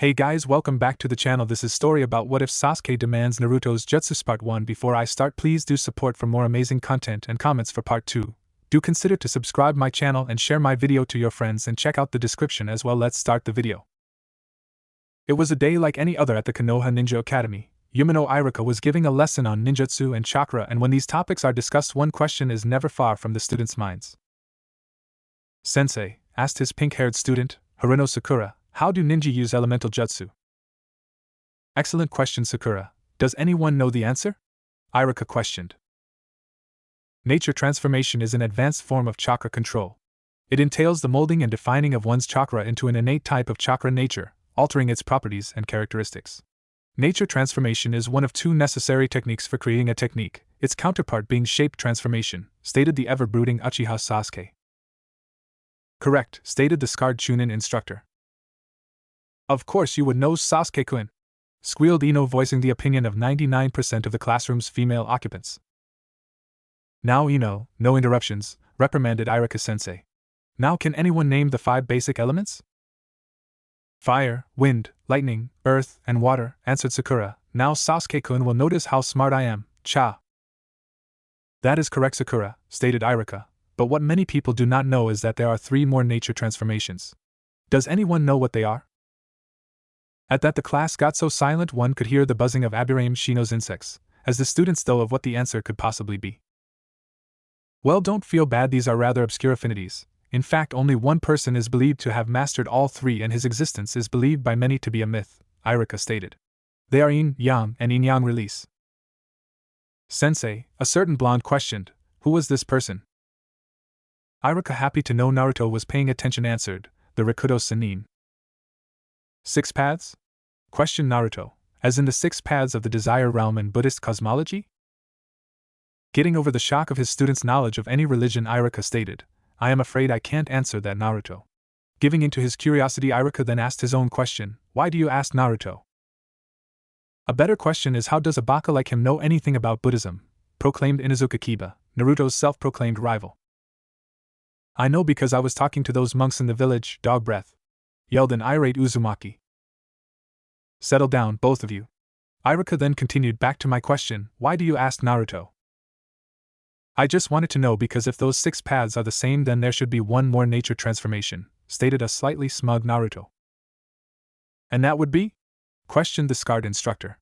Hey guys, welcome back to the channel. This is story about what if Sasuke demands Naruto's Jutsu part 1. Before I start, please do support for more amazing content and comments for part 2. Do consider to subscribe my channel and share my video to your friends and check out the description as well. Let's start the video. It was a day like any other at the Konoha Ninja Academy. Yumino Iruka was giving a lesson on ninjutsu and chakra, and when these topics are discussed, one question is never far from the students' minds. Sensei asked his pink-haired student, Haruno Sakura, how do ninja use elemental jutsu? Excellent question, Sakura. Does anyone know the answer? Iruka questioned. Nature transformation is an advanced form of chakra control. It entails the molding and defining of one's chakra into an innate type of chakra nature, altering its properties and characteristics. Nature transformation is one of two necessary techniques for creating a technique, its counterpart being shape transformation, stated the ever-brooding Uchiha Sasuke. Correct, stated the scarred Chunin instructor. Of course you would know, Sasuke-kun, squealed Ino, voicing the opinion of 99% of the classroom's female occupants. Now Ino, no interruptions, reprimanded Iruka-sensei. Now can anyone name the 5 basic elements? Fire, wind, lightning, earth, and water, answered Sakura. Now Sasuke-kun will notice how smart I am, cha. That is correct, Sakura, stated Iruka, but what many people do not know is that there are 3 more nature transformations. Does anyone know what they are? At that the class got so silent one could hear the buzzing of Abirame Shino's insects, as the students thought of what the answer could possibly be. Well, don't feel bad, these are rather obscure affinities. In fact, only one person is believed to have mastered all 3 and his existence is believed by many to be a myth, Iruka stated. They are Yin-Yang and Yin-Yang release. Sensei, a certain blonde questioned, who was this person? Iruka, happy to know Naruto was paying attention, answered, the Rakudo Sannin. 6 paths? Questioned Naruto, as in the 6 paths of the desire realm in Buddhist cosmology? Getting over the shock of his students' knowledge of any religion, Iruka stated, I am afraid I can't answer that, Naruto. Giving into his curiosity, Iruka then asked his own question, why do you ask, Naruto? A better question is, how does a baka like him know anything about Buddhism? Proclaimed Inuzuka Kiba, Naruto's self-proclaimed rival. I know because I was talking to those monks in the village, dog breath, yelled an irate Uzumaki. Settle down, both of you. Iruka then continued, back to my question, why do you ask, Naruto? I just wanted to know because if those 6 paths are the same, then there should be one more nature transformation, stated a slightly smug Naruto. And that would be? Questioned the scarred instructor.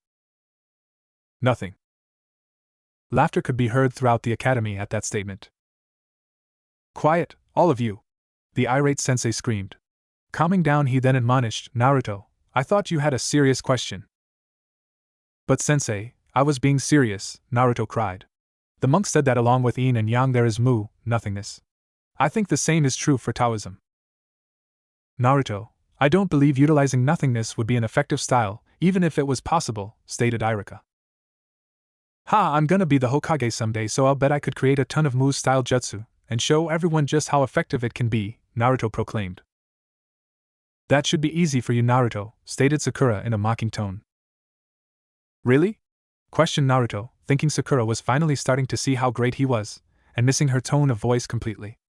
Nothing. Laughter could be heard throughout the academy at that statement. Quiet, all of you! The irate sensei screamed. Calming down, he then admonished, Naruto, I thought you had a serious question. But sensei, I was being serious, Naruto cried. The monk said that along with yin and yang there is mu, nothingness. I think the same is true for Taoism. Naruto, I don't believe utilizing nothingness would be an effective style, even if it was possible, stated Iruka. Ha, I'm gonna be the Hokage someday, so I'll bet I could create a ton of mu-style jutsu, and show everyone just how effective it can be, Naruto proclaimed. That should be easy for you, Naruto, stated Sakura in a mocking tone. Really? Questioned Naruto, thinking Sakura was finally starting to see how great he was, and missing her tone of voice completely.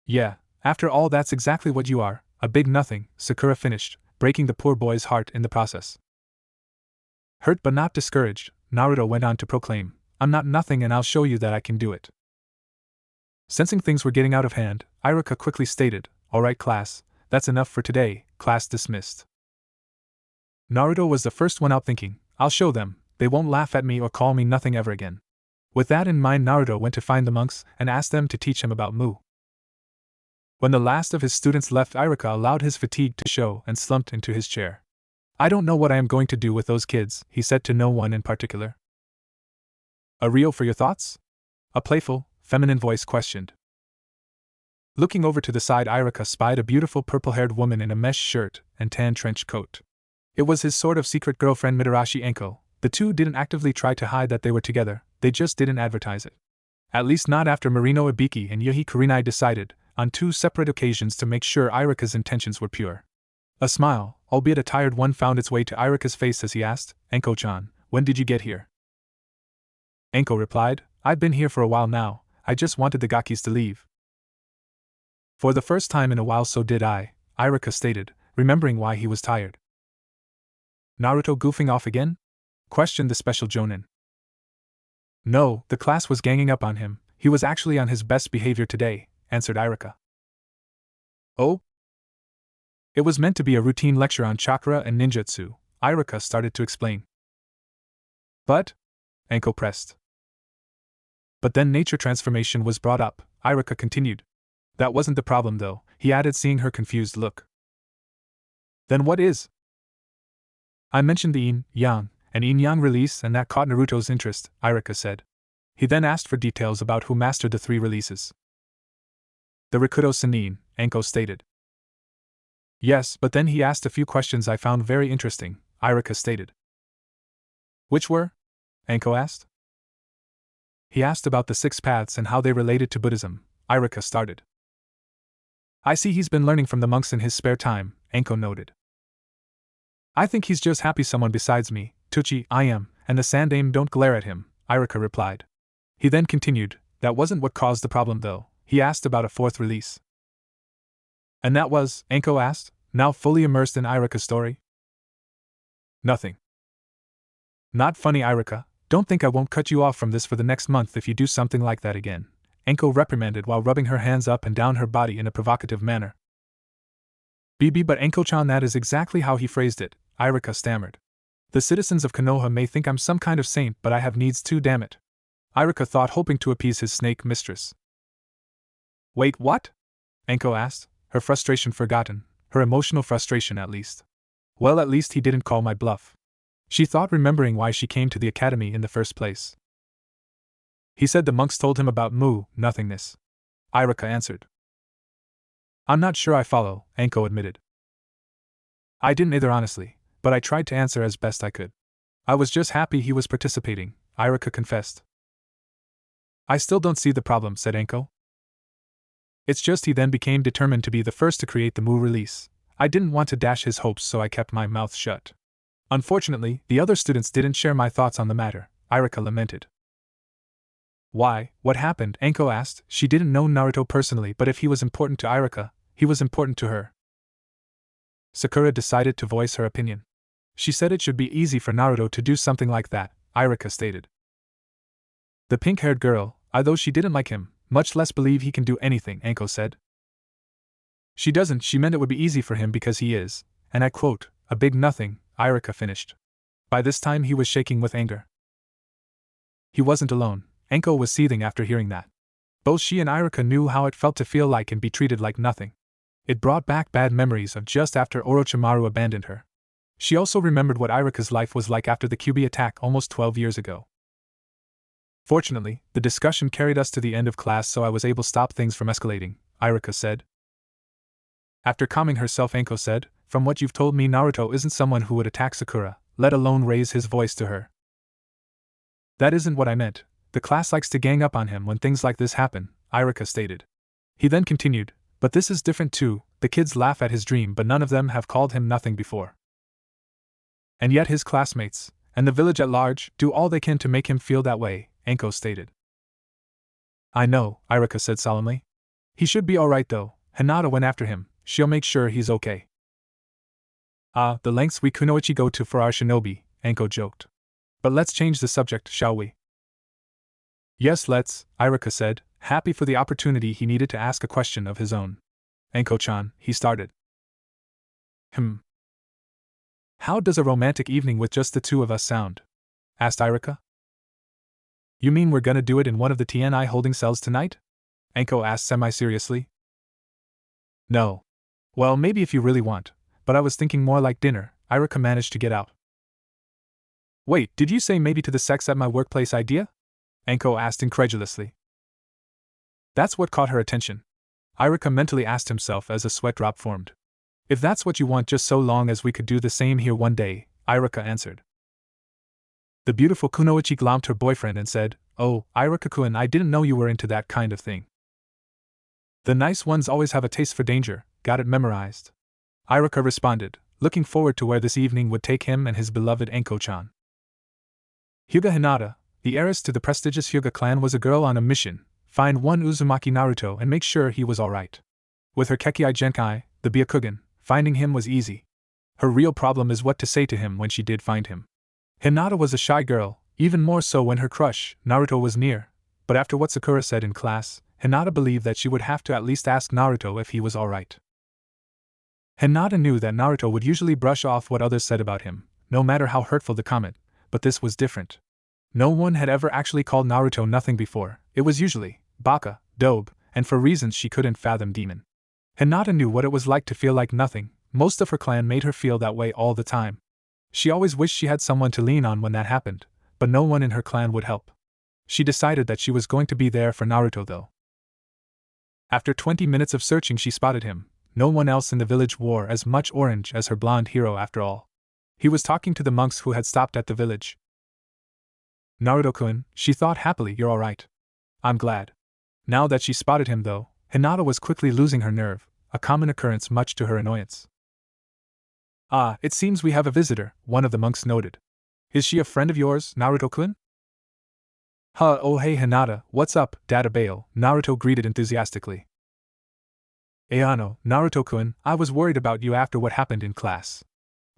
Yeah, after all that's exactly what you are, a big nothing, Sakura finished, breaking the poor boy's heart in the process. Hurt but not discouraged, Naruto went on to proclaim, I'm not nothing and I'll show you that I can do it. Sensing things were getting out of hand, Iruka quickly stated, alright class, that's enough for today, class dismissed. Naruto was the first one out thinking, I'll show them, they won't laugh at me or call me nothing ever again. With that in mind, Naruto went to find the monks and asked them to teach him about mu. When the last of his students left, Iruka allowed his fatigue to show and slumped into his chair. I don't know what I am going to do with those kids, he said to no one in particular. A reel for your thoughts? A playful, feminine voice questioned. Looking over to the side, Iruka spied a beautiful purple-haired woman in a mesh shirt and tan trench coat. It was his sort of secret girlfriend, Mitarashi Enko. The two didn't actively try to hide that they were together, they just didn't advertise it. At least not after Marino Ibiki and Yohi Kurinai decided, on 2 separate occasions, to make sure Iruka's intentions were pure. A smile, albeit a tired one, found its way to Iruka's face as he asked, Enko-chan, when did you get here? Enko replied, I've been here for a while now, I just wanted the Gakis to leave. For the first time in a while, so did I, Iruka stated, remembering why he was tired. Naruto goofing off again? Questioned the special Jonin. No, the class was ganging up on him. He was actually on his best behavior today, answered Irika. Oh? It was meant to be a routine lecture on chakra and ninjutsu, Irika started to explain. But? Anko pressed. But then nature transformation was brought up, Irika continued. That wasn't the problem though, he added, seeing her confused look. Then what is? I mentioned the yin-yang and yin-yang release, and that caught Naruto's interest, Irika said. He then asked for details about who mastered the 3 releases. The Rikudo Sennin, Anko stated. Yes, but then he asked a few questions I found very interesting, Irika stated. Which were? Anko asked. He asked about the 6 paths and how they related to Buddhism, Irika started. I see he's been learning from the monks in his spare time, Anko noted. I think he's just happy someone besides me, Tuchi, I am, and the Sandaime don't glare at him, Irika replied. He then continued, that wasn't what caused the problem though, he asked about a 4th release. And that was, Anko asked, now fully immersed in Irika's story. Nothing. Not funny, Irika, don't think I won't cut you off from this for the next month if you do something like that again, Anko reprimanded while rubbing her hands up and down her body in a provocative manner. BB, but Anko-chan, that is exactly how he phrased it, Irika stammered. The citizens of Konoha may think I'm some kind of saint, but I have needs too, damn it. Irika thought, hoping to appease his snake mistress. Wait, what? Anko asked, her frustration forgotten, her emotional frustration at least. Well, at least he didn't call my bluff. She thought, remembering why she came to the academy in the first place. He said the monks told him about nothingness. Irika answered. I'm not sure I follow, Anko admitted. I didn't either, honestly, but I tried to answer as best I could. I was just happy he was participating, Irika confessed. I still don't see the problem, said Anko. It's just he then became determined to be the first to create the Mu release. I didn't want to dash his hopes, so I kept my mouth shut. Unfortunately, the other students didn't share my thoughts on the matter, Irika lamented. Why, what happened? Anko asked. She didn't know Naruto personally, but if he was important to Irika, he was important to her. Sakura decided to voice her opinion. She said it should be easy for Naruto to do something like that, Irika stated. The pink-haired girl, although she didn't like him, much less believe he can do anything, Anko said. She doesn't, she meant it would be easy for him because he is, and I quote, a big nothing, Irika finished. By this time he was shaking with anger. He wasn't alone, Anko was seething after hearing that. Both she and Irika knew how it felt to feel like and be treated like nothing. It brought back bad memories of just after Orochimaru abandoned her. She also remembered what Irika's life was like after the Kyuubi attack almost 12 years ago. Fortunately, the discussion carried us to the end of class, so I was able to stop things from escalating, Irika said. After calming herself, Anko said, from what you've told me, Naruto isn't someone who would attack Sakura, let alone raise his voice to her. That isn't what I meant. The class likes to gang up on him when things like this happen, Irika stated. He then continued, but this is different too, the kids laugh at his dream, but none of them have called him nothing before. And yet his classmates, and the village at large, do all they can to make him feel that way, Anko stated. I know, Irika said solemnly. He should be alright though, Hinata went after him, she'll make sure he's okay. The lengths we kunoichi go to for our shinobi, Anko joked. But let's change the subject, shall we? Yes, let's, Irika said, happy for the opportunity he needed to ask a question of his own. Anko-chan, he started. How does a romantic evening with just the two of us sound? Asked Irika. You mean we're gonna do it in one of the TNI holding cells tonight? Anko asked semi-seriously. No. Well, maybe if you really want, but I was thinking more like dinner, Irika managed to get out. Wait, did you say maybe to the sex at my workplace idea? Anko asked incredulously. That's what caught her attention. Irika mentally asked himself as a sweat drop formed. If that's what you want, just so long as we could do the same here one day, Irika answered. The beautiful kunoichi glommed her boyfriend and said, Oh, Irika-kun, I didn't know you were into that kind of thing. The nice ones always have a taste for danger, got it memorized. Irika responded, looking forward to where this evening would take him and his beloved Anko-chan. Hyuga Hinata, the heiress to the prestigious Hyuga clan, was a girl on a mission, find one Uzumaki Naruto and make sure he was alright. With her Kekkei Genkai, the Byakugan, Finding him was easy. Her real problem is what to say to him when she did find him. Hinata was a shy girl, even more so when her crush, Naruto, was near, but after what Sakura said in class, Hinata believed that she would have to at least ask Naruto if he was alright. Hinata knew that Naruto would usually brush off what others said about him, no matter how hurtful the comment, but this was different. No one had ever actually called Naruto nothing before. It was usually baka, dobe, and for reasons she couldn't fathom, demon. Hinata knew what it was like to feel like nothing. Most of her clan made her feel that way all the time. She always wished she had someone to lean on when that happened, but no one in her clan would help. She decided that she was going to be there for Naruto though. After 20 minutes of searching, she spotted him. No one else in the village wore as much orange as her blonde hero after all. He was talking to the monks who had stopped at the village. Naruto-kun, she thought happily, you're alright. I'm glad. Now that she spotted him though, Hinata was quickly losing her nerve, a common occurrence much to her annoyance. Ah, it seems we have a visitor, one of the monks noted. Is she a friend of yours, Naruto-kun? Huh, oh hey Hinata, what's up, Data Bail? Naruto greeted enthusiastically. Ayano, Naruto-kun, I was worried about you after what happened in class.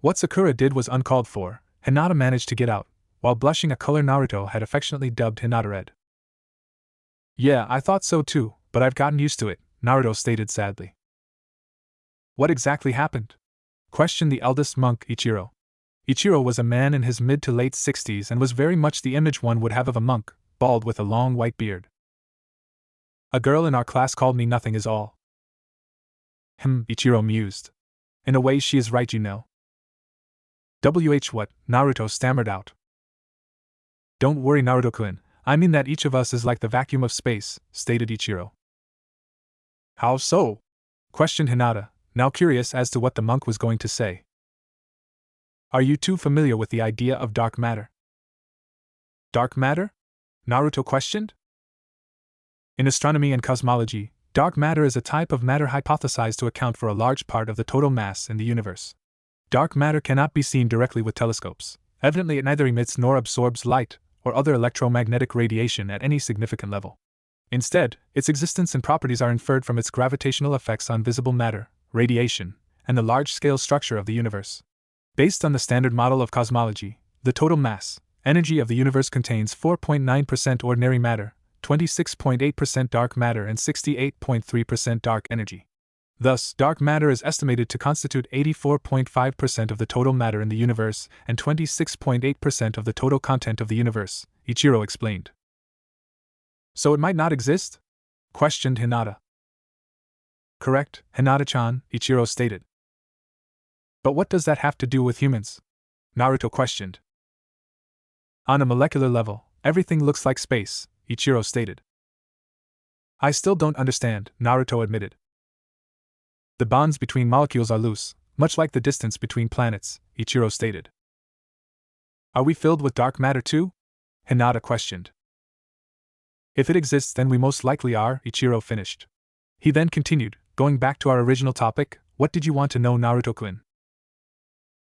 What Sakura did was uncalled for. Hinata managed to get out, while blushing a color Naruto had affectionately dubbed Hinata Red. Yeah, I thought so too, but I've gotten used to it, Naruto stated sadly. What exactly happened? Questioned the eldest monk, Ichiro. Ichiro was a man in his mid to late 60s and was very much the image one would have of a monk, bald with a long white beard. A girl in our class called me nothing is all. Ichiro mused. In a way she is right, you know. What? Naruto stammered out. Don't worry, Naruto-kun, I mean that each of us is like the vacuum of space, stated Ichiro. How so? Questioned Hinata, now curious as to what the monk was going to say. Are you too familiar with the idea of dark matter? Dark matter? Naruto questioned. In astronomy and cosmology, dark matter is a type of matter hypothesized to account for a large part of the total mass in the universe. Dark matter cannot be seen directly with telescopes. Evidently, it neither emits nor absorbs light or other electromagnetic radiation at any significant level. Instead, its existence and properties are inferred from its gravitational effects on visible matter, radiation, and the large-scale structure of the universe. Based on the standard model of cosmology, the total mass, energy of the universe contains 4.9% ordinary matter, 26.8% dark matter, and 68.3% dark energy. Thus, dark matter is estimated to constitute 84.5% of the total matter in the universe and 26.8% of the total content of the universe, Ichiro explained. So it might not exist? Questioned Hinata. Correct, Hinata-chan, Ichiro stated. But what does that have to do with humans? Naruto questioned. On a molecular level, everything looks like space, Ichiro stated. I still don't understand, Naruto admitted. The bonds between molecules are loose, much like the distance between planets, Ichiro stated. Are we filled with dark matter too? Hinata questioned. If it exists, then we most likely are, Ichiro finished. He then continued, going back to our original topic, what did you want to know, Naruto-kun?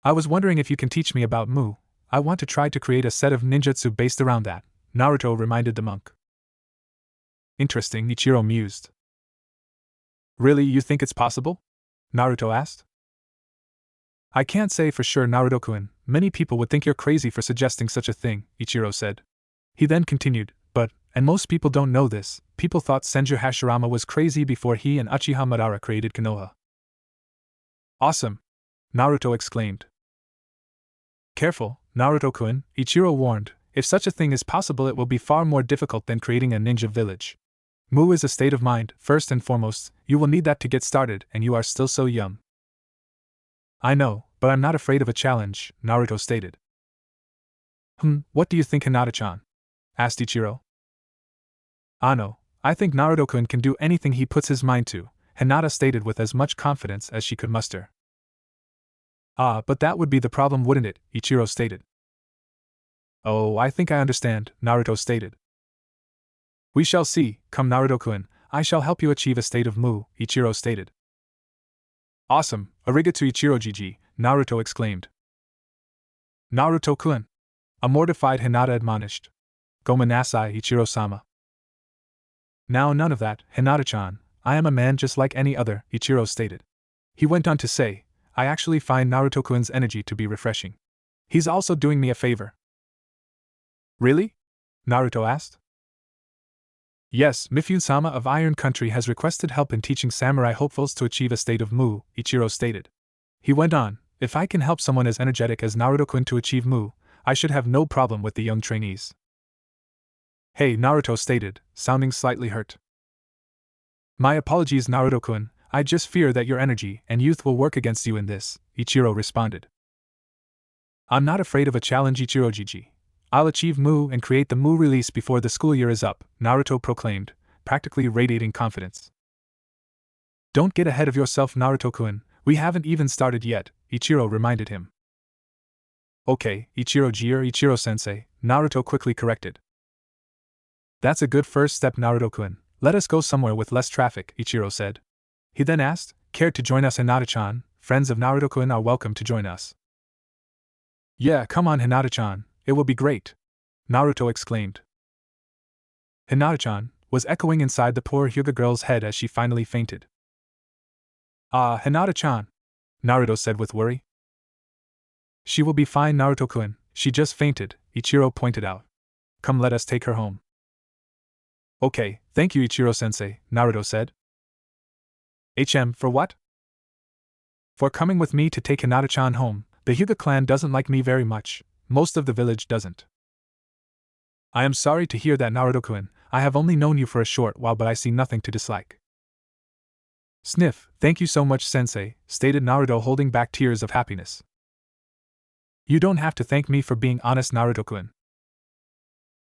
I was wondering if you can teach me about Mu. I want to try to create a set of ninjutsu based around that, Naruto reminded the monk. Interesting, Ichiro mused. Really, you think it's possible? Naruto asked. I can't say for sure, Naruto-kun. Many people would think you're crazy for suggesting such a thing, Ichiro said. He then continued, but, and most people don't know this, people thought Senju Hashirama was crazy before he and Uchiha Madara created Konoha. Awesome! Naruto exclaimed. Careful, Naruto-kun, Ichiro warned, if such a thing is possible it will be far more difficult than creating a ninja village. Mu is a state of mind, first and foremost, you will need that to get started and you are still so young. I know, but I'm not afraid of a challenge, Naruto stated. What do you think, Hinata-chan? Asked Ichiro. Ano, I think Naruto-kun can do anything he puts his mind to, Hinata stated with as much confidence as she could muster. Ah, but that would be the problem, wouldn't it? Ichiro stated. Oh, I think I understand, Naruto stated. We shall see, come Naruto-kun, I shall help you achieve a state of Mu, Ichiro stated. Awesome, arigato Ichiro-jiji, Naruto exclaimed. Naruto-kun. A mortified Hinata admonished. Gomenasai, Ichiro-sama. Now none of that, Hinata-chan, I am a man just like any other, Ichiro stated. He went on to say, I actually find Naruto-kun's energy to be refreshing. He's also doing me a favor. Really? Naruto asked. Yes, Mifune-sama of Iron Country has requested help in teaching samurai hopefuls to achieve a state of Mu, Ichiro stated. He went on, if I can help someone as energetic as Naruto-kun to achieve Mu, I should have no problem with the young trainees. Hey, Naruto stated, sounding slightly hurt. My apologies, Naruto-kun, I just fear that your energy and youth will work against you in this, Ichiro responded. I'm not afraid of a challenge, Ichiro-jiji. I'll achieve Mu and create the Mu release before the school year is up, Naruto proclaimed, practically radiating confidence. Don't get ahead of yourself, Naruto-kun, we haven't even started yet, Ichiro reminded him. Okay, Ichiro-ji or Ichiro-sensei, Naruto quickly corrected. That's a good first step, Naruto-kun, let us go somewhere with less traffic, Ichiro said. He then asked, care to join us, Hinata-chan? Friends of Naruto-kun are welcome to join us. Yeah, come on, Hinata-chan. It will be great, Naruto exclaimed. Hinata-chan was echoing inside the poor Hyuga girl's head as she finally fainted. Ah, Hinata-chan, Naruto said with worry. She will be fine, Naruto-kun, she just fainted, Ichiro pointed out. Come, let us take her home. Okay, thank you, Ichiro-sensei, Naruto said. For what? For coming with me to take Hinata-chan home. The Hyuga clan doesn't like me very much. Most of the village doesn't. I am sorry to hear that, Naruto-kun. I have only known you for a short while, but I see nothing to dislike. Sniff, thank you so much, sensei, stated Naruto, holding back tears of happiness. You don't have to thank me for being honest, Naruto-kun.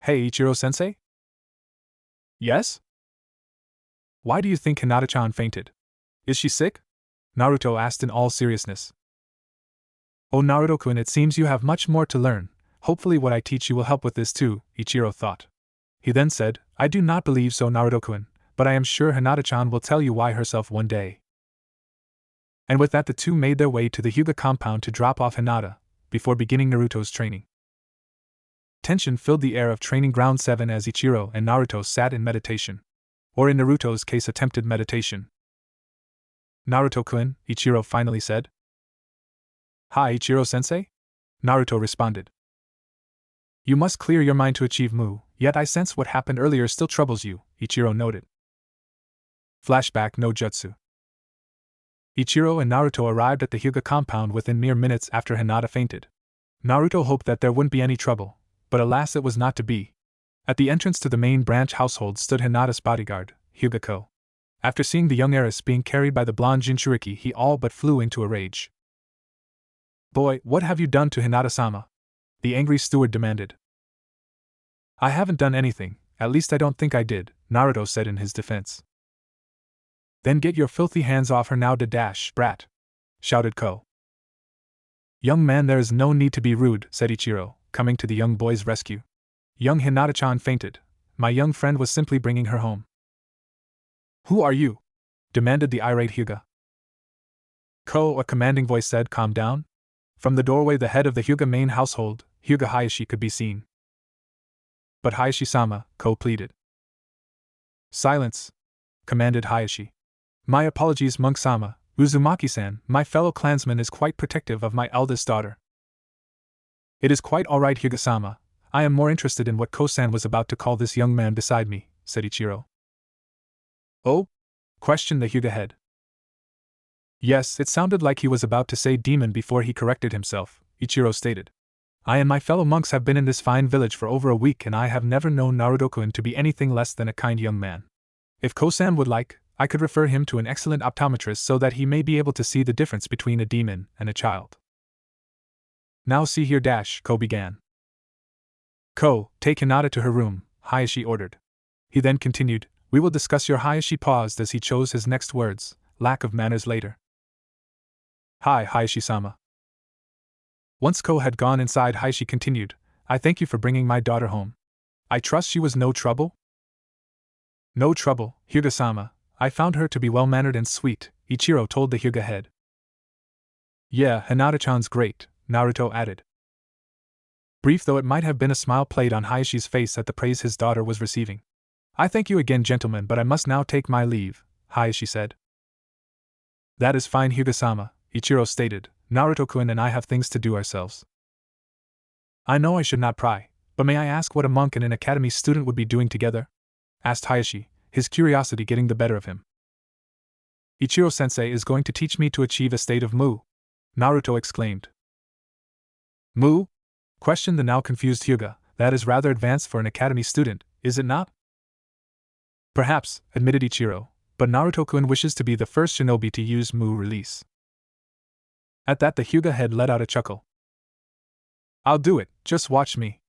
Hey, Ichiro-sensei? Yes? Why do you think Hinata-chan fainted? Is she sick? Naruto asked in all seriousness. Oh, Naruto-kun, it seems you have much more to learn. Hopefully what I teach you will help with this too, Ichiro thought. He then said, I do not believe so, Naruto-kun, but I am sure Hinata-chan will tell you why herself one day. And with that the two made their way to the Hyuga compound to drop off Hinata, before beginning Naruto's training. Tension filled the air of Training Ground 7 as Ichiro and Naruto sat in meditation. Or in Naruto's case, attempted meditation. Naruto-kun, Ichiro finally said. Hi, Ichiro-sensei? Naruto responded. You must clear your mind to achieve Mu, yet I sense what happened earlier still troubles you, Ichiro noted. Flashback no Jutsu. Ichiro and Naruto arrived at the Hyuga compound within mere minutes after Hinata fainted. Naruto hoped that there wouldn't be any trouble, but alas, it was not to be. At the entrance to the main branch household stood Hinata's bodyguard, Hyuga-ko. After seeing the young heiress being carried by the blonde Jinchuriki, he all but flew into a rage. Boy, what have you done to Hinata-sama? The angry steward demanded. I haven't done anything, at least I don't think I did, Naruto said in his defense. Then get your filthy hands off her now, brat, shouted Ko. Young man, there is no need to be rude, said Ichiro, coming to the young boy's rescue. Young Hinata-chan fainted. My young friend was simply bringing her home. Who are you? Demanded the irate Hyuga. Ko, a commanding voice said, calm down. From the doorway the head of the Hyuga main household, Hyuga Hayashi, could be seen. But Hayashi-sama, Ko pleaded. Silence, commanded Hayashi. My apologies, Monk-sama. Uzumaki-san, my fellow clansman is quite protective of my eldest daughter. It is quite all right, Hyuga-sama. I am more interested in what Ko-san was about to call this young man beside me, said Ichiro. Oh? Questioned the Hyuga head. Yes, it sounded like he was about to say demon before he corrected himself, Ichiro stated. I and my fellow monks have been in this fine village for over a week and I have never known Naruto-kun to be anything less than a kind young man. If Ko-san would like, I could refer him to an excellent optometrist so that he may be able to see the difference between a demon and a child. Now see here, Ko began. Ko, take Hinata to her room, Hayashi ordered. He then continued, we will discuss your Hayashi paused as he chose his next words, lack of manners later. Hi, Hayashi-sama. Once Ko had gone inside, Hayashi continued, I thank you for bringing my daughter home. I trust she was no trouble? No trouble, Hyuga-sama. I found her to be well-mannered and sweet, Ichiro told the Hyuga head. Yeah, Hinata-chan's great, Naruto added. Brief though it might have been, a smile played on Hayashi's face at the praise his daughter was receiving. I thank you again, gentlemen, but I must now take my leave, Hayashi said. That is fine, Hyuga-sama. Ichiro stated. Naruto-kun and I have things to do ourselves. I know I should not pry, but may I ask what a monk and an academy student would be doing together? Asked Hayashi, his curiosity getting the better of him. Ichiro-sensei is going to teach me to achieve a state of Mu, Naruto exclaimed. Mu? Questioned the now confused Hyuga. That is rather advanced for an academy student, is it not? Perhaps, admitted Ichiro, but Naruto-kun wishes to be the first shinobi to use Mu release. At that the Hyuga head let out a chuckle. I'll do it, just watch me,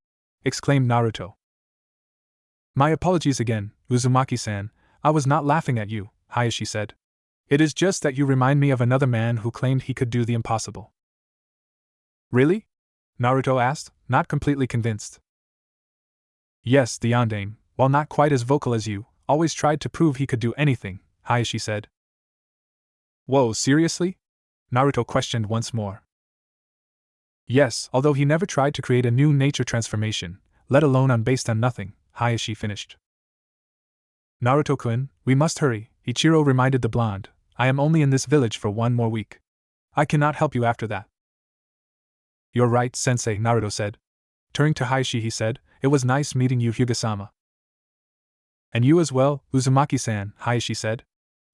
exclaimed Naruto. My apologies again, Uzumaki-san, I was not laughing at you, Hayashi said. It is just that you remind me of another man who claimed he could do the impossible. Really? Naruto asked, not completely convinced. Yes, the Yondaime, while not quite as vocal as you, always tried to prove he could do anything, Hayashi said. Whoa, seriously? Naruto questioned once more. Yes, although he never tried to create a new nature transformation, let alone based on nothing, Hayashi finished. Naruto-kun, we must hurry, Ichiro reminded the blonde. I am only in this village for 1 more week. I cannot help you after that. You're right, sensei, Naruto said. Turning to Hayashi he said, it was nice meeting you, Hyuga-sama. And you as well, Uzumaki-san, Hayashi said.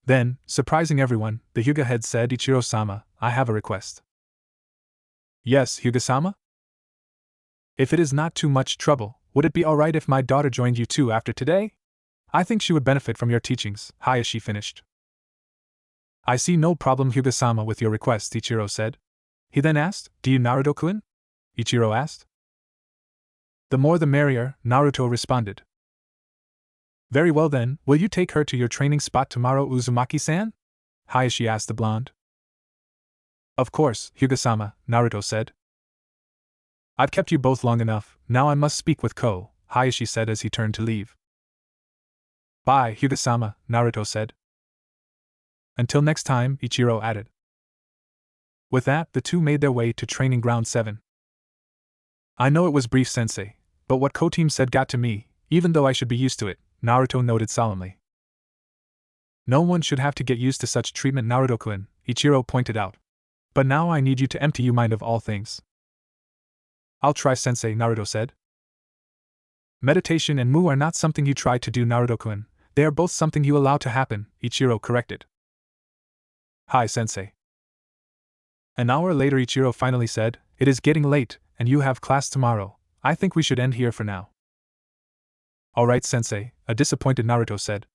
Then, surprising everyone, the Hyuga head said, Ichiro-sama, I have a request. Yes, Hyuga-sama? If it is not too much trouble, would it be alright if my daughter joined you too after today? I think she would benefit from your teachings, Hayashi finished. I see no problem, Hyuga-sama, with your request, Ichiro said. He then asked, Do you Naruto-kun? Ichiro asked. The more the merrier, Naruto responded. Very well then, will you take her to your training spot tomorrow, Uzumaki-san? Hayashi asked the blonde. Of course, Hyuga-sama, Naruto said. I've kept you both long enough, now I must speak with Ko, Hayashi said as he turned to leave. Bye, Hyuga-sama, Naruto said. Until next time, Ichiro added. With that, the two made their way to Training Ground 7. I know it was brief, sensei, but what Ko-team said got to me, even though I should be used to it, Naruto noted solemnly. No one should have to get used to such treatment, Naruto-kun, Ichiro pointed out. But now I need you to empty your mind of all things. I'll try, sensei, Naruto said. Meditation and Mu are not something you try to do, Naruto-kun, they are both something you allow to happen, Ichiro corrected. Hi, sensei. An hour later Ichiro finally said, It is getting late, and you have class tomorrow. I think we should end here for now. Alright, sensei, a disappointed Naruto said.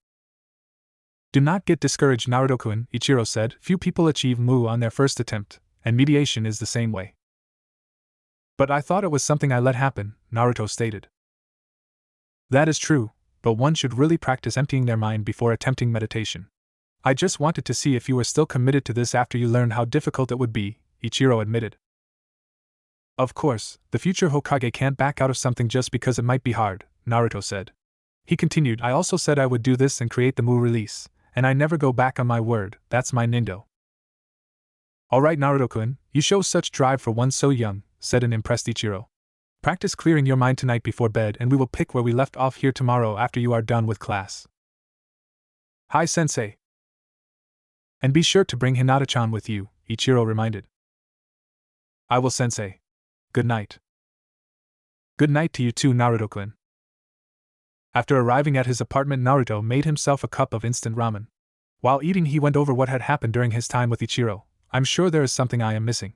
Do not get discouraged, Naruto-kun, Ichiro said. Few people achieve Mu on their first attempt, and mediation is the same way. But I thought it was something I let happen, Naruto stated. That is true, but one should really practice emptying their mind before attempting meditation. I just wanted to see if you were still committed to this after you learned how difficult it would be, Ichiro admitted. Of course, the future Hokage can't back out of something just because it might be hard, Naruto said. He continued, I also said I would do this and create the Mu release, and I never go back on my word, that's my nindo. Alright, Naruto-kun, you show such drive for one so young, said an impressed Ichiro. Practice clearing your mind tonight before bed and we will pick where we left off here tomorrow after you are done with class. Hi, sensei. And be sure to bring Hinata-chan with you, Ichiro reminded. I will, sensei. Good night. Good night to you too, Naruto-kun. After arriving at his apartment, Naruto made himself a cup of instant ramen. While eating, he went over what had happened during his time with Ichiro. I'm sure there is something I am missing.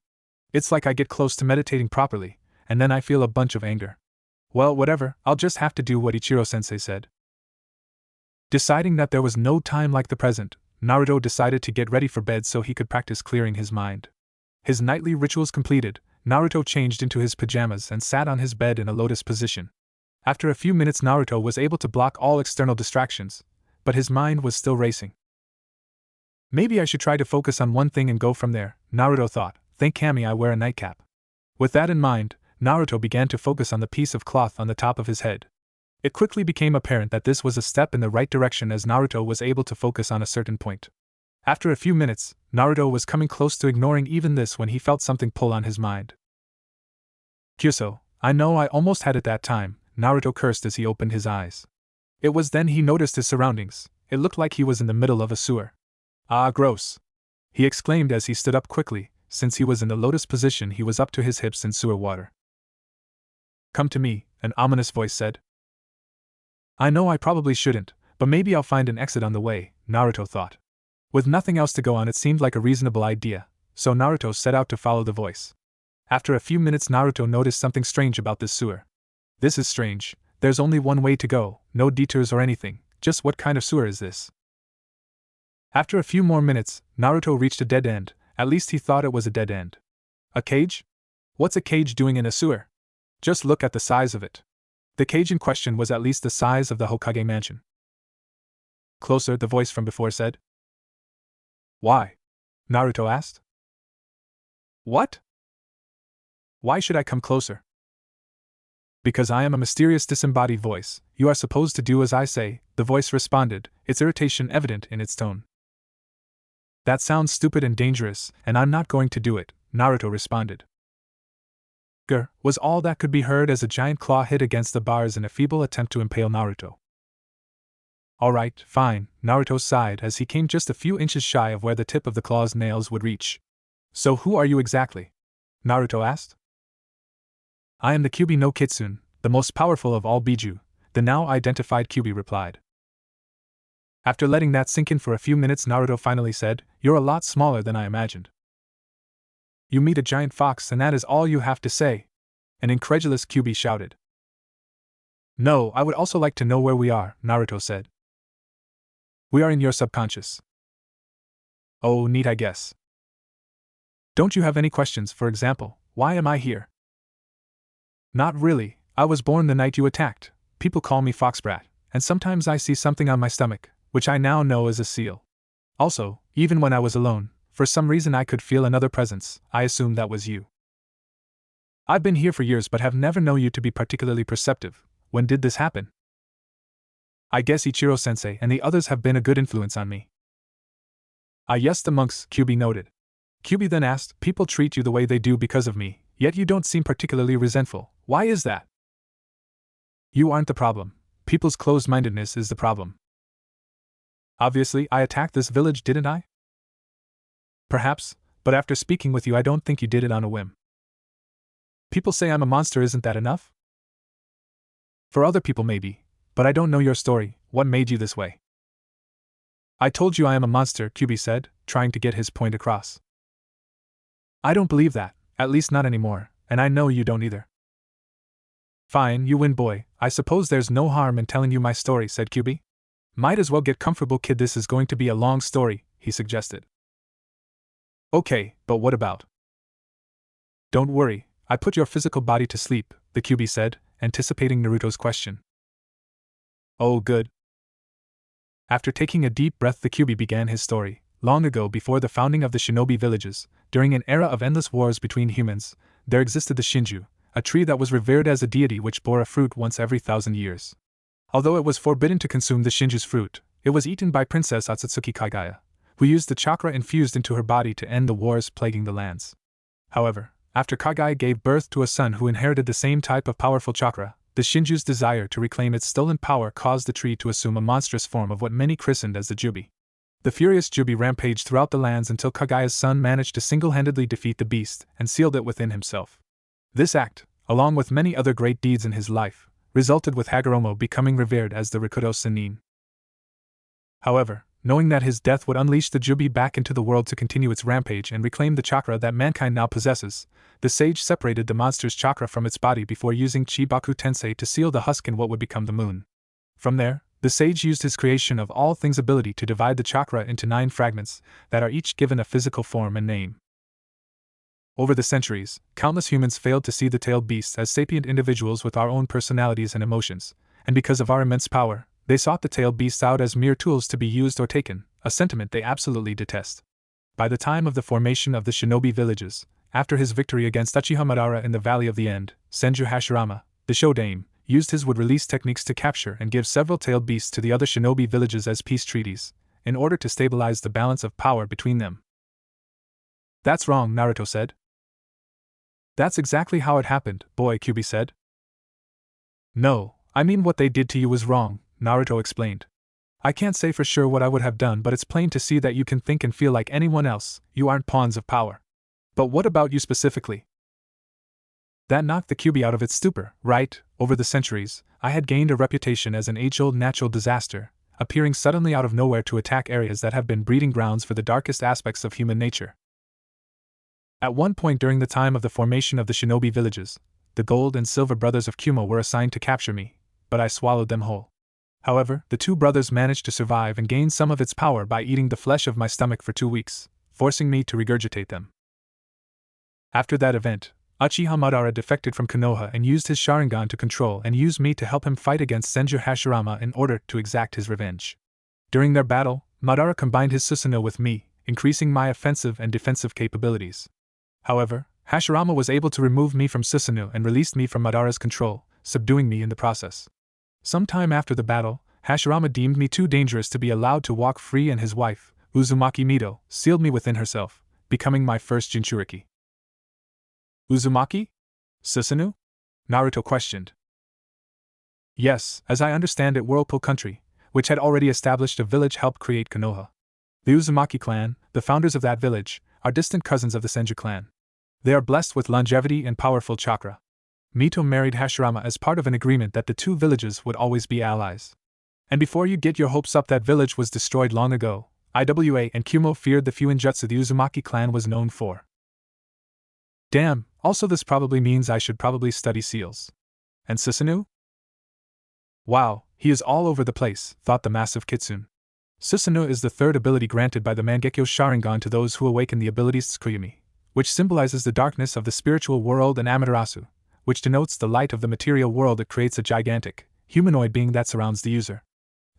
It's like I get close to meditating properly, and then I feel a bunch of anger. Well, whatever, I'll just have to do what Ichiro-sensei said. Deciding that there was no time like the present, Naruto decided to get ready for bed so he could practice clearing his mind. His nightly rituals completed, Naruto changed into his pajamas and sat on his bed in a lotus position. After a few minutes, Naruto was able to block all external distractions, but his mind was still racing. Maybe I should try to focus on one thing and go from there, Naruto thought. Thank Kami I wear a nightcap. With that in mind, Naruto began to focus on the piece of cloth on the top of his head. It quickly became apparent that this was a step in the right direction as Naruto was able to focus on a certain point. After a few minutes, Naruto was coming close to ignoring even this when he felt something pull on his mind. Kyuso, I know I almost had it that time, Naruto cursed as he opened his eyes. It was then he noticed his surroundings. It looked like he was in the middle of a sewer. Ah, gross. he exclaimed as he stood up quickly. Since he was in the lotus position, he was up to his hips in sewer water. Come to me, an ominous voice said. I know I probably shouldn't, but maybe I'll find an exit on the way, Naruto thought. With nothing else to go on, it seemed like a reasonable idea, so Naruto set out to follow the voice. After a few minutes, Naruto noticed something strange about this sewer. This is strange. There's only one way to go, no detours or anything. Just what kind of sewer is this? After a few more minutes, Naruto reached a dead end. At least he thought it was a dead end. A cage? What's a cage doing in a sewer? Just look at the size of it. The cage in question was at least the size of the Hokage mansion. Closer, the voice from before said. Why? Naruto asked. What? Why should I come closer? Because I am a mysterious disembodied voice. You are supposed to do as I say, the voice responded, its irritation evident in its tone. That sounds stupid and dangerous, and I'm not going to do it, Naruto responded. Grr, was all that could be heard as a giant claw hit against the bars in a feeble attempt to impale Naruto. Alright, fine, Naruto sighed as he came just a few inches shy of where the tip of the claw's nails would reach. So who are you exactly? Naruto asked. I am the Kyuubi no Kitsune, the most powerful of all Biju, the now identified Kyuubi replied. After letting that sink in for a few minutes, Naruto finally said, You're a lot smaller than I imagined. You meet a giant fox and that is all you have to say? An incredulous Kyuubi shouted. No, I would also like to know where we are, Naruto said. We are in your subconscious. Oh, neat, I guess. Don't you have any questions? For example, why am I here? Not really. I was born the night you attacked. People call me Foxbrat, and sometimes I see something on my stomach, which I now know is a seal. Also, even when I was alone, for some reason I could feel another presence. I assumed that was you. I've been here for years but have never known you to be particularly perceptive. When did this happen? I guess Ichiro-sensei and the others have been a good influence on me. Ah yes, the monks, Kyuubi noted. Kyuubi then asked, People treat you the way they do because of me, yet you don't seem particularly resentful. Why is that? You aren't the problem. People's closed-mindedness is the problem. Obviously, I attacked this village, didn't I? Perhaps, but after speaking with you I don't think you did it on a whim. People say I'm a monster, isn't that enough? For other people maybe, but I don't know your story. What made you this way? I told you I am a monster, Kyuubi said, trying to get his point across. I don't believe that, at least not anymore, and I know you don't either. Fine, you win, boy. I suppose there's no harm in telling you my story, said Kyuubi. Might as well get comfortable, kid. This is going to be a long story, he suggested. Okay, but what about? Don't worry, I put your physical body to sleep, the Kyuubi said, anticipating Naruto's question. Oh, good. After taking a deep breath, the Kyuubi began his story. Long ago, before the founding of the shinobi villages, during an era of endless wars between humans, there existed the Shinju, a tree that was revered as a deity which bore a fruit once every 1,000 years. Although it was forbidden to consume the Shinju's fruit, it was eaten by Princess Otsutsuki Kagaya, who used the chakra infused into her body to end the wars plaguing the lands. However, after Kagaya gave birth to a son who inherited the same type of powerful chakra, the Shinju's desire to reclaim its stolen power caused the tree to assume a monstrous form of what many christened as the Jubi. The furious Jubi rampaged throughout the lands until Kagaya's son managed to single-handedly defeat the beast and sealed it within himself. This act, along with many other great deeds in his life, resulted with Hagoromo becoming revered as the Rikudo Sennin. However, knowing that his death would unleash the Jubi back into the world to continue its rampage and reclaim the chakra that mankind now possesses, the sage separated the monster's chakra from its body before using Chibaku Tensei to seal the husk in what would become the moon. From there, the sage used his creation of all things ability to divide the chakra into 9 fragments that are each given a physical form and name. Over the centuries, countless humans failed to see the tailed beasts as sapient individuals with our own personalities and emotions, and because of our immense power, they sought the tailed beasts out as mere tools to be used or taken, a sentiment they absolutely detest. By the time of the formation of the shinobi villages, after his victory against Uchiha Madara in the Valley of the End, Senju Hashirama, the Shodaime, used his would-release techniques to capture and give several tailed beasts to the other shinobi villages as peace treaties, in order to stabilize the balance of power between them. That's wrong, Naruto said. That's exactly how it happened, boy, Kyuubi said. No, I mean what they did to you was wrong, Naruto explained. I can't say for sure what I would have done, but it's plain to see that you can think and feel like anyone else, you aren't pawns of power. But what about you specifically? That knocked the QB out of its stupor, right? Over the centuries, I had gained a reputation as an age-old natural disaster, appearing suddenly out of nowhere to attack areas that have been breeding grounds for the darkest aspects of human nature. At one point during the time of the formation of the shinobi villages, the Gold and Silver brothers of Kumo were assigned to capture me, but I swallowed them whole. However, the two brothers managed to survive and gain some of its power by eating the flesh of my stomach for 2 weeks, forcing me to regurgitate them. After that event, Uchiha Madara defected from Konoha and used his Sharingan to control and use me to help him fight against Senju Hashirama in order to exact his revenge. During their battle, Madara combined his Susanoo with me, increasing my offensive and defensive capabilities. However, Hashirama was able to remove me from Susanoo and released me from Madara's control, subduing me in the process. Sometime after the battle, Hashirama deemed me too dangerous to be allowed to walk free, and his wife, Uzumaki Mido, sealed me within herself, becoming my first Jinchuriki. Uzumaki? Susanoo? Naruto questioned. Yes, as I understand it, Whirlpool Country, which had already established a village, helped create Konoha. The Uzumaki clan, the founders of that village, are distant cousins of the Senju clan. They are blessed with longevity and powerful chakra. Mito married Hashirama as part of an agreement that the two villages would always be allies. And before you get your hopes up, that village was destroyed long ago. Iwa and Kumo feared the Fuinjutsu the Uzumaki clan was known for. Damn, also this probably means I should probably study seals. And Susanoo? Wow, he is all over the place, thought the massive Kitsune. Susanoo is the third ability granted by the Mangekyo Sharingan to those who awaken the abilities Tsukuyumi, which symbolizes the darkness of the spiritual world, and Amaterasu, which denotes the light of the material world. It creates a gigantic, humanoid being that surrounds the user.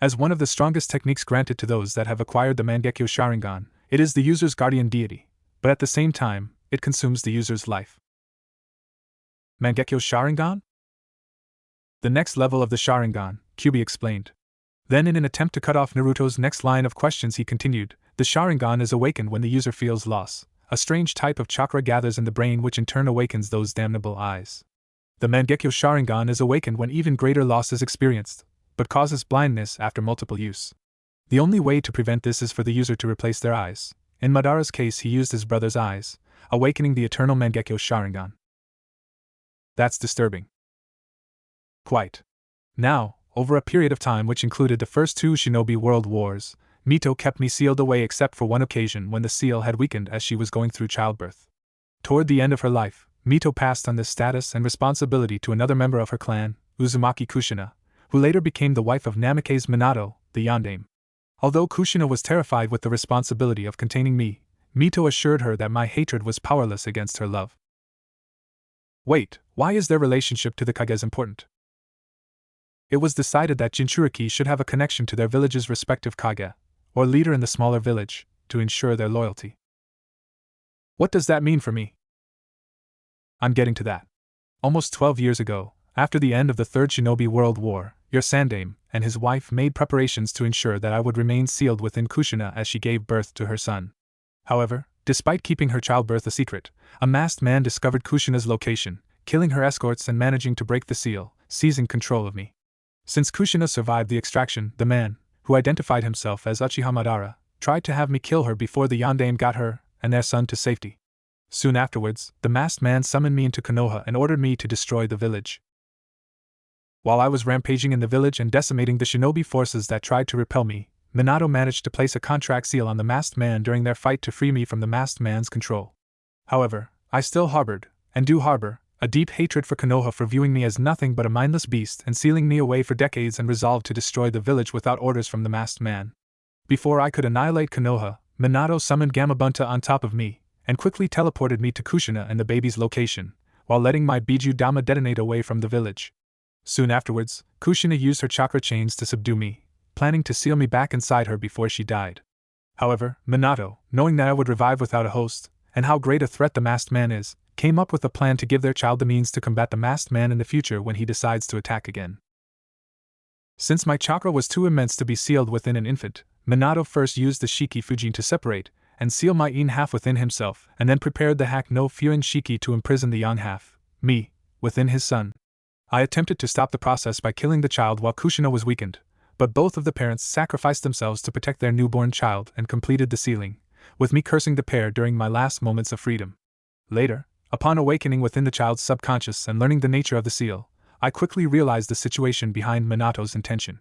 As one of the strongest techniques granted to those that have acquired the Mangekyo Sharingan, it is the user's guardian deity, but at the same time, it consumes the user's life. Mangekyo Sharingan? The next level of the Sharingan, Kyuubi explained. Then, in an attempt to cut off Naruto's next line of questions, he continued, the Sharingan is awakened when the user feels loss. A strange type of chakra gathers in the brain, which in turn awakens those damnable eyes. The Mangekyo Sharingan is awakened when even greater loss is experienced, but causes blindness after multiple use. The only way to prevent this is for the user to replace their eyes. In Madara's case, he used his brother's eyes, awakening the eternal Mangekyo Sharingan. That's disturbing. Quite. Now, over a period of time which included the first 2 shinobi world wars, Mito kept me sealed away except for one occasion when the seal had weakened as she was going through childbirth. Toward the end of her life, Mito passed on this status and responsibility to another member of her clan, Uzumaki Kushina, who later became the wife of Namikaze Minato, the yandame. Although Kushina was terrified with the responsibility of containing me, Mito assured her that my hatred was powerless against her love. Wait, why is their relationship to the Kages important? It was decided that Jinchuriki should have a connection to their village's respective Kage, or leader in the smaller village, to ensure their loyalty. What does that mean for me? I'm getting to that. Almost 12 years ago, after the end of the Third Shinobi World War, your Sandame and his wife made preparations to ensure that I would remain sealed within Kushina as she gave birth to her son. However, despite keeping her childbirth a secret, a masked man discovered Kushina's location, killing her escorts and managing to break the seal, seizing control of me. Since Kushina survived the extraction, the man, who identified himself as Uchiha Madara, tried to have me kill her before the yandame got her and their son to safety. Soon afterwards, the masked man summoned me into Konoha and ordered me to destroy the village. While I was rampaging in the village and decimating the shinobi forces that tried to repel me, Minato managed to place a contract seal on the masked man during their fight to free me from the masked man's control. However, I still harbored, and do harbor, a deep hatred for Konoha for viewing me as nothing but a mindless beast and sealing me away for decades, and resolved to destroy the village without orders from the masked man. Before I could annihilate Konoha, Minato summoned Gamabunta on top of me, and quickly teleported me to Kushina and the baby's location, while letting my Biju Dama detonate away from the village. Soon afterwards, Kushina used her chakra chains to subdue me, planning to seal me back inside her before she died. However, Minato, knowing that I would revive without a host, and how great a threat the masked man is, came up with a plan to give their child the means to combat the masked man in the future when he decides to attack again. Since my chakra was too immense to be sealed within an infant, Minato first used the Shiki Fujin to separate and seal my yin half within himself, and then prepared the Hak no Fuin Shiki to imprison the yang half, me, within his son. I attempted to stop the process by killing the child while Kushina was weakened, But both of the parents sacrificed themselves to protect their newborn child and completed the sealing, with me cursing the pair during my last moments of freedom. Later, upon awakening within the child's subconscious and learning the nature of the seal, I quickly realized the situation behind Minato's intention.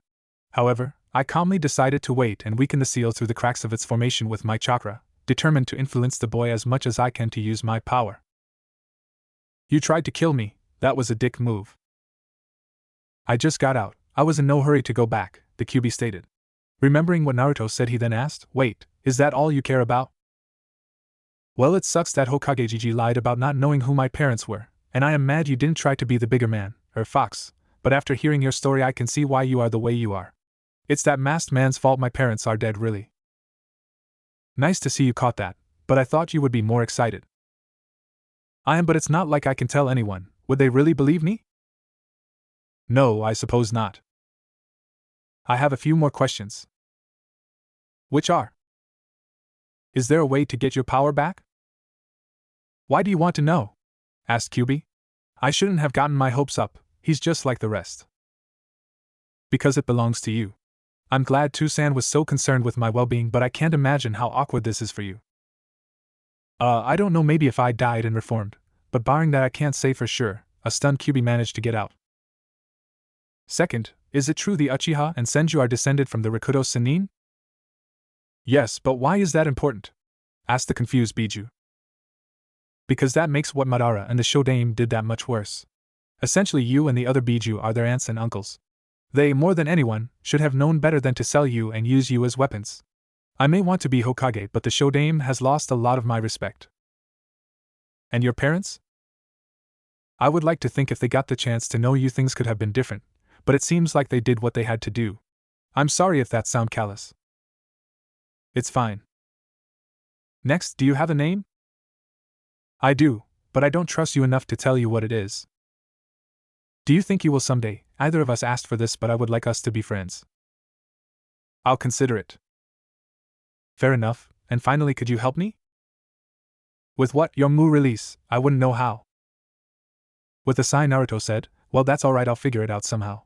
However, I calmly decided to wait and weaken the seal through the cracks of its formation with my chakra, determined to influence the boy as much as I can to use my power. You tried to kill me, that was a dick move. I just got out, I was in no hurry to go back, the QB stated. Remembering what Naruto said, he then asked, wait, is that all you care about? Well, it sucks that Hokage Gigi lied about not knowing who my parents were, and I am mad you didn't try to be the bigger man, or fox, but after hearing your story I can see why you are the way you are. It's that masked man's fault my parents are dead, really. Nice to see you caught that, but I thought you would be more excited. I am, but it's not like I can tell anyone. Would they really believe me? No, I suppose not. I have a few more questions. Which are? Is there a way to get your power back? Why do you want to know? Asked QB. I shouldn't have gotten my hopes up, he's just like the rest. Because it belongs to you. I'm glad Tusan was so concerned with my well-being, but I can't imagine how awkward this is for you. I don't know, maybe if I died and reformed, but barring that I can't say for sure, a stunned QB managed to get out. Second, is it true the Uchiha and Senju are descended from the Rakuto Sennin? Yes, but why is that important? Asked the confused Biju. Because that makes what Madara and the Shodaime did that much worse. Essentially, you and the other Biju are their aunts and uncles. They, more than anyone, should have known better than to sell you and use you as weapons. I may want to be Hokage, but the Shodaime has lost a lot of my respect. And your parents? I would like to think if they got the chance to know you things could have been different, but it seems like they did what they had to do. I'm sorry if that sounds callous. It's fine. Next, do you have a name? I do, but I don't trust you enough to tell you what it is. Do you think you will someday? Either of us asked for this, but I would like us to be friends. I'll consider it. Fair enough, and finally, could you help me? With what? Your Mu release, I wouldn't know how. With a sigh, Naruto said, well, that's alright, I'll figure it out somehow.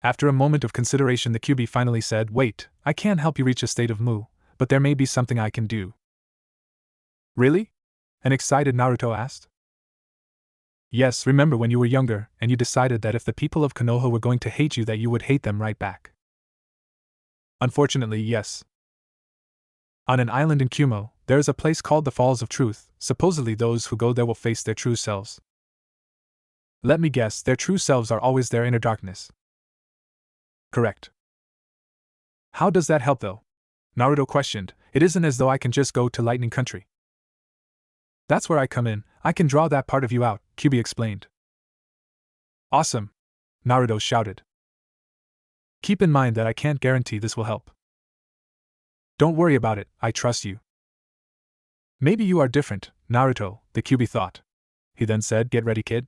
After a moment of consideration, the QB finally said, wait, I can't help you reach a state of Mu, but there may be something I can do. Really? An excited Naruto asked. Yes, remember when you were younger, and you decided that if the people of Konoha were going to hate you, that you would hate them right back. Unfortunately, yes. On an island in Kumo, there is a place called the Falls of Truth. Supposedly those who go there will face their true selves. Let me guess, their true selves are always their inner darkness. Correct. How does that help though? Naruto questioned. It isn't as though I can just go to Lightning Country. That's where I come in, I can draw that part of you out, QB explained. Awesome! Naruto shouted. Keep in mind that I can't guarantee this will help. Don't worry about it, I trust you. Maybe you are different, Naruto, the QB thought. He then said, get ready, kid.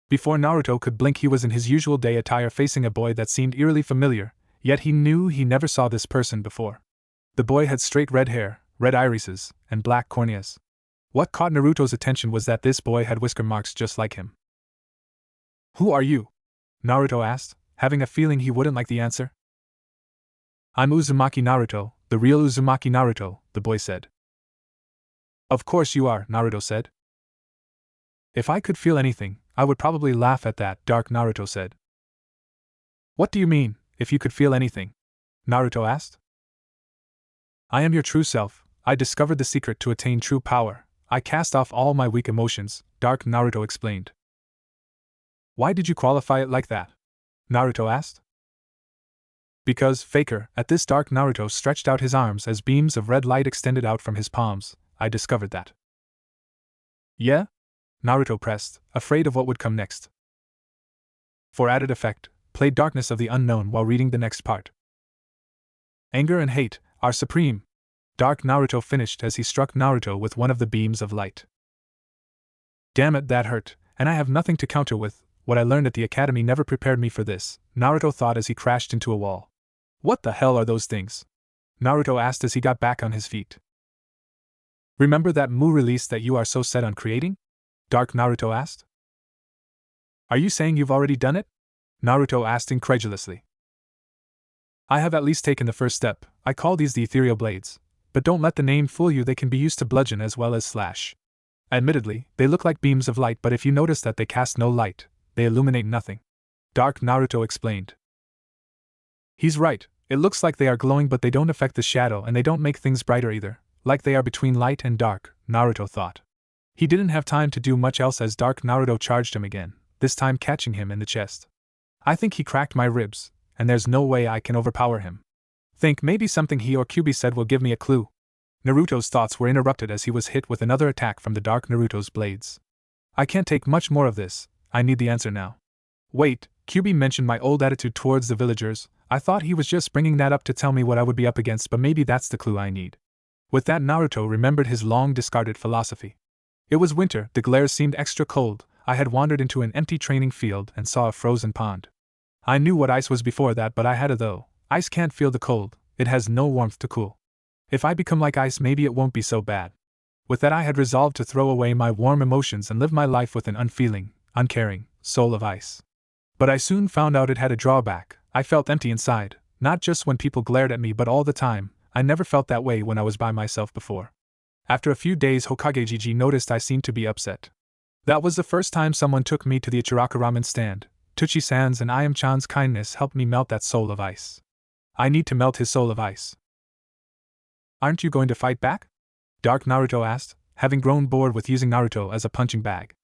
Before Naruto could blink, he was in his usual day attire facing a boy that seemed eerily familiar, yet he knew he never saw this person before. The boy had straight red hair, red irises, and black corneas. What caught Naruto's attention was that this boy had whisker marks just like him. Who are you? Naruto asked, having a feeling he wouldn't like the answer. I'm Uzumaki Naruto, the real Uzumaki Naruto, the boy said. Of course you are, Naruto said. If I could feel anything, I would probably laugh at that, Dark Naruto said. What do you mean, if you could feel anything? Naruto asked. I am your true self, I discovered the secret to attain true power. I cast off all my weak emotions, Dark Naruto explained. Why did you qualify it like that? Naruto asked. Because, Faker, at this Dark Naruto stretched out his arms as beams of red light extended out from his palms, I discovered that. Yeah? Naruto pressed, afraid of what would come next. For added effect, play Darkness of the Unknown while reading the next part. Anger and hate are supreme. Dark Naruto finished as he struck Naruto with one of the beams of light. Damn it, that hurt, and I have nothing to counter with. What I learned at the academy never prepared me for this, Naruto thought as he crashed into a wall. What the hell are those things? Naruto asked as he got back on his feet. Remember that Mu release that you are so set on creating? Dark Naruto asked. Are you saying you've already done it? Naruto asked incredulously. I have at least taken the first step. I call these the ethereal blades. But don't let the name fool you, they can be used to bludgeon as well as slash. Admittedly, they look like beams of light, but if you notice that they cast no light, they illuminate nothing. Dark Naruto explained. He's right, it looks like they are glowing, but they don't affect the shadow and they don't make things brighter either, like they are between light and dark, Naruto thought. He didn't have time to do much else as Dark Naruto charged him again, this time catching him in the chest. I think he cracked my ribs, and there's no way I can overpower him. Think maybe something he or Kyuubi said will give me a clue. Naruto's thoughts were interrupted as he was hit with another attack from the Dark Naruto's blades. I can't take much more of this, I need the answer now. Wait, Kyuubi mentioned my old attitude towards the villagers. I thought he was just bringing that up to tell me what I would be up against, but maybe that's the clue I need. With that, Naruto remembered his long-discarded philosophy. It was winter, the glare seemed extra cold. I had wandered into an empty training field and saw a frozen pond. I knew what ice was before that, but I had a though. Ice can't feel the cold, it has no warmth to cool. If I become like ice, maybe it won't be so bad. With that, I had resolved to throw away my warm emotions and live my life with an unfeeling, uncaring soul of ice. But I soon found out it had a drawback. I felt empty inside, not just when people glared at me but all the time. I never felt that way when I was by myself before. After a few days, Hokage Gigi noticed I seemed to be upset. That was the first time someone took me to the Ichiraka ramen stand. Tuchi-san's and Ayam-chan's kindness helped me melt that soul of ice. I need to melt his soul of ice. Aren't you going to fight back? Dark Naruto asked, having grown bored with using Naruto as a punching bag.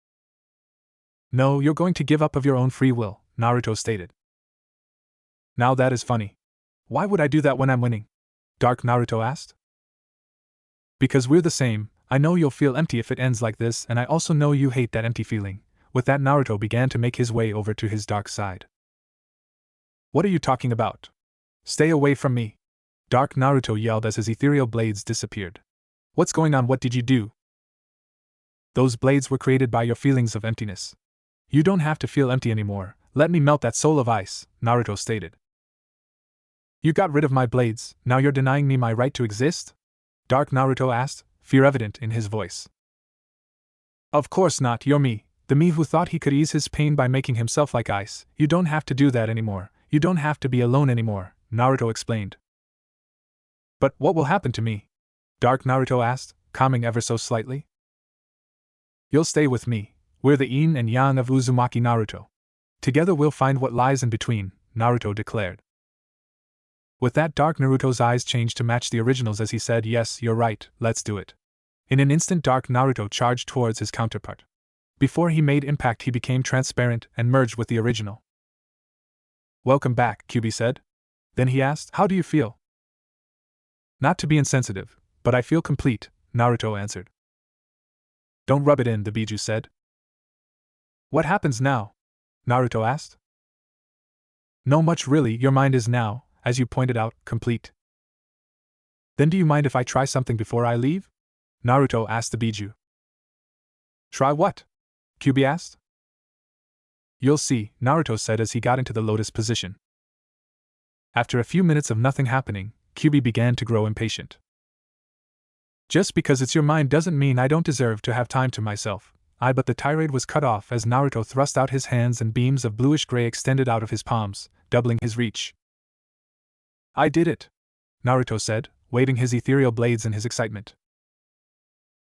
No, you're going to give up of your own free will, Naruto stated. Now that is funny. Why would I do that when I'm winning? Dark Naruto asked. Because we're the same. I know you'll feel empty if it ends like this, and I also know you hate that empty feeling. With that, Naruto began to make his way over to his dark side. What are you talking about? Stay away from me! Dark Naruto yelled as his ethereal blades disappeared. What's going on? What did you do? Those blades were created by your feelings of emptiness. You don't have to feel empty anymore. Let me melt that soul of ice, Naruto stated. You got rid of my blades, now you're denying me my right to exist? Dark Naruto asked, fear evident in his voice. Of course not, you're me, the me who thought he could ease his pain by making himself like ice. You don't have to do that anymore. You don't have to be alone anymore, Naruto explained. But what will happen to me? Dark Naruto asked, calming ever so slightly. You'll stay with me. We're the yin and yang of Uzumaki Naruto. Together we'll find what lies in between, Naruto declared. With that, Dark Naruto's eyes changed to match the originals as he said, yes, you're right, let's do it. In an instant, Dark Naruto charged towards his counterpart. Before he made impact, he became transparent and merged with the original. Welcome back, Kyuubi said. Then he asked, how do you feel? Not to be insensitive, but I feel complete, Naruto answered. Don't rub it in, the Biju said. What happens now? Naruto asked. No much really, your mind is now, as you pointed out, complete. Then do you mind if I try something before I leave? Naruto asked the Biju. Try what? Kyuubi asked. You'll see, Naruto said as he got into the lotus position. After a few minutes of nothing happening, Kyuubi began to grow impatient. Just because it's your mind doesn't mean I don't deserve to have time to myself. But the tirade was cut off as Naruto thrust out his hands and beams of bluish-gray extended out of his palms, doubling his reach. I did it, Naruto said, waving his ethereal blades in his excitement.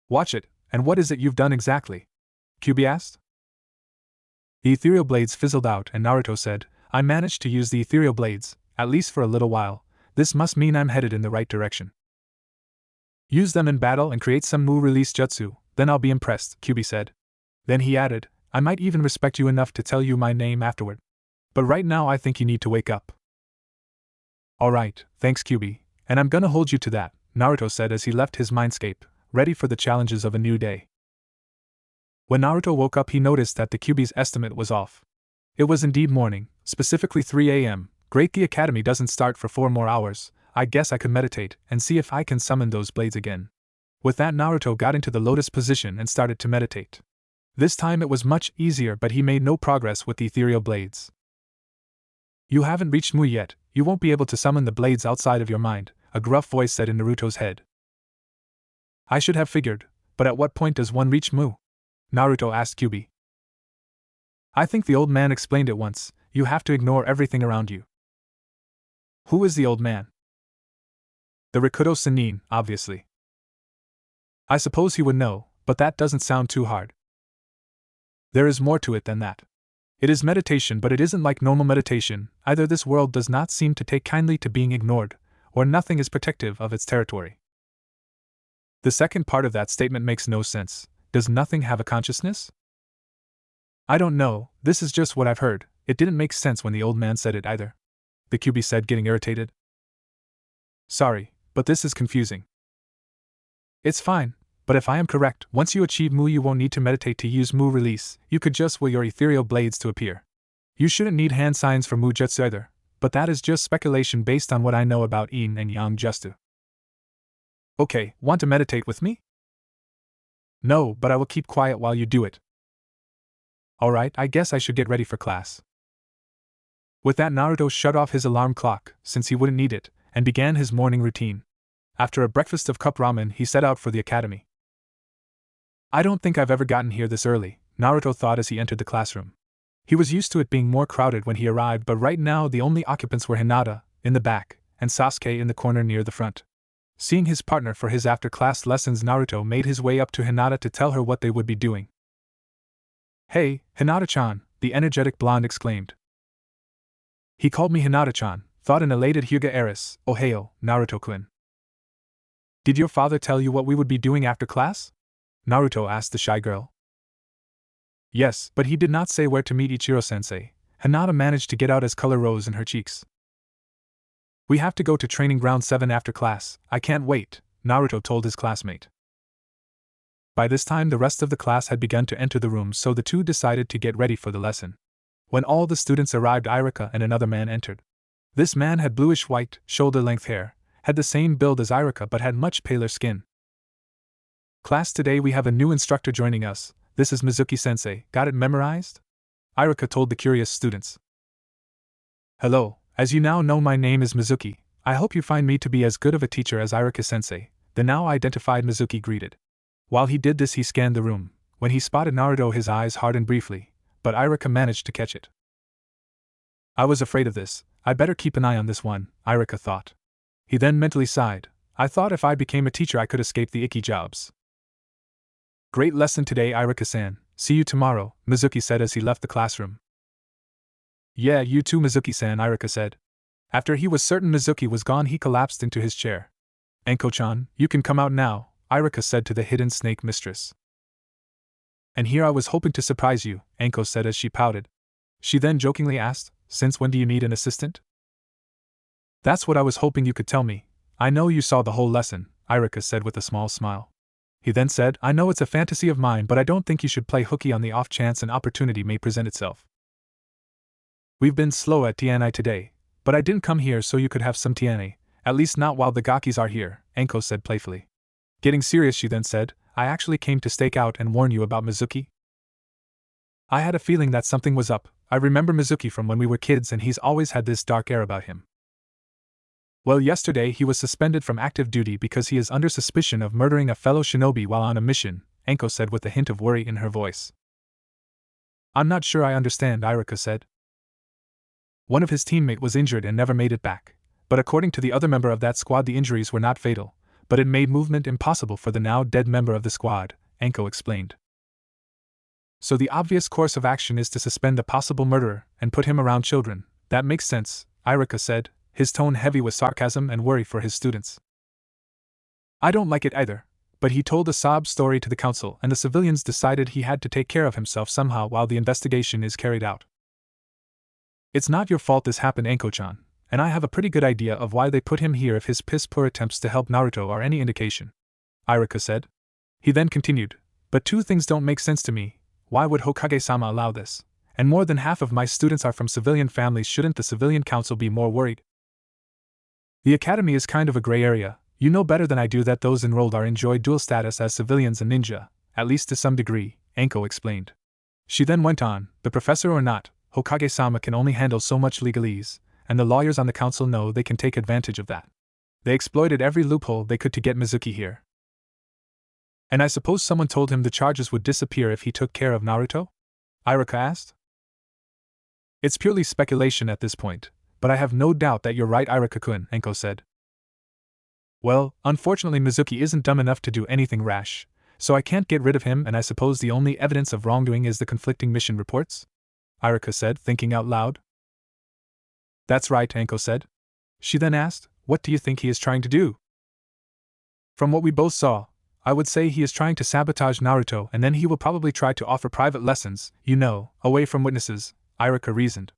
Watch it, and what is it you've done exactly? Kyuubi asked. The ethereal blades fizzled out and Naruto said, I managed to use the ethereal blades, at least for a little while. This must mean I'm headed in the right direction. Use them in battle and create some mu-release jutsu, then I'll be impressed, Kyuubi said. Then he added, I might even respect you enough to tell you my name afterward. But right now I think you need to wake up. Alright, thanks Kyuubi, and I'm gonna hold you to that, Naruto said as he left his mindscape, ready for the challenges of a new day. When Naruto woke up, he noticed that the Kyuubi's estimate was off. It was indeed morning, specifically 3 a.m. Great, the academy doesn't start for 4 more hours. I guess I could meditate and see if I can summon those blades again. With that, Naruto got into the lotus position and started to meditate. This time it was much easier, but he made no progress with the ethereal blades. You haven't reached Mu yet, you won't be able to summon the blades outside of your mind, a gruff voice said in Naruto's head. I should have figured, but at what point does one reach Mu? Naruto asked Kyuubi. I think the old man explained it once, you have to ignore everything around you. Who is the old man? The Rikudo Sennin, obviously. I suppose he would know, but that doesn't sound too hard. There is more to it than that. It is meditation, but it isn't like normal meditation. Either this world does not seem to take kindly to being ignored, or nothing is protective of its territory. The second part of that statement makes no sense. Does nothing have a consciousness? I don't know, this is just what I've heard. It didn't make sense when the old man said it either, the QB said, getting irritated. Sorry, but this is confusing. It's fine, but if I am correct, once you achieve Mu you won't need to meditate to use Mu release, you could just will your ethereal blades to appear. You shouldn't need hand signs for Mu Jutsu either, but that is just speculation based on what I know about Yin and Yang Jutsu. Okay, want to meditate with me? No, but I will keep quiet while you do it. Alright, I guess I should get ready for class. With that, Naruto shut off his alarm clock, since he wouldn't need it, and began his morning routine. After a breakfast of cup ramen, he set out for the academy. I don't think I've ever gotten here this early, Naruto thought as he entered the classroom. He was used to it being more crowded when he arrived, but right now the only occupants were Hinata, in the back, and Sasuke in the corner near the front. Seeing his partner for his after-class lessons, Naruto made his way up to Hinata to tell her what they would be doing. Hey, Hinata-chan, the energetic blonde exclaimed. He called me Hinata-chan, thought an elated Hyuga heiress. Ohio, Naruto-kun. Did your father tell you what we would be doing after class? Naruto asked the shy girl. Yes, but he did not say where to meet Ichiro-sensei. Hinata managed to get out as color rose in her cheeks. We have to go to training ground 7 after class. I can't wait, Naruto told his classmate. By this time the rest of the class had begun to enter the room, so the two decided to get ready for the lesson. When all the students arrived, Irika and another man entered. This man had bluish-white, shoulder-length hair, had the same build as Irika but had much paler skin. Class, today we have a new instructor joining us. This is Mizuki-sensei. Got it memorized? Irika told the curious students. Hello, as you now know, my name is Mizuki. I hope you find me to be as good of a teacher as Irika-sensei, the now identified Mizuki greeted. While he did this, he scanned the room. When he spotted Naruto, his eyes hardened briefly, but Irika managed to catch it. I was afraid of this. I better keep an eye on this one, Irika thought. He then mentally sighed. I thought if I became a teacher I could escape the icky jobs. Great lesson today, Irika-san. See you tomorrow, Mizuki said as he left the classroom. Yeah, you too, Mizuki-san, Irika said. After he was certain Mizuki was gone, he collapsed into his chair. Enko-chan, you can come out now, Irika said to the hidden snake mistress. And here I was hoping to surprise you, Enko said as she pouted. She then jokingly asked, since when do you need an assistant? That's what I was hoping you could tell me. I know you saw the whole lesson, Irika said with a small smile. He then said, I know it's a fantasy of mine, but I don't think you should play hooky on the off chance an opportunity may present itself. We've been slow at TNI today, but I didn't come here so you could have some TNA, at least not while the Gakis are here, Enko said playfully. Getting serious, she then said, I actually came to stake out and warn you about Mizuki. I had a feeling that something was up. I remember Mizuki from when we were kids and he's always had this dark air about him. Well, yesterday he was suspended from active duty because he is under suspicion of murdering a fellow shinobi while on a mission, Enko said with a hint of worry in her voice. I'm not sure I understand, Irika said. One of his teammate was injured and never made it back, but according to the other member of that squad the injuries were not fatal, but it made movement impossible for the now dead member of the squad, Enko explained. So the obvious course of action is to suspend the possible murderer and put him around children. That makes sense, Irika said, his tone heavy with sarcasm and worry for his students. I don't like it either, but he told a sob story to the council and the civilians decided he had to take care of himself somehow while the investigation is carried out. It's not your fault this happened, Enko-chan, and I have a pretty good idea of why they put him here if his piss-poor attempts to help Naruto are any indication, Irika said. He then continued, but two things don't make sense to me. Why would Hokage-sama allow this? And more than half of my students are from civilian families. Shouldn't the civilian council be more worried? The academy is kind of a gray area. You know better than I do that those enrolled are enjoy dual status as civilians and ninja, at least to some degree, Enko explained. She then went on, the professor or not, Hokage-sama can only handle so much legalese, and the lawyers on the council know they can take advantage of that. They exploited every loophole they could to get Mizuki here. And I suppose someone told him the charges would disappear if he took care of Naruto? Irika asked. It's purely speculation at this point, But I have no doubt that you're right, Irika-kun, Enko said. Well, unfortunately Mizuki isn't dumb enough to do anything rash, so I can't get rid of him, and I suppose the only evidence of wrongdoing is the conflicting mission reports? Irika said, thinking out loud. That's right, Enko said. She then asked, what do you think he is trying to do? From what we both saw, I would say he is trying to sabotage Naruto, and then he will probably try to offer private lessons, away from witnesses, Irika reasoned.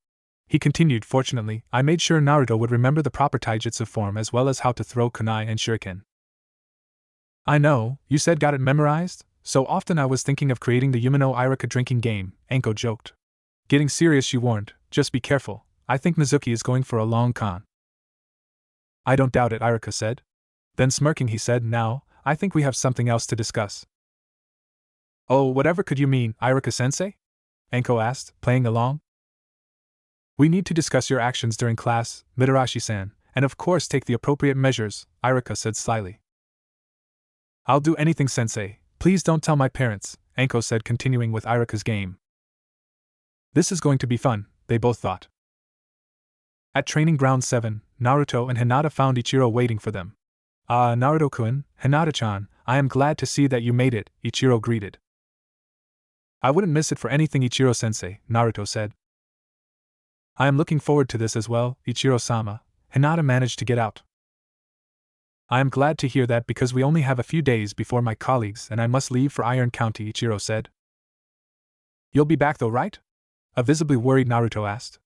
He continued, fortunately, I made sure Naruto would remember the proper taijutsu form as well as how to throw kunai and shuriken. I know, you said got it memorized? So often I was thinking of creating the Yumino Irika drinking game, Enko joked. Getting serious, she warned, just be careful, I think Mizuki is going for a long con. I don't doubt it, Irika said. Then smirking he said, now, I think we have something else to discuss. Oh, whatever could you mean, Irika-sensei? Enko asked, playing along. We need to discuss your actions during class, Mitarashi-san, and of course take the appropriate measures, Irika said slyly. I'll do anything, sensei, please don't tell my parents, Enko said, continuing with Irika's game. This is going to be fun, they both thought. At Training Ground 7, Naruto and Hinata found Ichiro waiting for them. Ah, Naruto-kun, Hinata-chan, I am glad to see that you made it, Ichiro greeted. I wouldn't miss it for anything, Ichiro-sensei, Naruto said. I am looking forward to this as well, Ichiro-sama, Hinata managed to get out. I am glad to hear that because we only have a few days before my colleagues and I must leave for Iron County, Ichiro said. You'll be back though, right? A visibly worried Naruto asked.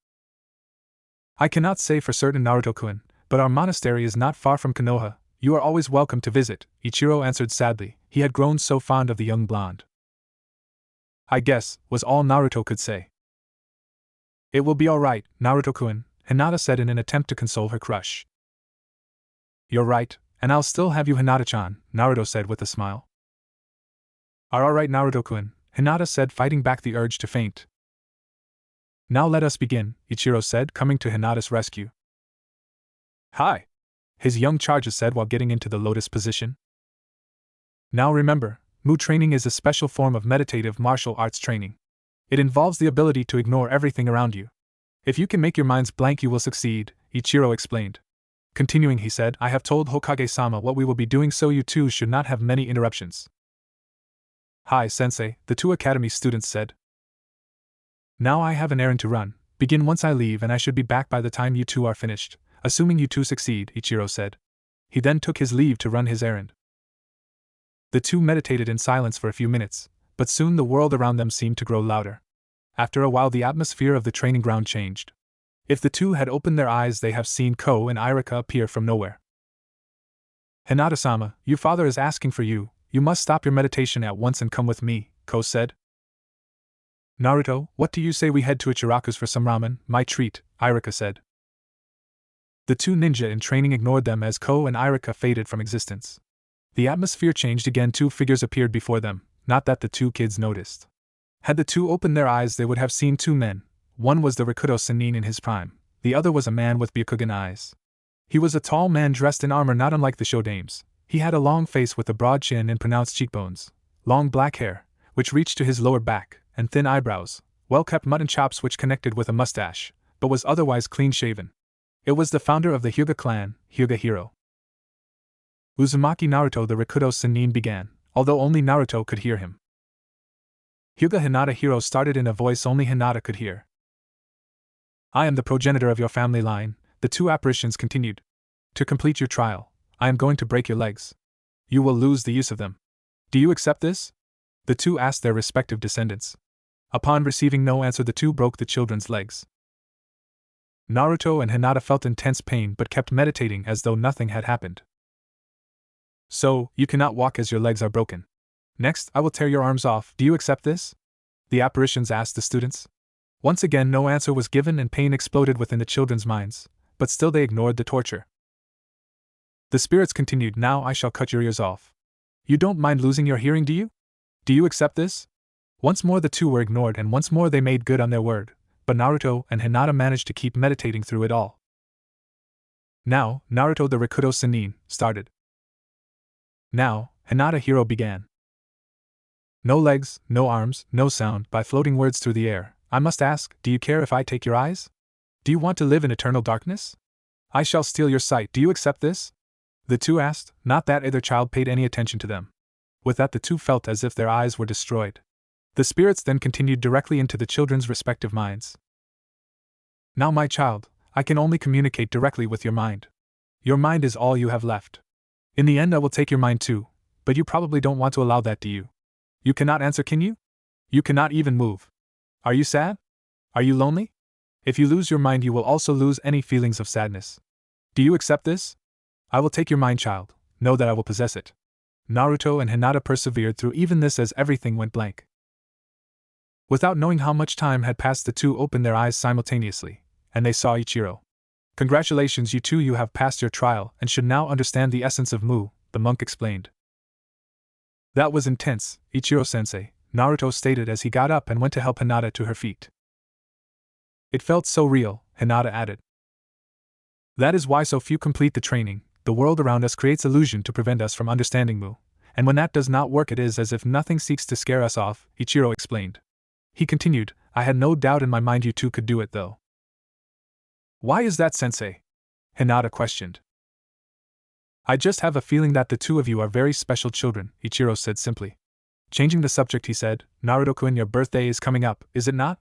I cannot say for certain, Naruto-kun, but our monastery is not far from Konoha. You are always welcome to visit, Ichiro answered sadly. He had grown so fond of the young blonde. I guess, was all Naruto could say. It will be all right, Naruto-kun, Hinata said in an attempt to console her crush. You're right, and I'll still have you, Hinata-chan, Naruto said with a smile. Are all right, Naruto-kun, Hinata said, fighting back the urge to faint. Now let us begin, Ichiro said, coming to Hinata's rescue. Hi, his young charges said while getting into the lotus position. Now remember, Mu training is a special form of meditative martial arts training. It involves the ability to ignore everything around you. If you can make your minds blank, you will succeed, Ichiro explained. Continuing, he said, I have told Hokage-sama what we will be doing, so you two should not have many interruptions. Hi, sensei, the two academy students said. Now I have an errand to run. Begin once I leave and I should be back by the time you two are finished, assuming you two succeed, Ichiro said. He then took his leave to run his errand. The two meditated in silence for a few minutes, but soon the world around them seemed to grow louder. After a while the atmosphere of the training ground changed. If the two had opened their eyes, they have seen Ko and Irika appear from nowhere. Hinata-sama, your father is asking for you. You must stop your meditation at once and come with me, Ko said. Naruto, what do you say we head to Ichiraku's for some ramen, my treat, Irika said. The two ninja in training ignored them as Ko and Irika faded from existence. The atmosphere changed again. Two figures appeared before them, not that the two kids noticed. Had the two opened their eyes, they would have seen two men. One was the Rikudo Sennin in his prime, the other was a man with Byakugan eyes. He was a tall man dressed in armor not unlike the shodames. He had a long face with a broad chin and pronounced cheekbones, long black hair, which reached to his lower back, and thin eyebrows, well-kept mutton chops which connected with a mustache, but was otherwise clean-shaven. It was the founder of the Hyuga clan, Hyuga Hero. Uzumaki Naruto, the Rikudo Sennin began, although only Naruto could hear him. Hyuga Hinata Hero started in a voice only Hinata could hear. I am the progenitor of your family line, the two apparitions continued. To complete your trial, I am going to break your legs. You will lose the use of them. Do you accept this? The two asked their respective descendants. Upon receiving no answer, the two broke the children's legs. Naruto and Hinata felt intense pain but kept meditating as though nothing had happened. So, you cannot walk as your legs are broken. Next, I will tear your arms off. Do you accept this? The apparitions asked the students. Once again no answer was given and pain exploded within the children's minds, but still they ignored the torture. The spirits continued, now I shall cut your ears off. You don't mind losing your hearing, do you? Do you accept this? Once more the two were ignored and once more they made good on their word, but Naruto and Hinata managed to keep meditating through it all. Now, Naruto the Rikudo Sennin started. Now, Hinata Hero began. No legs, no arms, no sound, by floating words through the air. I must ask, do you care if I take your eyes? Do you want to live in eternal darkness? I shall steal your sight, do you accept this? The two asked, not that either child paid any attention to them. With that the two felt as if their eyes were destroyed. The spirits then continued directly into the children's respective minds. Now my child, I can only communicate directly with your mind. Your mind is all you have left. In the end I will take your mind too, but you probably don't want to allow that, do you? You cannot answer, can you? You cannot even move. Are you sad? Are you lonely? If you lose your mind you will also lose any feelings of sadness. Do you accept this? I will take your mind, child, know that I will possess it. Naruto and Hinata persevered through even this as everything went blank. Without knowing how much time had passed the two opened their eyes simultaneously, and they saw Ichiro. Congratulations, you two, you have passed your trial and should now understand the essence of Mu, the monk explained. That was intense, Ichiro-sensei, Naruto stated as he got up and went to help Hinata to her feet. It felt so real, Hinata added. That is why so few complete the training. The world around us creates illusion to prevent us from understanding Mu, and when that does not work it is as if nothing seeks to scare us off, Ichiro explained. He continued, I had no doubt in my mind you two could do it though. Why is that, sensei? Hinata questioned. I just have a feeling that the two of you are very special children, Ichiro said simply. Changing the subject he said, Naruto-kun, your birthday is coming up, is it not?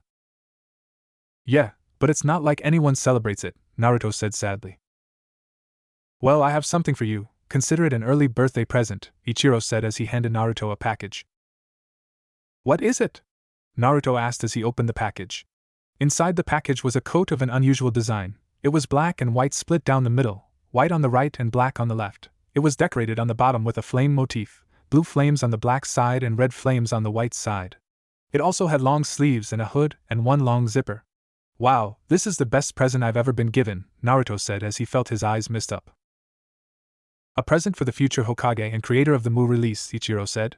Yeah, but it's not like anyone celebrates it, Naruto said sadly. Well, I have something for you, consider it an early birthday present, Ichiro said as he handed Naruto a package. What is it? Naruto asked as he opened the package. Inside the package was a coat of an unusual design. It was black and white split down the middle, white on the right and black on the left. It was decorated on the bottom with a flame motif, blue flames on the black side and red flames on the white side. It also had long sleeves and a hood and one long zipper. Wow, this is the best present I've ever been given, Naruto said as he felt his eyes mist up. A present for the future Hokage and creator of the Mu release, Ichiro said.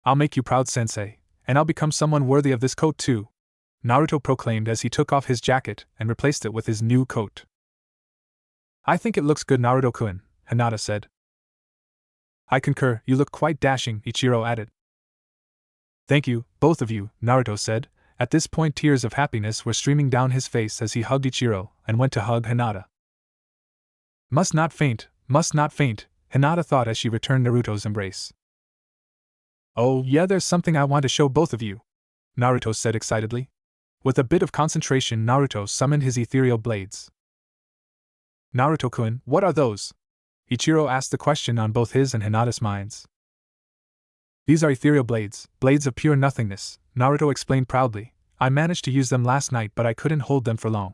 I'll make you proud, sensei, and I'll become someone worthy of this coat too, Naruto proclaimed as he took off his jacket and replaced it with his new coat. I think it looks good, Naruto-kun, Hinata said. I concur, you look quite dashing, Ichiro added. Thank you, both of you, Naruto said. At this point tears of happiness were streaming down his face as he hugged Ichiro and went to hug Hinata. Must not faint, Hinata thought as she returned Naruto's embrace. Oh yeah, there's something I want to show both of you, Naruto said excitedly. With a bit of concentration Naruto summoned his ethereal blades. Naruto-kun, what are those? Ichiro asked the question on both his and Hinata's minds. These are ethereal blades, blades of pure nothingness, Naruto explained proudly. I managed to use them last night but I couldn't hold them for long.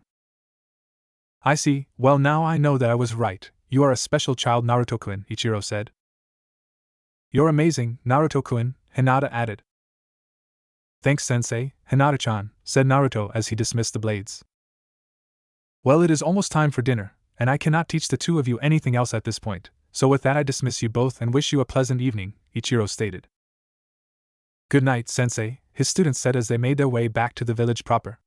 I see, well now I know that I was right, you are a special child, Naruto-kun, Ichiro said. You're amazing, Naruto-kun, Hinata added. Thanks, sensei, Hinata-chan, said Naruto as he dismissed the blades. Well, it is almost time for dinner, and I cannot teach the two of you anything else at this point, so with that I dismiss you both and wish you a pleasant evening, Ichiro stated. Good night, sensei, his students said as they made their way back to the village proper.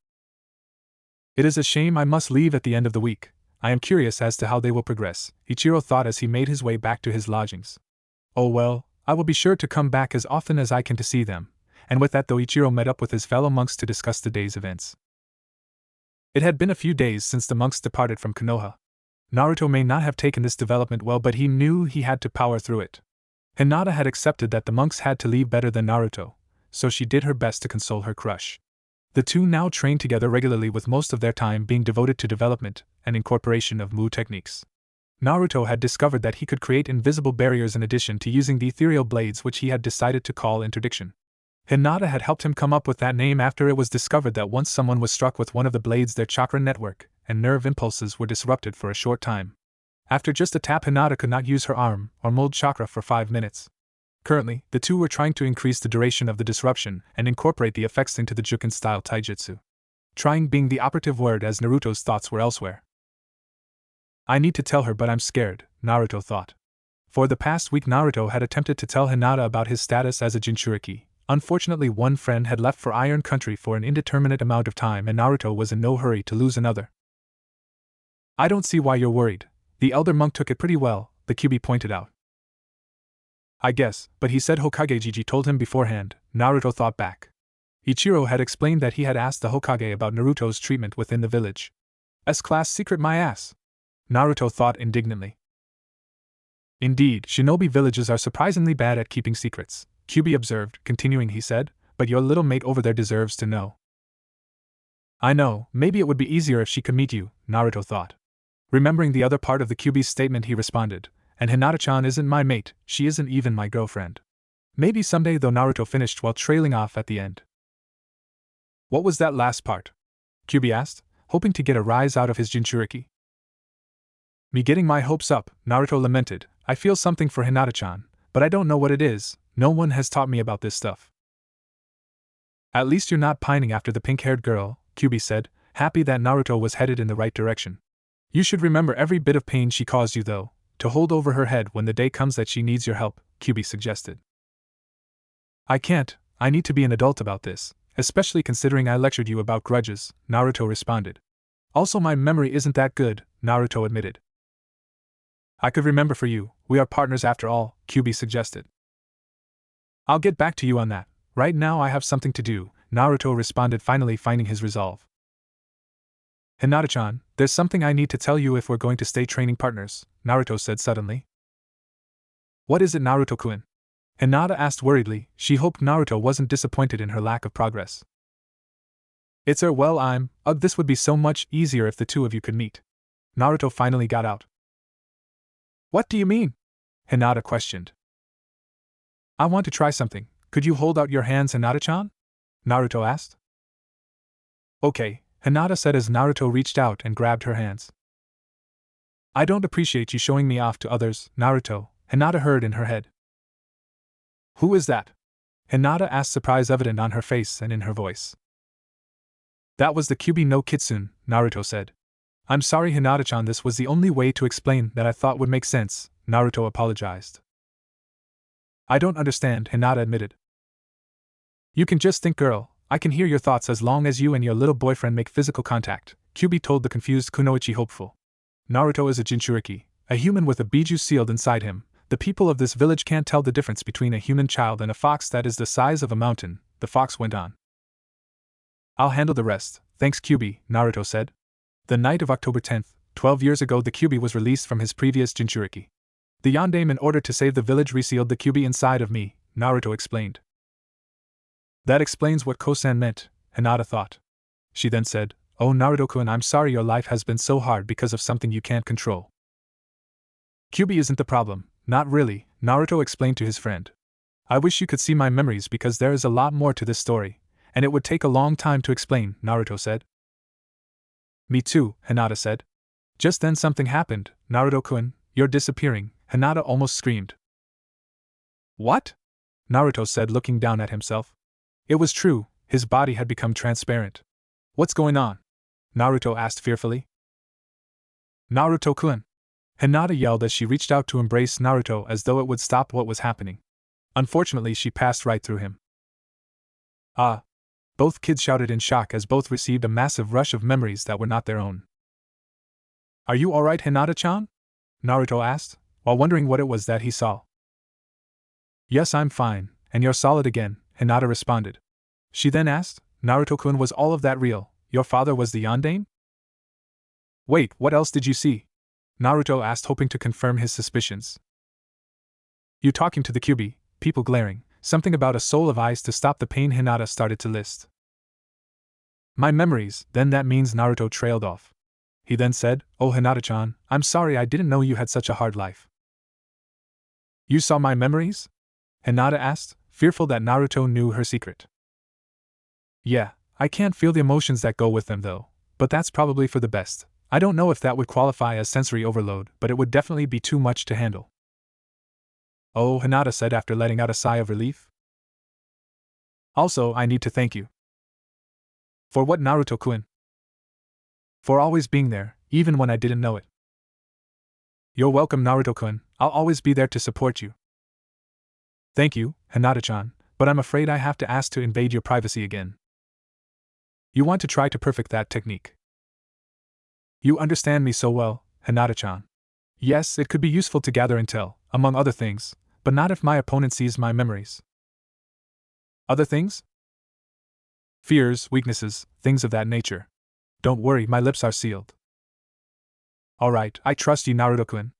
It is a shame I must leave at the end of the week. I am curious as to how they will progress, Ichiro thought as he made his way back to his lodgings. Oh well, I will be sure to come back as often as I can to see them, and with that though Ichiro met up with his fellow monks to discuss the day's events. It had been a few days since the monks departed from Konoha. Naruto may not have taken this development well but he knew he had to power through it. Hinata had accepted that the monks had to leave better than Naruto, so she did her best to console her crush. The two now trained together regularly with most of their time being devoted to development and incorporation of Mu techniques. Naruto had discovered that he could create invisible barriers in addition to using the ethereal blades which he had decided to call interdiction. Hinata had helped him come up with that name after it was discovered that once someone was struck with one of the blades their chakra network and nerve impulses were disrupted for a short time. After just a tap Hinata could not use her arm or mold chakra for 5 minutes. Currently, the two were trying to increase the duration of the disruption and incorporate the effects into the Juken-style taijutsu. Trying being the operative word as Naruto's thoughts were elsewhere. I need to tell her but I'm scared, Naruto thought. For the past week Naruto had attempted to tell Hinata about his status as a Jinchuriki. Unfortunately one friend had left for Iron Country for an indeterminate amount of time and Naruto was in no hurry to lose another. I don't see why you're worried. The elder monk took it pretty well, the Kyuubi pointed out. I guess, but he said Hokage Jiji told him beforehand, Naruto thought back. Ichiro had explained that he had asked the Hokage about Naruto's treatment within the village. S-class secret, my ass! Naruto thought indignantly. Indeed, shinobi villages are surprisingly bad at keeping secrets, Kyuubi observed. Continuing, he said, but your little mate over there deserves to know. I know, maybe it would be easier if she could meet you, Naruto thought. Remembering the other part of the Kyuubi's statement, he responded, and Hinata-chan isn't my mate, she isn't even my girlfriend. Maybe someday though, Naruto finished while trailing off at the end. What was that last part? Kyuubi asked, hoping to get a rise out of his Jinchuriki. Me getting my hopes up, Naruto lamented. I feel something for Hinata-chan, but I don't know what it is. No one has taught me about this stuff. At least you're not pining after the pink-haired girl, Kyuubi said, happy that Naruto was headed in the right direction. You should remember every bit of pain she caused you though, to hold over her head when the day comes that she needs your help, Kyuubi suggested. I can't, I need to be an adult about this, especially considering I lectured you about grudges, Naruto responded. Also my memory isn't that good, Naruto admitted. I could remember for you, we are partners after all, Kyuubi suggested. I'll get back to you on that, right now I have something to do, Naruto responded, finally finding his resolve. Hinata-chan, there's something I need to tell you if we're going to stay training partners, Naruto said suddenly. What is it, Naruto-kun? Hinata asked worriedly. She hoped Naruto wasn't disappointed in her lack of progress. This would be so much easier if the two of you could meet. Naruto finally got out. What do you mean? Hinata questioned. I want to try something. Could you hold out your hands, Hinata-chan? Naruto asked. Okay, Hinata said as Naruto reached out and grabbed her hands. I don't appreciate you showing me off to others, Naruto, Hinata heard in her head. Who is that? Hinata asked, surprise evident on her face and in her voice. That was the Kyuubi no Kitsune, Naruto said. I'm sorry, Hinata-chan, this was the only way to explain that I thought would make sense, Naruto apologized. I don't understand, Hinata admitted. You can just think, girl, I can hear your thoughts as long as you and your little boyfriend make physical contact, Kyuubi told the confused Kunoichi hopeful. Naruto is a Jinchuriki, a human with a biju sealed inside him. The people of this village can't tell the difference between a human child and a fox that is the size of a mountain, the fox went on. I'll handle the rest, thanks Kyuubi, Naruto said. The night of October 10th, 12 years ago, the Kyuubi was released from his previous Jinchuriki. The Yondaime, in order to save the village, resealed the Kyuubi inside of me, Naruto explained. That explains what Kosan meant, Hinata thought. She then said, Oh Naruto-kun, I'm sorry your life has been so hard because of something you can't control. Kyuubi isn't the problem, not really, Naruto explained to his friend. I wish you could see my memories because there is a lot more to this story, and it would take a long time to explain, Naruto said. Me too, Hinata said. Just then something happened, Naruto-kun, you're disappearing, Hinata almost screamed. What? Naruto said, looking down at himself. It was true, his body had become transparent. What's going on? Naruto asked fearfully. Naruto-kun! Hinata yelled as she reached out to embrace Naruto as though it would stop what was happening. Unfortunately, she passed right through him. Ah! Both kids shouted in shock as both received a massive rush of memories that were not their own. Are you alright, Hinata-chan? Naruto asked, while wondering what it was that he saw. Yes, I'm fine, and you're solid again, Hinata responded. She then asked, Naruto-kun, was all of that real? Your father was the Yondaime? Wait, what else did you see? Naruto asked, hoping to confirm his suspicions. You talking to the Kyuubi, people glaring, something about a soul of eyes to stop the pain, Hinata started to list. My memories, then that means Naruto trailed off. He then said, Oh Hinata-chan, I'm sorry, I didn't know you had such a hard life. You saw my memories? Hinata asked, fearful that Naruto knew her secret. Yeah, I can't feel the emotions that go with them though, but that's probably for the best. I don't know if that would qualify as sensory overload, but it would definitely be too much to handle. Oh, Hinata said after letting out a sigh of relief. Also, I need to thank you. For what, Naruto-kun? For always being there, even when I didn't know it. You're welcome, Naruto-kun, I'll always be there to support you. Thank you, Hinata-chan, but I'm afraid I have to ask to invade your privacy again. You want to try to perfect that technique. You understand me so well, Hinata-chan. Yes, it could be useful to gather intel, among other things, but not if my opponent sees my memories. Other things? Fears, weaknesses, things of that nature. Don't worry, my lips are sealed. Alright, I trust you, Naruto-kun.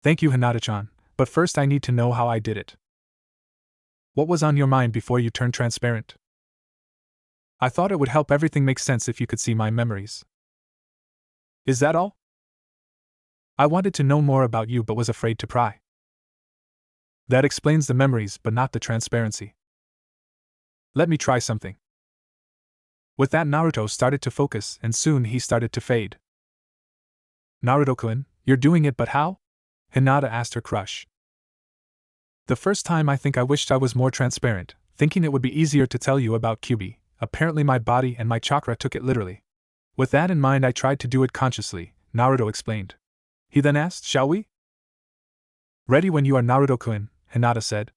Thank you, Hinata-chan, but first I need to know how I did it. What was on your mind before you turned transparent? I thought it would help everything make sense if you could see my memories. Is that all? I wanted to know more about you but was afraid to pry. That explains the memories but not the transparency. Let me try something. With that, Naruto started to focus and soon he started to fade. Naruto-kun, you're doing it, but how? Hinata asked her crush. The first time I think I wished I was more transparent, thinking it would be easier to tell you about Kyuubi. Apparently my body and my chakra took it literally. With that in mind I tried to do it consciously, Naruto explained. He then asked, shall we? Ready when you are, Naruto-kun, Hinata said.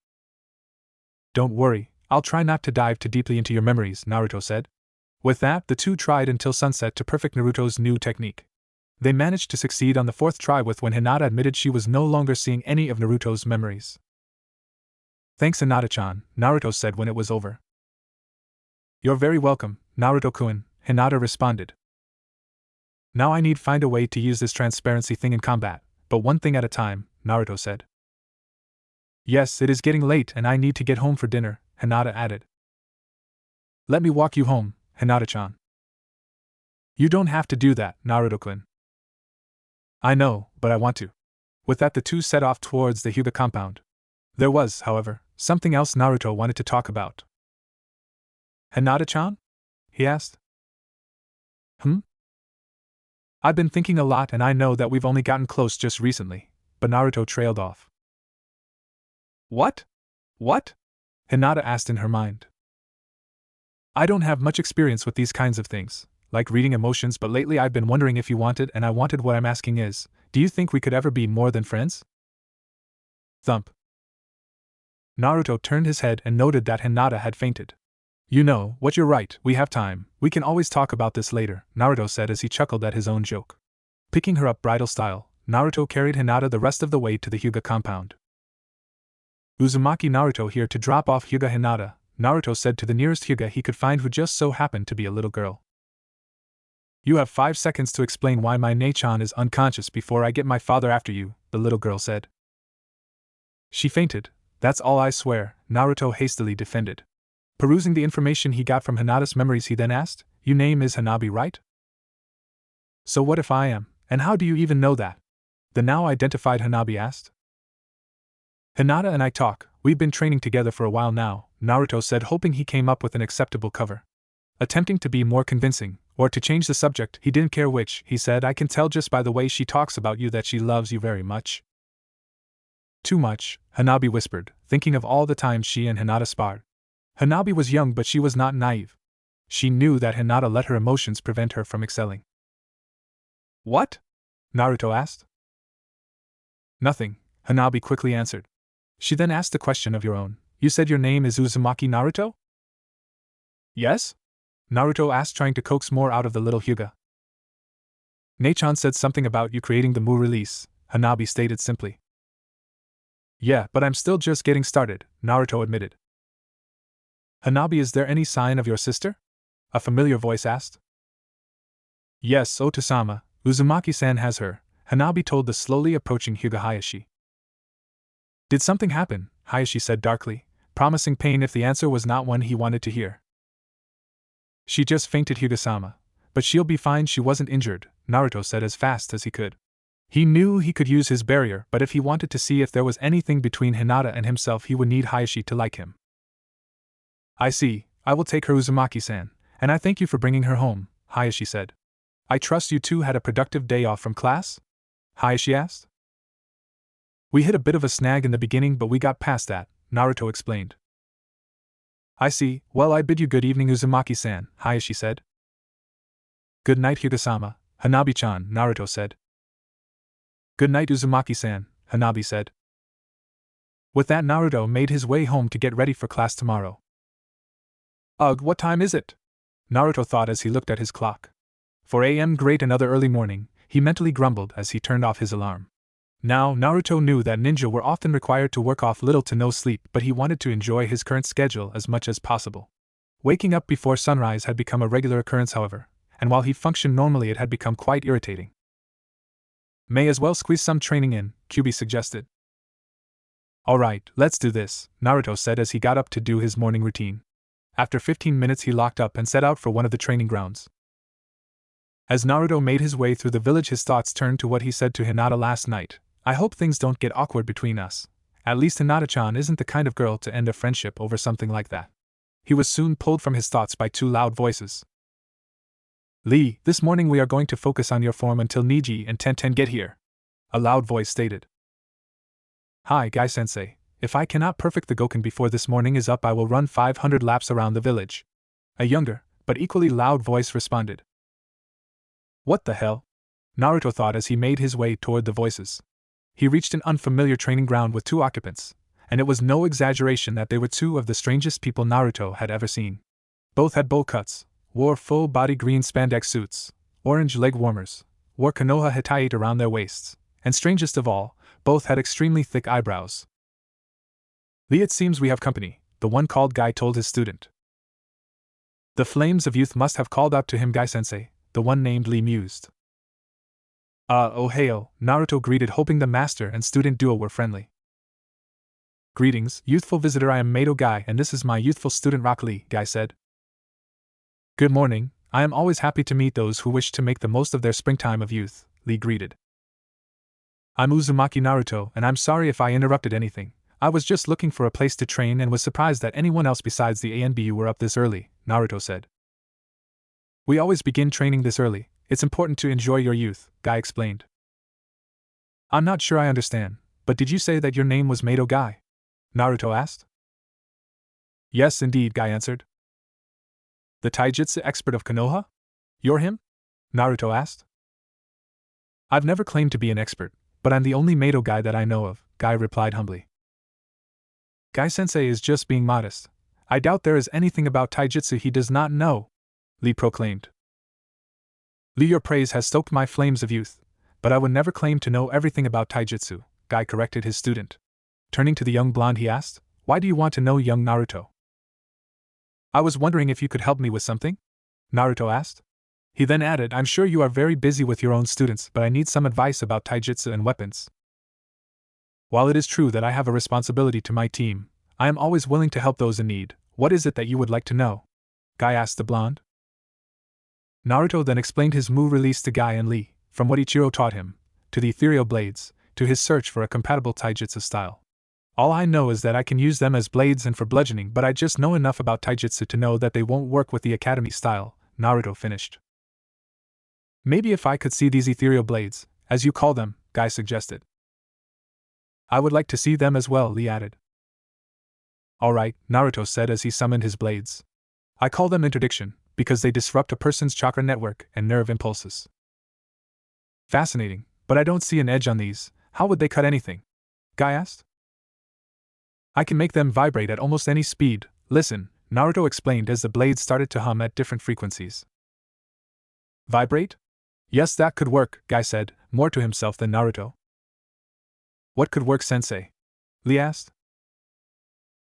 Don't worry, I'll try not to dive too deeply into your memories, Naruto said. With that, the two tried until sunset to perfect Naruto's new technique. They managed to succeed on the fourth try with when Hinata admitted she was no longer seeing any of Naruto's memories. Thanks, Hinata-chan, Naruto said when it was over. You're very welcome, Naruto-kun, Hinata responded. Now I need find a way to use this transparency thing in combat, but one thing at a time, Naruto said. Yes, it is getting late and I need to get home for dinner, Hinata added. Let me walk you home, Hinata-chan. You don't have to do that, Naruto-kun. I know, but I want to. With that, the two set off towards the Hyuga compound. There was, however, something else Naruto wanted to talk about. Hinata-chan? He asked. I've been thinking a lot and I know that we've only gotten close just recently, but Naruto trailed off. What? What? Hinata asked in her mind. I don't have much experience with these kinds of things, like reading emotions, but lately I've been wondering if you wanted, and I wanted. What I'm asking is, do you think we could ever be more than friends? Thump. Naruto turned his head and noted that Hinata had fainted. You know what, you're right, we have time, we can always talk about this later, Naruto said as he chuckled at his own joke. Picking her up bridal style, Naruto carried Hinata the rest of the way to the Hyuga compound. Uzumaki Naruto here to drop off Hyuga Hinata, Naruto said to the nearest Hyuga he could find, who just so happened to be a little girl. You have 5 seconds to explain why my Nei-chan is unconscious before I get my father after you, the little girl said. She fainted, that's all I swear, Naruto hastily defended. Perusing the information he got from Hinata's memories, he then asked, your name is Hanabi, right? So what if I am, and how do you even know that? The now identified Hanabi asked. Hinata and I talk, we've been training together for a while now, Naruto said, hoping he came up with an acceptable cover. Attempting to be more convincing, or to change the subject, he didn't care which, he said, I can tell just by the way she talks about you that she loves you very much. Too much, Hanabi whispered, thinking of all the times she and Hinata sparred. Hanabi was young, but she was not naive. She knew that Hinata let her emotions prevent her from excelling. What? Naruto asked. Nothing, Hanabi quickly answered. She then asked a question of your own. You said your name is Uzumaki Naruto? Yes? Naruto asked, trying to coax more out of the little Hyuga. Nei-chan said something about you creating the Mu release, Hanabi stated simply. Yeah, but I'm still just getting started, Naruto admitted. Hanabi, is there any sign of your sister? A familiar voice asked. Yes, Oto-sama, Uzumaki-san has her, Hanabi told the slowly approaching Hyuga Hayashi. Did something happen? Hayashi said darkly, promising pain if the answer was not one he wanted to hear. She just fainted, Hyuga-sama, but she'll be fine, she wasn't injured, Naruto said as fast as he could. He knew he could use his barrier, but if he wanted to see if there was anything between Hinata and himself, he would need Hayashi to like him. I see, I will take her, Uzumaki-san, and I thank you for bringing her home, Hayashi said. I trust you two had a productive day off from class? Hayashi asked. We hit a bit of a snag in the beginning, but we got past that, Naruto explained. I see, well, I bid you good evening, Uzumaki-san, Hayashi said. Good night, Hyuga-sama, Hanabi-chan, Naruto said. Good night, Uzumaki-san, Hanabi said. With that, Naruto made his way home to get ready for class tomorrow. Ugh, what time is it? Naruto thought as he looked at his clock. 4 a.m. Great, another early morning, he mentally grumbled as he turned off his alarm. Now, Naruto knew that ninja were often required to work off little to no sleep, but he wanted to enjoy his current schedule as much as possible. Waking up before sunrise had become a regular occurrence, however, and while he functioned normally, it had become quite irritating. May as well squeeze some training in, QB suggested. Alright, let's do this, Naruto said as he got up to do his morning routine. After 15 minutes, he locked up and set out for one of the training grounds. As Naruto made his way through the village, his thoughts turned to what he said to Hinata last night. I hope things don't get awkward between us. At least Hinata-chan isn't the kind of girl to end a friendship over something like that. He was soon pulled from his thoughts by two loud voices. Lee, this morning we are going to focus on your form until Niji and Tenten get here. A loud voice stated. Hi, Guy-sensei. If I cannot perfect the Goken before this morning is up, I will run 500 laps around the village. A younger, but equally loud voice responded. What the hell? Naruto thought as he made his way toward the voices. He reached an unfamiliar training ground with two occupants, and it was no exaggeration that they were two of the strangest people Naruto had ever seen. Both had bowl cuts, wore full-body green spandex suits, orange leg warmers, wore Konoha Hitite around their waists, and strangest of all, both had extremely thick eyebrows. Lee, it seems we have company, the one called Guy told his student. The flames of youth must have called out to him, Guy-sensei, the one named Lee mused. Oh hail, Naruto greeted, hoping the master and student duo were friendly. Greetings, youthful visitor, I am Mato Guy and this is my youthful student Rock Lee, Guy said. Good morning, I am always happy to meet those who wish to make the most of their springtime of youth, Lee greeted. I'm Uzumaki Naruto and I'm sorry if I interrupted anything. I was just looking for a place to train and was surprised that anyone else besides the ANBU were up this early, Naruto said. We always begin training this early. It's important to enjoy your youth, Guy explained. I'm not sure I understand, but did you say that your name was Mato Guy? Naruto asked. Yes, indeed, Guy answered. The taijutsu expert of Konoha? You're him? Naruto asked. I've never claimed to be an expert, but I'm the only Mato Guy that I know of, Guy replied humbly. Guy-sensei is just being modest. I doubt there is anything about taijutsu he does not know, Lee proclaimed. Lee, your praise has stoked my flames of youth, but I would never claim to know everything about taijutsu, Guy corrected his student. Turning to the young blonde, he asked, Why do you want to know young Naruto? I was wondering if you could help me with something? Naruto asked. He then added, I'm sure you are very busy with your own students, but I need some advice about taijutsu and weapons. While it is true that I have a responsibility to my team, I am always willing to help those in need. What is it that you would like to know? Guy asked the blonde. Naruto then explained his move release to Guy and Lee, from what Ichiro taught him, to the ethereal blades, to his search for a compatible taijutsu style. All I know is that I can use them as blades and for bludgeoning, but I just know enough about taijutsu to know that they won't work with the academy style, Naruto finished. Maybe if I could see these ethereal blades, as you call them, Guy suggested. I would like to see them as well, Lee added. Alright, Naruto said as he summoned his blades. I call them interdiction, because they disrupt a person's chakra network and nerve impulses. Fascinating, but I don't see an edge on these. How would they cut anything? Guy asked. I can make them vibrate at almost any speed. Listen, Naruto explained as the blades started to hum at different frequencies. Vibrate? Yes, that could work, Guy said, more to himself than Naruto. What could work, sensei? Lee asked.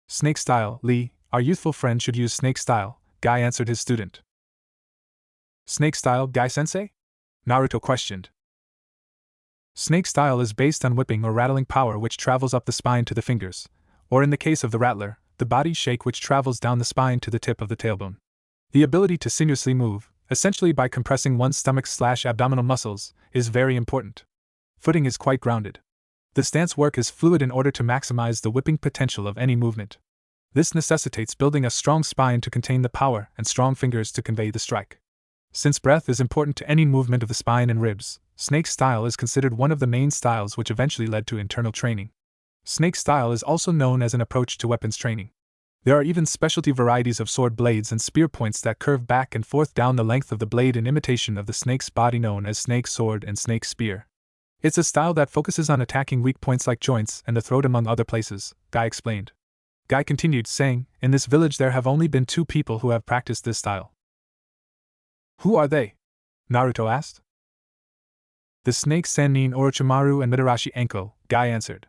Snake style, Lee, our youthful friend should use snake style, Guy answered his student. Snake style, Guy-sensei? Naruto questioned. Snake style is based on whipping or rattling power which travels up the spine to the fingers, or in the case of the rattler, the body shake which travels down the spine to the tip of the tailbone. The ability to sinuously move, essentially by compressing one's stomach/abdominal muscles, is very important. Footing is quite grounded. The stance work is fluid in order to maximize the whipping potential of any movement. This necessitates building a strong spine to contain the power and strong fingers to convey the strike. Since breath is important to any movement of the spine and ribs, snake style is considered one of the main styles which eventually led to internal training. Snake style is also known as an approach to weapons training. There are even specialty varieties of sword blades and spear points that curve back and forth down the length of the blade in imitation of the snake's body, known as snake sword and snake spear. It's a style that focuses on attacking weak points like joints and the throat among other places, Guy explained. Guy continued, saying, In this village there have only been 2 people who have practiced this style. Who are they? Naruto asked. The snake Sannin Orochimaru and Mitarashi Anko, Guy answered.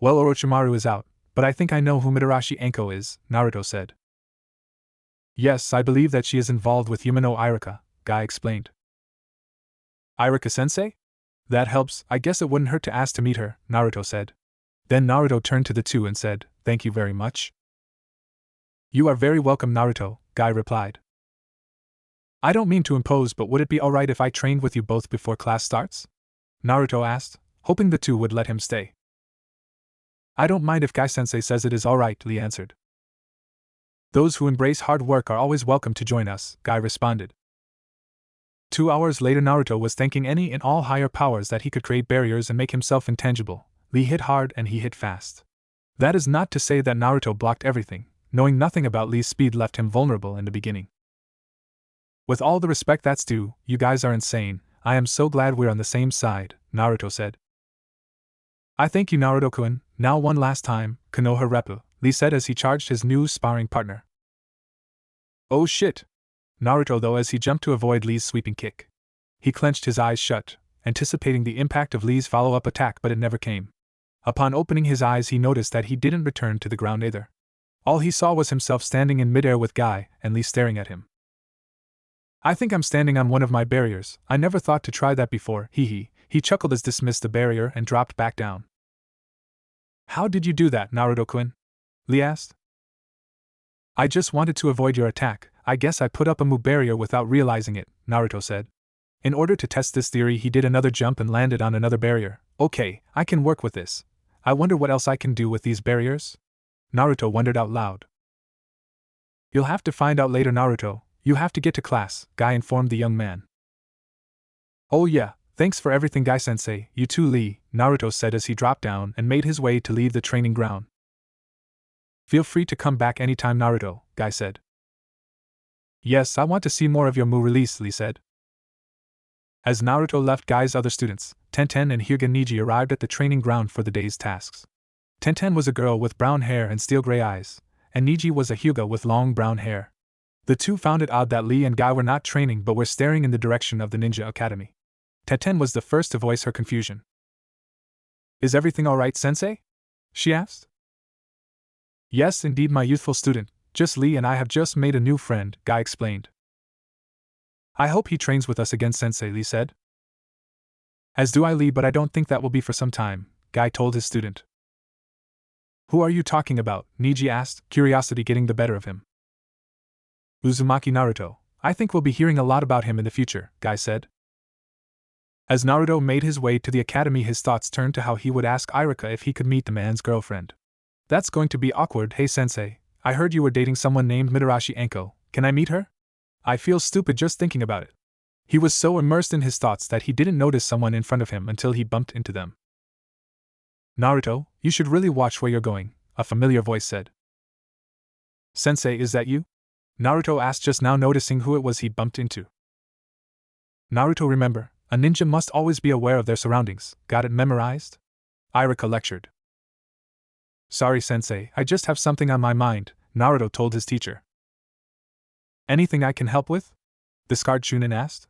Well, Orochimaru is out, but I think I know who Mitarashi Anko is, Naruto said. Yes, I believe that she is involved with Yumino Irika, Guy explained. Irika-sensei? That helps. I guess it wouldn't hurt to ask to meet her, Naruto said. Then Naruto turned to the two and said, "Thank you very much." "You are very welcome, Naruto," Guy replied. "I don't mean to impose, but would it be alright if I trained with you both before class starts?" Naruto asked, hoping the two would let him stay. "I don't mind if Guy-sensei says it is alright," Lee answered. "Those who embrace hard work are always welcome to join us," Guy responded. 2 hours later, Naruto was thanking any and all higher powers that he could create barriers and make himself intangible. Lee hit hard and he hit fast. That is not to say that Naruto blocked everything. Knowing nothing about Lee's speed left him vulnerable in the beginning. "With all the respect that's due, you guys are insane. I am so glad we're on the same side," Naruto said. "I thank you, Naruto-kun. Now one last time, Konoha Reppu," Lee said as he charged his new sparring partner. "Oh shit!" Naruto though as he jumped to avoid Lee's sweeping kick. He clenched his eyes shut, anticipating the impact of Lee's follow-up attack, but it never came. Upon opening his eyes he noticed that he didn't return to the ground either. All he saw was himself standing in midair with Guy and Lee staring at him. "I think I'm standing on one of my barriers. I never thought to try that before, hee." He chuckled as dismissed the barrier and dropped back down. "How did you do that, Naruto-kun?" Lee asked. "I just wanted to avoid your attack. I guess I put up a barrier without realizing it," Naruto said. In order to test this theory, he did another jump and landed on another barrier. "Okay, I can work with this. I wonder what else I can do with these barriers?" Naruto wondered out loud. "You'll have to find out later, Naruto. You have to get to class," Guy informed the young man. "Oh yeah, thanks for everything, Guy-sensei. You too, Lee," Naruto said as he dropped down and made his way to leave the training ground. "Feel free to come back anytime, Naruto," Guy said. "Yes, I want to see more of your release," Lee said. As Naruto left, Guy's other students, Tenten and Hyuga Niji, arrived at the training ground for the day's tasks. Tenten was a girl with brown hair and steel-gray eyes, and Niji was a Hyuga with long brown hair. The two found it odd that Lee and Guy were not training but were staring in the direction of the ninja academy. Tenten was the first to voice her confusion. "Is everything alright, sensei?" she asked. "Yes, indeed, my youthful student. Just Lee and I have just made a new friend," Guy explained. "I hope he trains with us again, sensei," Lee said. "As do I, Lee, but I don't think that will be for some time," Guy told his student. "Who are you talking about?" Niji asked, curiosity getting the better of him. "Uzumaki Naruto. I think we'll be hearing a lot about him in the future," Guy said. As Naruto made his way to the academy, his thoughts turned to how he would ask Irika if he could meet the man's girlfriend. "That's going to be awkward. Hey sensei, I heard you were dating someone named Mitarashi Anko. Can I meet her? I feel stupid just thinking about it." He was so immersed in his thoughts that he didn't notice someone in front of him until he bumped into them. "Naruto, you should really watch where you're going," a familiar voice said. "Sensei, is that you?" Naruto asked, just now noticing who it was he bumped into. "Naruto, remember, a ninja must always be aware of their surroundings. Got it memorized?" Irika lectured. "Sorry, sensei, I just have something on my mind," Naruto told his teacher. "Anything I can help with?" the scarred Chunin asked.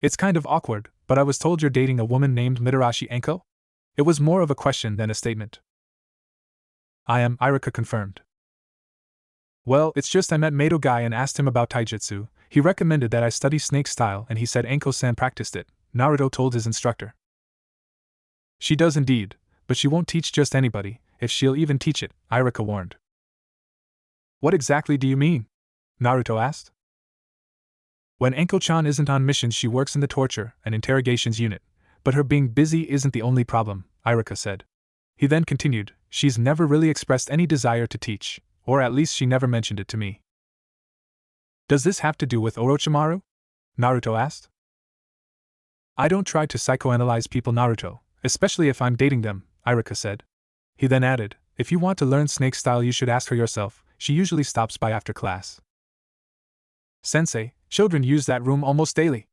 "It's kind of awkward, but I was told you're dating a woman named Mitarashi Anko?" It was more of a question than a statement. "I am," Irika confirmed. "Well, it's just I met Mato Guy and asked him about taijutsu. He recommended that I study snake style and he said Anko-san practiced it," Naruto told his instructor. "She does indeed, but she won't teach just anybody, if she'll even teach it," Irika warned. "What exactly do you mean?" Naruto asked. "When Anko-chan isn't on missions, she works in the torture and interrogations unit, but her being busy isn't the only problem," Irika said. He then continued, "She's never really expressed any desire to teach, or at least she never mentioned it to me." "Does this have to do with Orochimaru?" Naruto asked. "I don't try to psychoanalyze people, Naruto, especially if I'm dating them," Irika said. He then added, "If you want to learn snake style, you should ask her yourself. She usually stops by after class." "Sensei, children use that room almost daily,"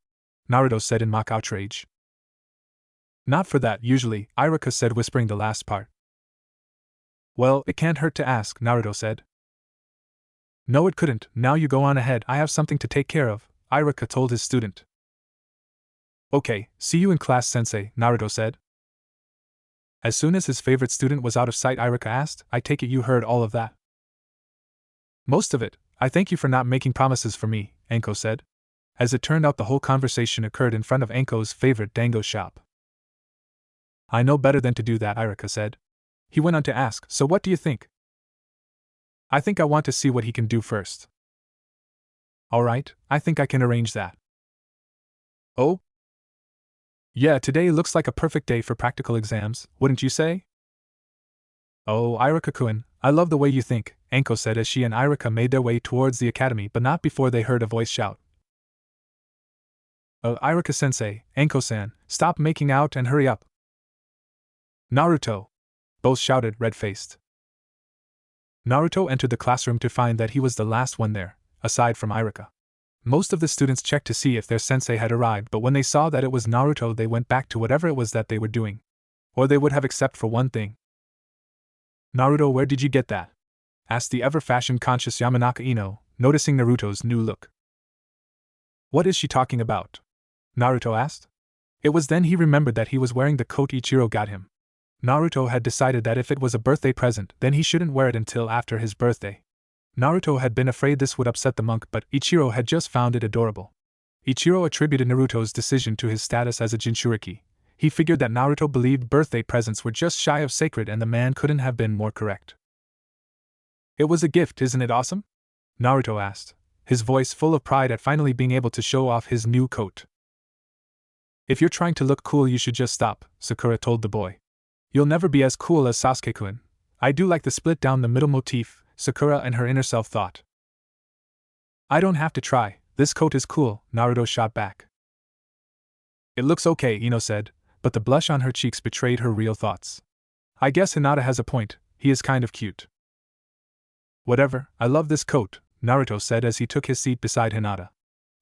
Naruto said in mock outrage. "Not for that, usually," Irika said, whispering the last part. "Well, it can't hurt to ask," Naruto said. "No, it couldn't. Now you go on ahead, I have something to take care of," Irika told his student. "Okay, see you in class, sensei," Naruto said. As soon as his favorite student was out of sight, Irika asked, "I take it you heard all of that?" "Most of it," I thank you for not making promises for me, Anko said. As it turned out, the whole conversation occurred in front of Anko's favorite dango shop. I know better than to do that, Irika said. He went on to ask, so what do you think? I think I want to see what he can do first. Alright, I think I can arrange that. Oh? Yeah, today looks like a perfect day for practical exams, wouldn't you say? Oh, Irika-kun, I love the way you think, Anko said as she and Irika made their way towards the academy, but not before they heard a voice shout. Irika-sensei, Anko-san, stop making out and hurry up. Naruto! Both shouted, red-faced. Naruto entered the classroom to find that he was the last one there, aside from Irika. Most of the students checked to see if their sensei had arrived, but when they saw that it was Naruto, they went back to whatever it was that they were doing. Or they would have, except for one thing. Naruto, where did you get that? Asked the ever fashion-conscious Yamanaka Ino, noticing Naruto's new look. What is she talking about? Naruto asked. It was then he remembered that he was wearing the coat Ichiro got him. Naruto had decided that if it was a birthday present, then he shouldn't wear it until after his birthday. Naruto had been afraid this would upset the monk, but Ichiro had just found it adorable. Ichiro attributed Naruto's decision to his status as a Jinchuriki. He figured that Naruto believed birthday presents were just shy of sacred, and the man couldn't have been more correct. It was a gift, isn't it awesome? Naruto asked, his voice full of pride at finally being able to show off his new coat. If you're trying to look cool, you should just stop, Sakura told the boy. You'll never be as cool as Sasuke-kun. I do like the split down the middle motif, Sakura and her inner self thought. I don't have to try, this coat is cool, Naruto shot back. It looks okay, Ino said, but the blush on her cheeks betrayed her real thoughts. I guess Hinata has a point, he is kind of cute. Whatever, I love this coat, Naruto said as he took his seat beside Hinata.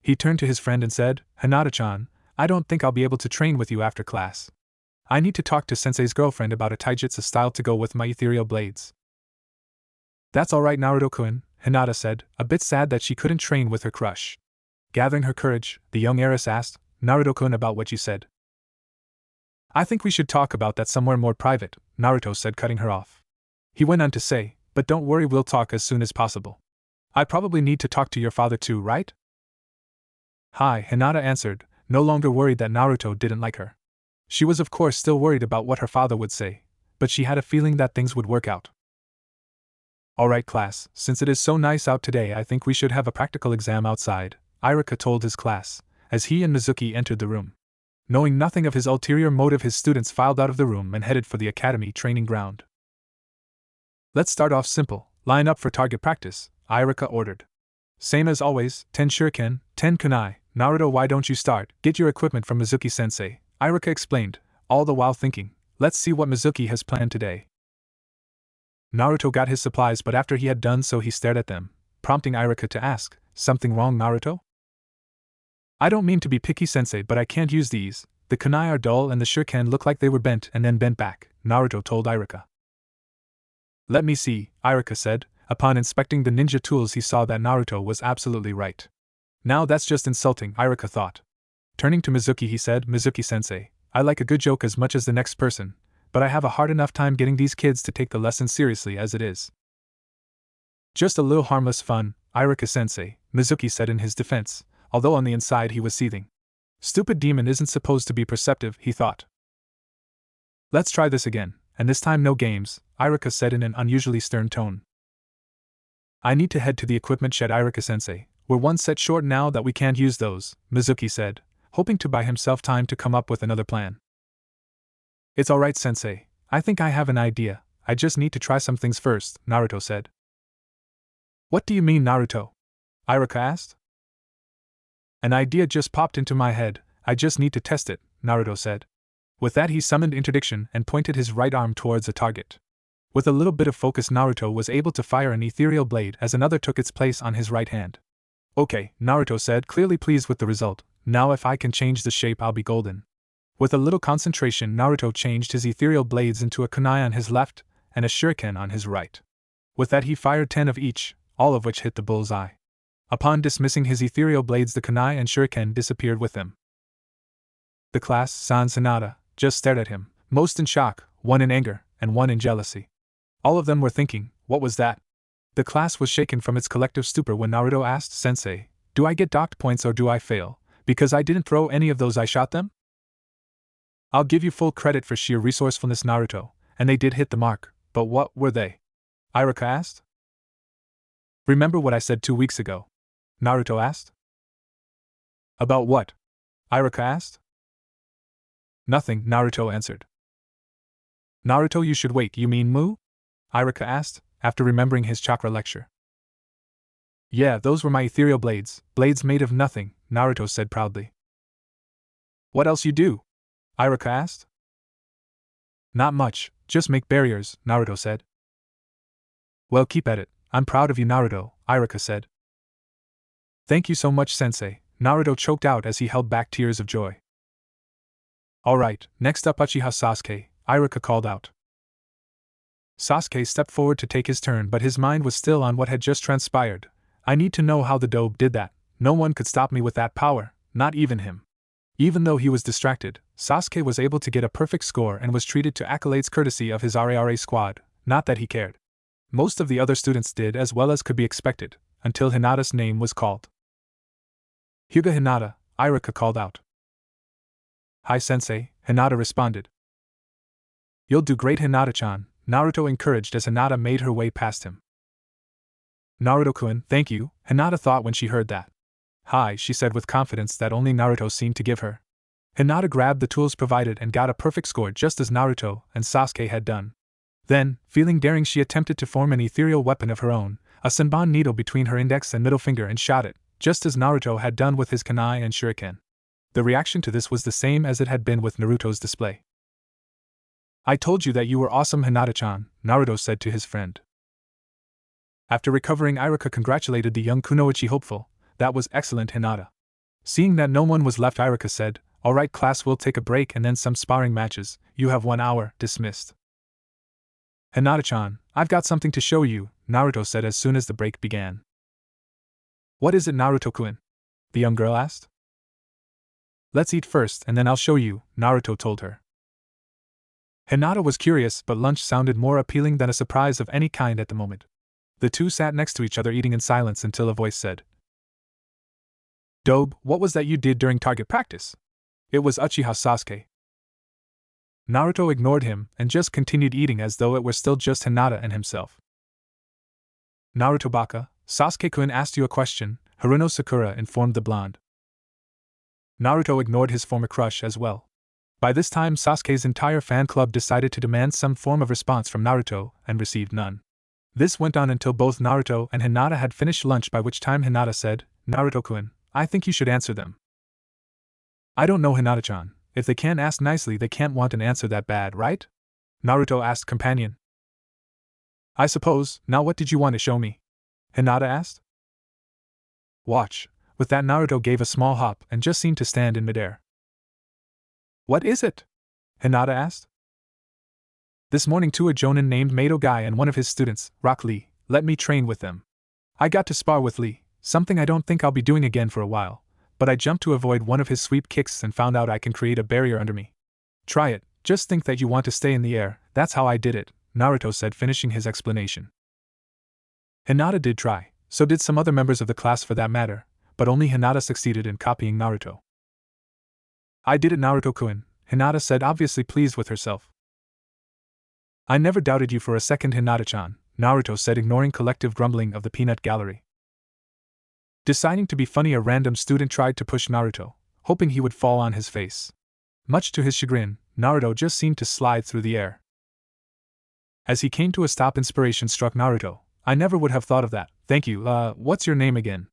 He turned to his friend and said, Hinata-chan, I don't think I'll be able to train with you after class. I need to talk to Sensei's girlfriend about a taijutsu style to go with my ethereal blades. That's alright, Naruto-kun, Hinata said, a bit sad that she couldn't train with her crush. Gathering her courage, the young heiress asked, Naruto-kun, about what you said. I think we should talk about that somewhere more private, Naruto said, cutting her off. He went on to say, but don't worry, we'll talk as soon as possible. I probably need to talk to your father too, right? Hi, Hinata answered, no longer worried that Naruto didn't like her. She was of course still worried about what her father would say, but she had a feeling that things would work out. Alright class, since it is so nice out today, I think we should have a practical exam outside, Irika told his class, as he and Mizuki entered the room. Knowing nothing of his ulterior motive, his students filed out of the room and headed for the academy training ground. Let's start off simple, line up for target practice, Irika ordered. Same as always, 10 shuriken, 10 kunai. Naruto, why don't you start? Get your equipment from Mizuki-sensei, Irika explained, all the while thinking, let's see what Mizuki has planned today. Naruto got his supplies, but after he had done so he stared at them, prompting Irika to ask, something wrong, Naruto? I don't mean to be picky, sensei, but I can't use these. The kunai are dull and the shuriken look like they were bent and then bent back, Naruto told Irika. Let me see, Irika said. Upon inspecting the ninja tools he saw that Naruto was absolutely right. Now that's just insulting, Irika thought. Turning to Mizuki he said, Mizuki-sensei, I like a good joke as much as the next person, but I have a hard enough time getting these kids to take the lesson seriously as it is. Just a little harmless fun, Irika-sensei, Mizuki said in his defense, although on the inside he was seething. Stupid demon isn't supposed to be perceptive, he thought. Let's try this again, and this time no games, Irika said in an unusually stern tone. I need to head to the equipment shed, Irika-sensei. We're one set short now that we can't use those, Mizuki said, hoping to buy himself time to come up with another plan. It's alright, sensei. I think I have an idea. I just need to try some things first, Naruto said. What do you mean, Naruto? Irika asked. An idea just popped into my head. I just need to test it, Naruto said. With that he summoned interdiction and pointed his right arm towards a target. With a little bit of focus, Naruto was able to fire an ethereal blade as another took its place on his right hand. Okay, Naruto said, clearly pleased with the result. Now if I can change the shape, I'll be golden. With a little concentration, Naruto changed his ethereal blades into a kunai on his left and a shuriken on his right. With that he fired 10 of each, all of which hit the bull's eye. Upon dismissing his ethereal blades, the kunai and shuriken disappeared with them. The class, sans Hinata, just stared at him, most in shock, one in anger, and one in jealousy. All of them were thinking, what was that? The class was shaken from its collective stupor when Naruto asked Sensei, "Do I get docked points or do I fail, because I didn't throw any of those I shot them?" "I'll give you full credit for sheer resourcefulness, Naruto, and they did hit the mark, but what were they?" Iruka asked. "Remember what I said 2 weeks ago?" Naruto asked. "About what?" Iruka asked. "Nothing," Naruto answered. "Naruto, you should wait, you mean Mu?" Iruka asked, after remembering his chakra lecture. "Yeah, those were my ethereal blades made of nothing," Naruto said proudly. "What else you do?" Iruka asked. "Not much, just make barriers," Naruto said. "Well, keep at it, I'm proud of you, Naruto," Iruka said. "Thank you so much, Sensei," Naruto choked out as he held back tears of joy. "Alright, next up Uchiha Sasuke," Iruka called out. Sasuke stepped forward to take his turn, but his mind was still on what had just transpired. "I need to know how the dobe did that. No one could stop me with that power, not even him." Even though he was distracted, Sasuke was able to get a perfect score and was treated to accolades courtesy of his RARA squad, not that he cared. Most of the other students did as well as could be expected, until Hinata's name was called. "Hyuga Hinata," Iruka called out. "Hi Sensei," Hinata responded. "You'll do great, Hinata-chan," Naruto encouraged as Hinata made her way past him. "Naruto-kun, thank you," Hinata thought when she heard that. "Hi," she said with confidence that only Naruto seemed to give her. Hinata grabbed the tools provided and got a perfect score just as Naruto and Sasuke had done. Then, feeling daring, she attempted to form an ethereal weapon of her own, a senbon needle between her index and middle finger, and shot it, just as Naruto had done with his kunai and shuriken. The reaction to this was the same as it had been with Naruto's display. "I told you that you were awesome, Hinata-chan," Naruto said to his friend. After recovering, Iruka congratulated the young kunoichi hopeful. "That was excellent, Hinata." Seeing that no one was left, Iruka said, "Alright class, we'll take a break and then some sparring matches. You have 1 hour, dismissed." "Hinata-chan, I've got something to show you," Naruto said as soon as the break began. "What is it, Naruto-kun?" the young girl asked. "Let's eat first and then I'll show you," Naruto told her. Hinata was curious, but lunch sounded more appealing than a surprise of any kind at the moment. The two sat next to each other eating in silence until a voice said, "Dobe, what was that you did during target practice?" It was Uchiha Sasuke. Naruto ignored him and just continued eating as though it were still just Hinata and himself. "Naruto Baka, Sasuke-kun asked you a question," Haruno Sakura informed the blonde. Naruto ignored his former crush as well. By this time, Sasuke's entire fan club decided to demand some form of response from Naruto and received none. This went on until both Naruto and Hinata had finished lunch, by which time Hinata said, "Naruto-kun, I think you should answer them." "I don't know, Hinata-chan. If they can't ask nicely, they can't want an answer that bad, right?" Naruto asked companion. "I suppose. Now what did you want to show me?" Hinata asked. "Watch." With that, Naruto gave a small hop and just seemed to stand in midair. "What is it?" Hinata asked. "This morning, a jonin named Mado Guy and one of his students, Rock Lee, let me train with them. I got to spar with Lee, something I don't think I'll be doing again for a while, but I jumped to avoid one of his sweep kicks and found out I can create a barrier under me. Try it, just think that you want to stay in the air, that's how I did it," Naruto said, finishing his explanation. Hinata did try, so did some other members of the class for that matter, but only Hinata succeeded in copying Naruto. "I did it, Naruto-kun," Hinata said, obviously pleased with herself. "I never doubted you for a second, Hinata-chan," Naruto said, ignoring collective grumbling of the peanut gallery. Deciding to be funny, a random student tried to push Naruto, hoping he would fall on his face. Much to his chagrin, Naruto just seemed to slide through the air. As he came to a stop, inspiration struck Naruto. "I never would have thought of that, thank you. What's your name again?"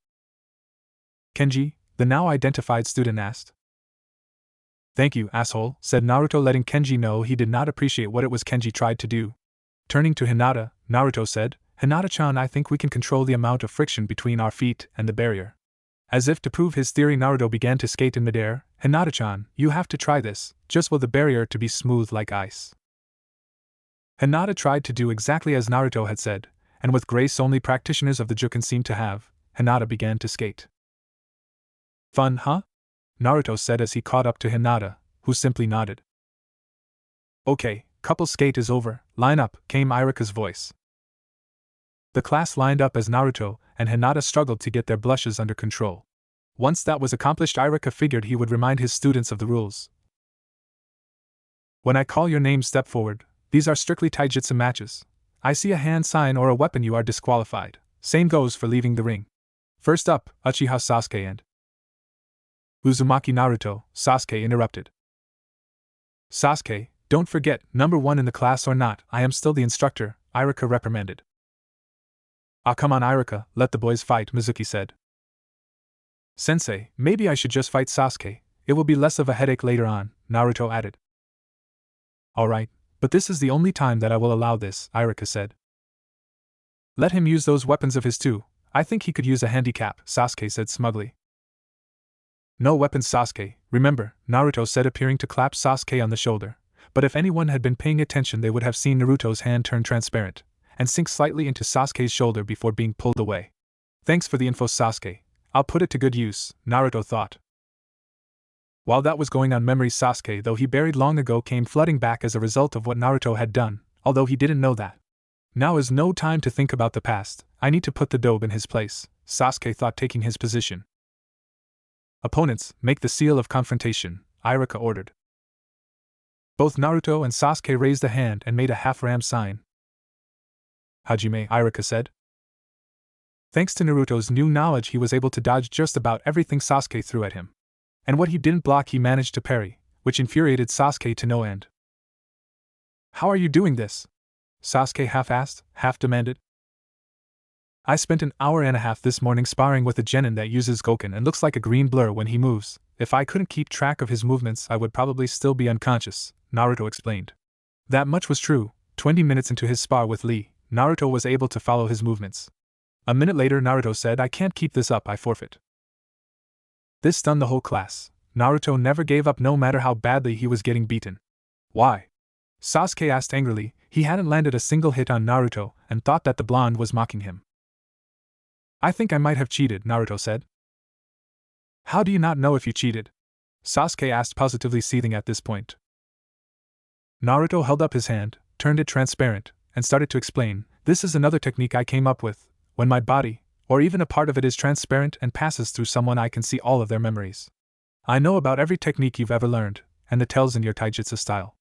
"Kenji," the now identified student asked. "Thank you, asshole," said Naruto, letting Kenji know he did not appreciate what it was Kenji tried to do. Turning to Hinata, Naruto said, "Hinata-chan, I think we can control the amount of friction between our feet and the barrier." As if to prove his theory, Naruto began to skate in midair. "Hinata-chan, you have to try this, just will the barrier to be smooth like ice." Hinata tried to do exactly as Naruto had said, and with grace only practitioners of the Juken seem to have, Hinata began to skate. "Fun, huh?" Naruto said as he caught up to Hinata, who simply nodded. "Okay, couple skate is over, line up," came Iruka's voice. The class lined up as Naruto and Hinata struggled to get their blushes under control. Once that was accomplished, Iruka figured he would remind his students of the rules. When I call your name, step forward. These are strictly taijutsu matches. I see a hand sign or a weapon, you are disqualified. Same goes for leaving the ring. First up, Uchiha Sasuke and Uzumaki Naruto, Sasuke interrupted. Sasuke, don't forget, number 1 in the class or not, I am still the instructor, Iruka reprimanded. Ah, come on Iruka, let the boys fight, Mizuki said. Sensei, maybe I should just fight Sasuke, it will be less of a headache later on, Naruto added. Alright, but this is the only time that I will allow this, Iruka said. Let him use those weapons of his too, I think he could use a handicap, Sasuke said smugly. No weapons, Sasuke, remember, Naruto said, appearing to clap Sasuke on the shoulder, but if anyone had been paying attention they would have seen Naruto's hand turn transparent, and sink slightly into Sasuke's shoulder before being pulled away. Thanks for the info, Sasuke, I'll put it to good use, Naruto thought. While that was going on, memory Sasuke, though he buried long ago, came flooding back as a result of what Naruto had done, although he didn't know that. Now is no time to think about the past, I need to put the dobe in his place, Sasuke thought, taking his position. Opponents, make the seal of confrontation, Iruka ordered. Both Naruto and Sasuke raised a hand and made a half-ram sign. Hajime, Iruka said. Thanks to Naruto's new knowledge, he was able to dodge just about everything Sasuke threw at him. And what he didn't block he managed to parry, which infuriated Sasuke to no end. How are you doing this? Sasuke half asked, half demanded. I spent an hour and a half this morning sparring with a genin that uses Goken and looks like a green blur when he moves. If I couldn't keep track of his movements I would probably still be unconscious, Naruto explained. That much was true. 20 minutes into his spar with Lee, Naruto was able to follow his movements. A minute later Naruto said, I can't keep this up, I forfeit. This stunned the whole class. Naruto never gave up no matter how badly he was getting beaten. Why? Sasuke asked angrily. He hadn't landed a single hit on Naruto and thought that the blonde was mocking him. I think I might have cheated, Naruto said. How do you not know if you cheated? Sasuke asked, positively seething at this point. Naruto held up his hand, turned it transparent, and started to explain, this is another technique I came up with. When my body, or even a part of it, is transparent and passes through someone, I can see all of their memories. I know about every technique you've ever learned, and the tells in your taijutsu style.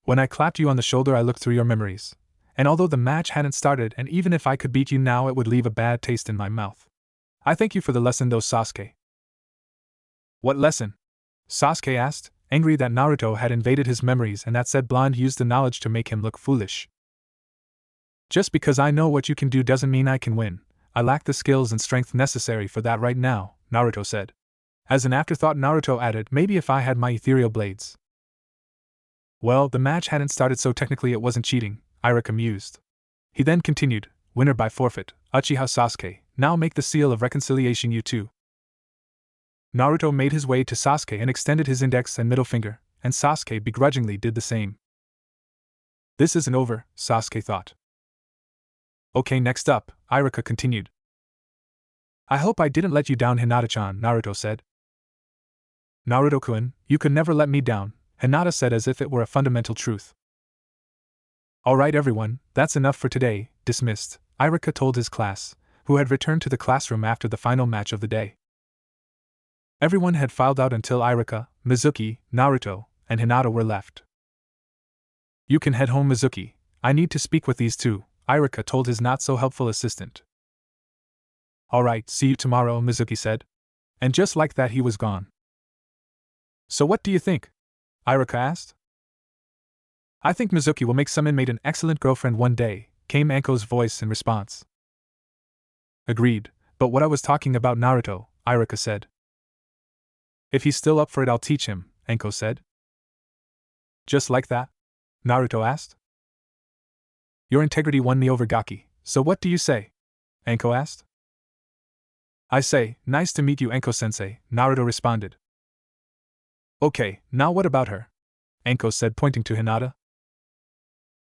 When I clapped you on the shoulder I looked through your memories. And although the match hadn't started, and even if I could beat you now it would leave a bad taste in my mouth. I thank you for the lesson though, Sasuke. What lesson? Sasuke asked, angry that Naruto had invaded his memories and that said blonde used the knowledge to make him look foolish. Just because I know what you can do doesn't mean I can win. I lack the skills and strength necessary for that right now, Naruto said. As an afterthought Naruto added, maybe if I had my ethereal blades. Well, the match hadn't started so technically it wasn't cheating, Iruka mused. He then continued, winner by forfeit, Uchiha Sasuke, now make the seal of reconciliation you two. Naruto made his way to Sasuke and extended his index and middle finger, and Sasuke begrudgingly did the same. This isn't over, Sasuke thought. Okay, next up, Iruka continued. I hope I didn't let you down, Hinata-chan, Naruto said. Naruto-kun, you could never let me down, Hinata said as if it were a fundamental truth. Alright everyone, that's enough for today, dismissed, Iruka told his class, who had returned to the classroom after the final match of the day. Everyone had filed out until Iruka, Mizuki, Naruto, and Hinata were left. You can head home, Mizuki, I need to speak with these two, Iruka told his not-so-helpful assistant. Alright, see you tomorrow, Mizuki said. And just like that he was gone. So what do you think? Iruka asked. I think Mizuki will make some inmate an excellent girlfriend one day, came Anko's voice in response. Agreed, but what I was talking about Naruto, Iruka said. If he's still up for it I'll teach him, Anko said. Just like that? Naruto asked. Your integrity won me over, Gaki, so what do you say? Anko asked. I say, nice to meet you, Anko-sensei, Naruto responded. Okay, now what about her? Anko said, pointing to Hinata.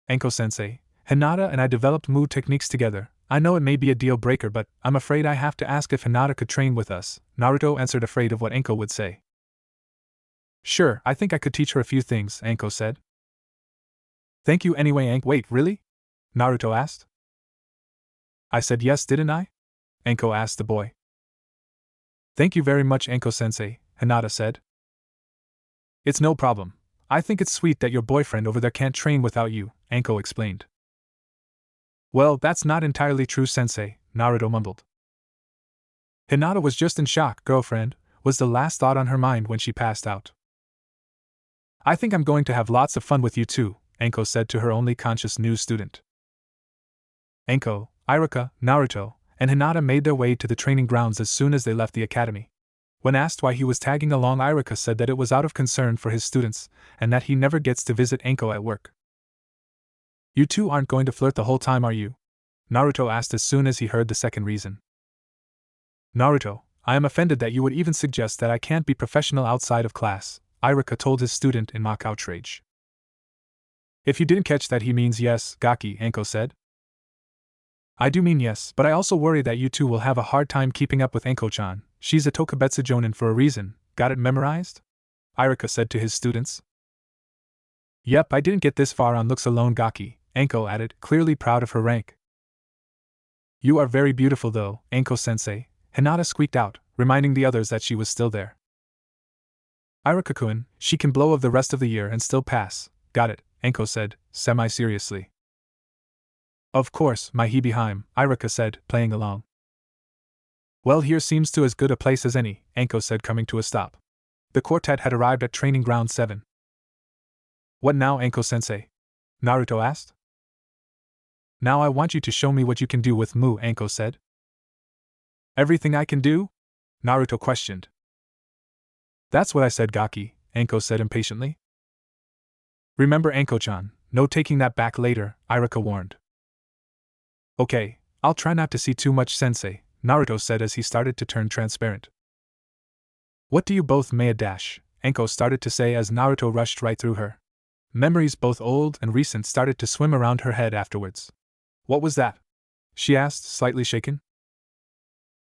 Anko-sensei, Hinata and I developed mood techniques together. I know it may be a deal breaker, but I'm afraid I have to ask if Hinata could train with us, Naruto answered, afraid of what Anko would say. Sure, I think I could teach her a few things, Anko said. Thank you anyway, Wait, really? Naruto asked. I said yes, didn't I? Anko asked the boy. Thank you very much, Anko-sensei, Hinata said. It's no problem. I think it's sweet that your boyfriend over there can't train without you, Anko explained. Well, that's not entirely true, sensei, Naruto mumbled. Hinata was just in shock. Girlfriend was the last thought on her mind when she passed out. I think I'm going to have lots of fun with you too, Anko said to her only conscious new student. Anko, Iruka, Naruto, and Hinata made their way to the training grounds as soon as they left the academy. When asked why he was tagging along, Iruka said that it was out of concern for his students, and that he never gets to visit Anko at work. You two aren't going to flirt the whole time, are you? Naruto asked as soon as he heard the second reason. Naruto, I am offended that you would even suggest that I can't be professional outside of class, Iruka told his student in mock outrage. If you didn't catch that, he means yes, Gaki, Anko said. I do mean yes, but I also worry that you two will have a hard time keeping up with Anko-chan. She's a Tokubetsu Jonin for a reason. Got it memorized? Iruka said to his students. Yep, I didn't get this far on looks alone, Gaki, Anko added, clearly proud of her rank. You are very beautiful though, Anko-sensei, Hinata squeaked out, reminding the others that she was still there. Iruka-kun, she can blow of the rest of the year and still pass. Got it, Anko said, semi-seriously. Of course, my Hibiheim, Iruka said, playing along. Well, here seems to as good a place as any, Anko said, coming to a stop. The quartet had arrived at Training Ground 7. What now, Anko-sensei? Naruto asked. Now I want you to show me what you can do with Mu, Anko said. Everything I can do? Naruto questioned. That's what I said, Gaki, Anko said impatiently. Remember, Anko-chan, no taking that back later, Iruka warned. Okay, I'll try not to see too much, sensei, Naruto said as he started to turn transparent. What do you both dash? Anko started to say as Naruto rushed right through her. Memories both old and recent started to swim around her head afterwards. What was that? She asked, slightly shaken.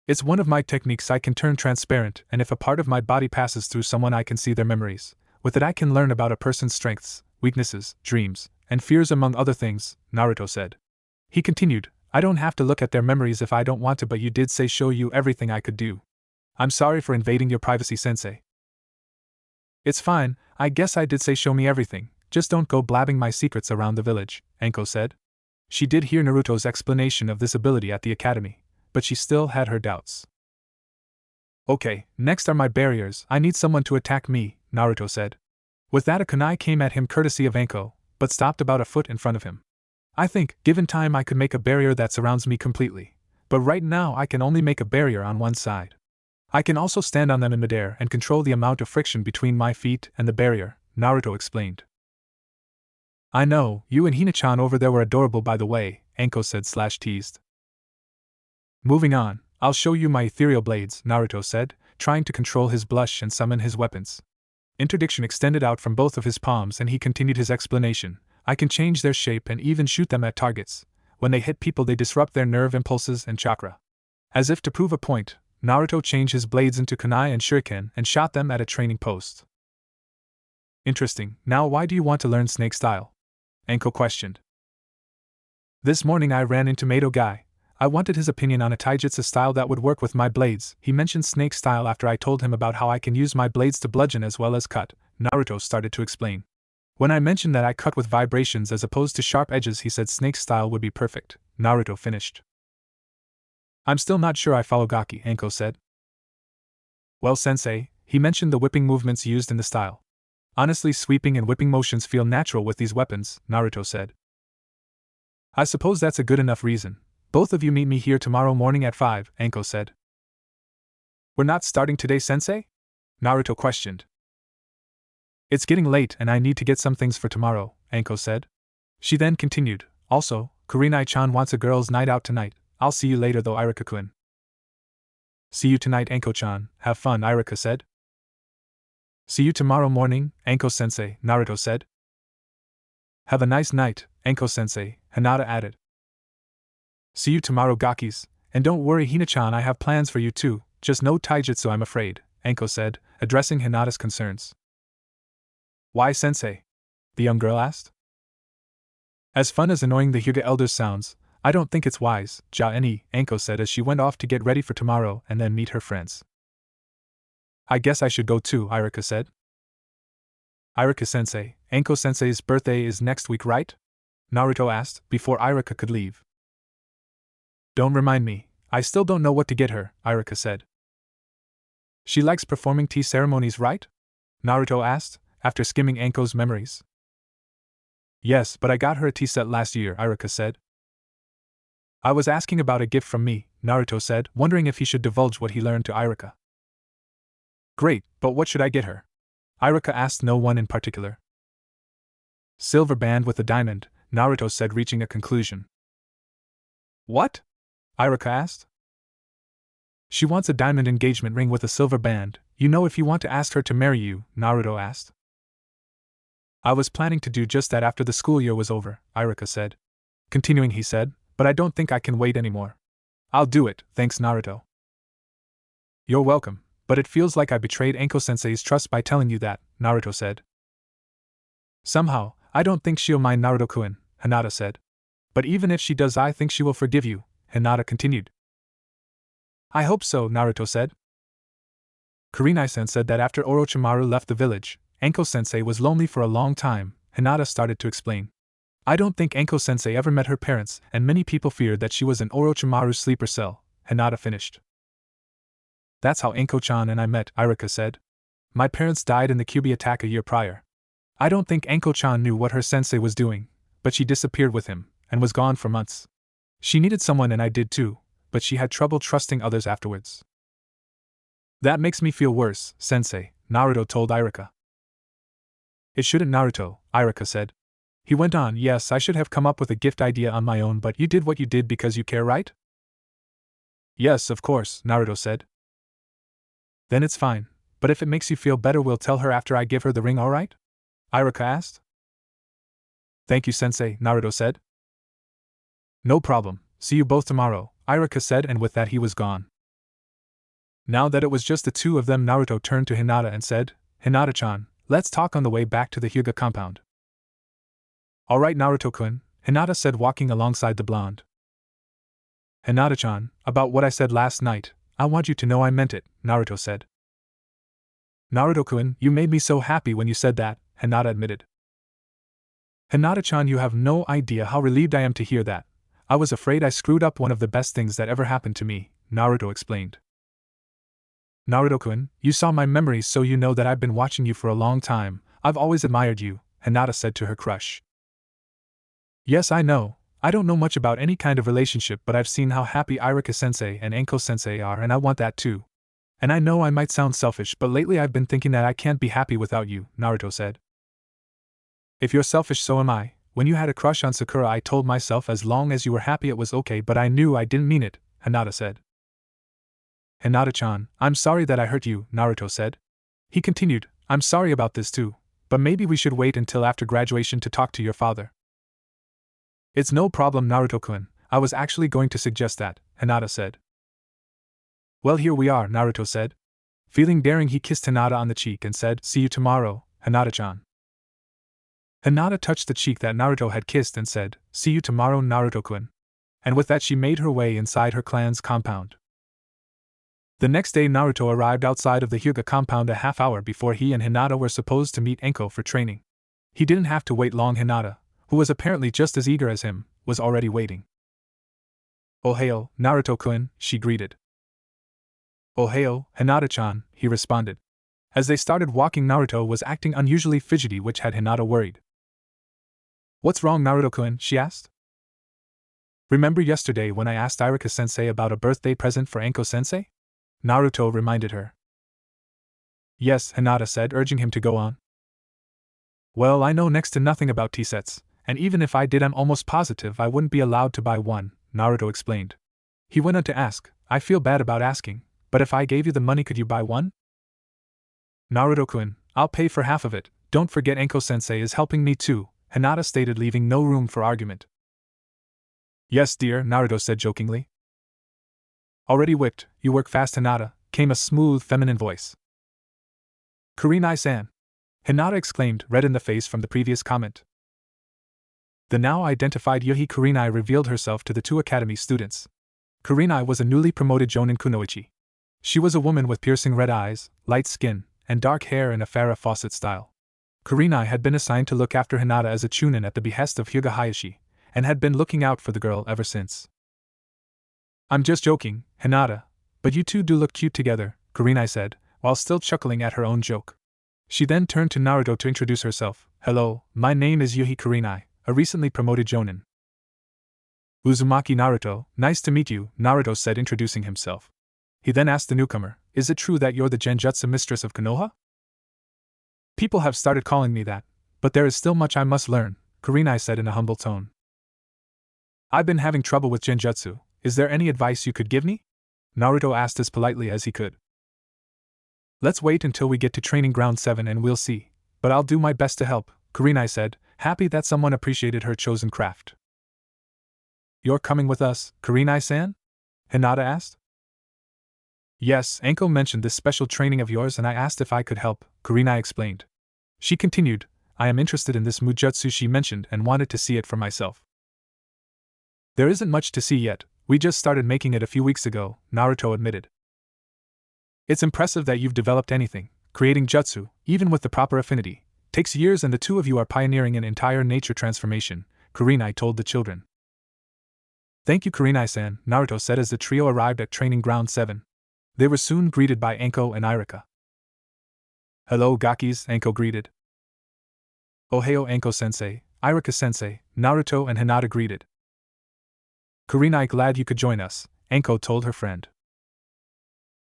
It's one of my techniques. I can turn transparent, and if a part of my body passes through someone, I can see their memories. With it, I can learn about a person's strengths, weaknesses, dreams, and fears, among other things, Naruto said. He continued, I don't have to look at their memories if I don't want to, but you did say show you everything I could do. I'm sorry for invading your privacy, sensei. It's fine, I guess I did say show me everything, just don't go blabbing my secrets around the village, Anko said. She did hear Naruto's explanation of this ability at the academy, but she still had her doubts. Okay, next are my barriers. I need someone to attack me, Naruto said. With that, a kunai came at him courtesy of Anko, but stopped about a foot in front of him. I think, given time, I could make a barrier that surrounds me completely, but right now I can only make a barrier on one side. I can also stand on them in midair and control the amount of friction between my feet and the barrier, Naruto explained. I know, you and Hina-chan over there were adorable, by the way, Anko said / teased. Moving on, I'll show you my ethereal blades, Naruto said, trying to control his blush and summon his weapons. Interdiction extended out from both of his palms and he continued his explanation. I can change their shape and even shoot them at targets. When they hit people, they disrupt their nerve impulses and chakra. As if to prove a point, Naruto changed his blades into kunai and shuriken and shot them at a training post. Interesting. Now why do you want to learn snake style? Anko questioned. This morning I ran into Mato Guy. I wanted his opinion on a taijutsu style that would work with my blades. He mentioned snake style after I told him about how I can use my blades to bludgeon as well as cut, Naruto started to explain. When I mentioned that I cut with vibrations as opposed to sharp edges, he said snake style would be perfect, Naruto finished. I'm still not sure I follow, Gaki, Anko said. Well, sensei, he mentioned the whipping movements used in the style. Honestly, sweeping and whipping motions feel natural with these weapons, Naruto said. I suppose that's a good enough reason. Both of you meet me here tomorrow morning at 5, Anko said. We're not starting today, sensei? Naruto questioned. It's getting late and I need to get some things for tomorrow, Anko said. She then continued, also, Kurenai-chan wants a girls' night out tonight. I'll see you later though, Iruka-kun. See you tonight, Anko-chan. Have fun, Iruka said. See you tomorrow morning, Anko-sensei, Naruto said. Have a nice night, Anko-sensei, Hinata added. See you tomorrow, Gakis, and don't worry, Hina-chan, I have plans for you too, just no taijutsu, I'm afraid, Anko said, addressing Hinata's concerns. Why, sensei? The young girl asked. As fun as annoying the Hyuga elders sounds, I don't think it's wise, Anko said as she went off to get ready for tomorrow and then meet her friends. I guess I should go too, Iruka said. Iruka-sensei, Anko-sensei's birthday is next week, right? Naruto asked, before Iruka could leave. Don't remind me, I still don't know what to get her, Iruka said. She likes performing tea ceremonies, right? Naruto asked, after skimming Anko's memories. Yes, but I got her a tea set last year, Iruka said. I was asking about a gift from me, Naruto said, wondering if he should divulge what he learned to Iruka. Great, but what should I get her? Iruka asked no one in particular. Silver band with a diamond, Naruto said, reaching a conclusion. What? Iruka asked. She wants a diamond engagement ring with a silver band, if you want to ask her to marry you, Naruto asked. I was planning to do just that after the school year was over, Iruka said. Continuing, he said, but I don't think I can wait anymore. I'll do it, thanks, Naruto. You're welcome, but it feels like I betrayed Anko-sensei's trust by telling you that, Naruto said. Somehow, I don't think she'll mind, Naruto-kun, Hinata said. But even if she does, I think she will forgive you, Hinata continued. I hope so, Naruto said. Kurenai-sen said that after Orochimaru left the village, Anko-sensei was lonely for a long time, Hinata started to explain. I don't think Anko-sensei ever met her parents, and many people feared that she was in Orochimaru's sleeper cell, Hinata finished. That's how Anko-chan and I met, Iruka said. My parents died in the Kyuubi attack a year prior. I don't think Anko-chan knew what her sensei was doing, but she disappeared with him, and was gone for months. She needed someone and I did too, but she had trouble trusting others afterwards. That makes me feel worse, sensei, Naruto told Iruka. It shouldn't, Naruto, Iruka said. He went on, yes, I should have come up with a gift idea on my own, but you did what you did because you care, right? Yes, of course, Naruto said. Then it's fine, but if it makes you feel better, we'll tell her after I give her the ring, alright? Iruka asked. Thank you, sensei, Naruto said. No problem, see you both tomorrow, Iruka said, and with that he was gone. Now that it was just the two of them, Naruto turned to Hinata and said, Hinata-chan, let's talk on the way back to the Hyuga compound. Alright, Naruto-kun, Hinata said, walking alongside the blonde. Hinata-chan, about what I said last night, I want you to know I meant it, Naruto said. Naruto-kun, you made me so happy when you said that, Hinata admitted. Hinata-chan, you have no idea how relieved I am to hear that. I was afraid I screwed up one of the best things that ever happened to me, Naruto explained. Naruto-kun, you saw my memories, so you know that I've been watching you for a long time. I've always admired you, Hinata said to her crush. Yes, I know. I don't know much about any kind of relationship, but I've seen how happy Iruka-sensei and Anko-sensei are, and I want that too. And I know I might sound selfish, but lately I've been thinking that I can't be happy without you, Naruto said. If you're selfish, so am I. When you had a crush on Sakura, I told myself as long as you were happy it was okay, but I knew I didn't mean it, Hinata said. Hinata-chan, I'm sorry that I hurt you, Naruto said. He continued, I'm sorry about this too, but maybe we should wait until after graduation to talk to your father. It's no problem, Naruto-kun, I was actually going to suggest that, Hinata said. Well, here we are, Naruto said. Feeling daring, he kissed Hinata on the cheek and said, see you tomorrow, Hinata-chan. Hinata touched the cheek that Naruto had kissed and said, see you tomorrow, Naruto-kun. And with that she made her way inside her clan's compound. The next day Naruto arrived outside of the Hyuga compound a half hour before he and Hinata were supposed to meet Anko for training. He didn't have to wait long. Hinata, who was apparently just as eager as him, was already waiting. Ohio, Naruto-kun, she greeted. Ohio, Hinata-chan, he responded. As they started walking, Naruto was acting unusually fidgety, which had Hinata worried. What's wrong, Naruto-kun? She asked. Remember yesterday when I asked Iruka-sensei about a birthday present for Anko-sensei? Naruto reminded her. Yes, Hinata said, urging him to go on. Well, I know next to nothing about tea sets, and even if I did, I'm almost positive I wouldn't be allowed to buy one, Naruto explained. He went on to ask, I feel bad about asking, but if I gave you the money, could you buy one? Naruto-kun, I'll pay for half of it. Don't forget Anko-sensei is helping me too, Hinata stated, leaving no room for argument. Yes, dear, Naruto said jokingly. Already whipped, you work fast, Hinata, came a smooth feminine voice. Kurenai-san, Hinata exclaimed, red in the face from the previous comment. The now identified Yuhi Kurenai revealed herself to the two academy students. Kurenai was a newly promoted Jonin Kunoichi. She was a woman with piercing red eyes, light skin, and dark hair in a Farrah Fawcett style. Kurenai had been assigned to look after Hinata as a chunin at the behest of Hyuga Hayashi, and had been looking out for the girl ever since. "I'm just joking, Hinata, but you two do look cute together," Kurenai said, while still chuckling at her own joke. She then turned to Naruto to introduce herself. "Hello, my name is Yuhi Kurenai, a recently promoted Jonin." "Uzumaki Naruto, nice to meet you," Naruto said, introducing himself. He then asked the newcomer, "Is it true that you're the Genjutsu mistress of Konoha?" "People have started calling me that, but there is still much I must learn," Kurenai said in a humble tone. "I've been having trouble with Genjutsu. Is there any advice you could give me?" Naruto asked as politely as he could. "Let's wait until we get to Training Ground 7 and we'll see, but I'll do my best to help," Kurenai said, happy that someone appreciated her chosen craft. "You're coming with us, Kurenai-san?" Hinata asked. "Yes, Anko mentioned this special training of yours and I asked if I could help," Kurenai explained. She continued, "I am interested in this Mujutsu she mentioned and wanted to see it for myself." "There isn't much to see yet, we just started making it a few weeks ago," Naruto admitted. "It's impressive that you've developed anything. Creating jutsu, even with the proper affinity, takes years and the two of you are pioneering an entire nature transformation," Kurenai told the children. "Thank you, Kurenai-san," Naruto said as the trio arrived at Training Ground 7. They were soon greeted by Anko and Irika. "Hello, Gakis," Anko greeted. "Ohayo, Anko-sensei, Irika-sensei," Naruto and Hinata greeted. "Kurenai, glad you could join us," Anko told her friend.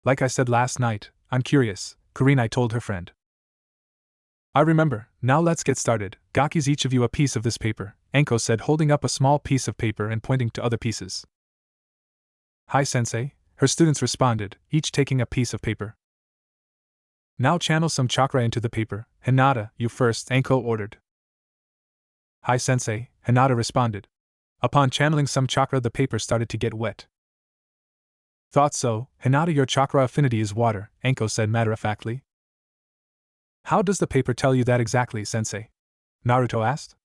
"Like I said last night, I'm curious," Kurenai told her friend. "I remember. Now let's get started. Gakis, each of you a piece of this paper," Anko said, holding up a small piece of paper and pointing to other pieces. "Hi, sensei," her students responded, each taking a piece of paper. "Now channel some chakra into the paper. Hinata, you first," Anko ordered. "Hi, sensei," Hinata responded. Upon channeling some chakra, the paper started to get wet. "Thought so, Hinata, your chakra affinity is water," Anko said matter-of-factly. "How does the paper tell you that exactly, sensei?" Naruto asked.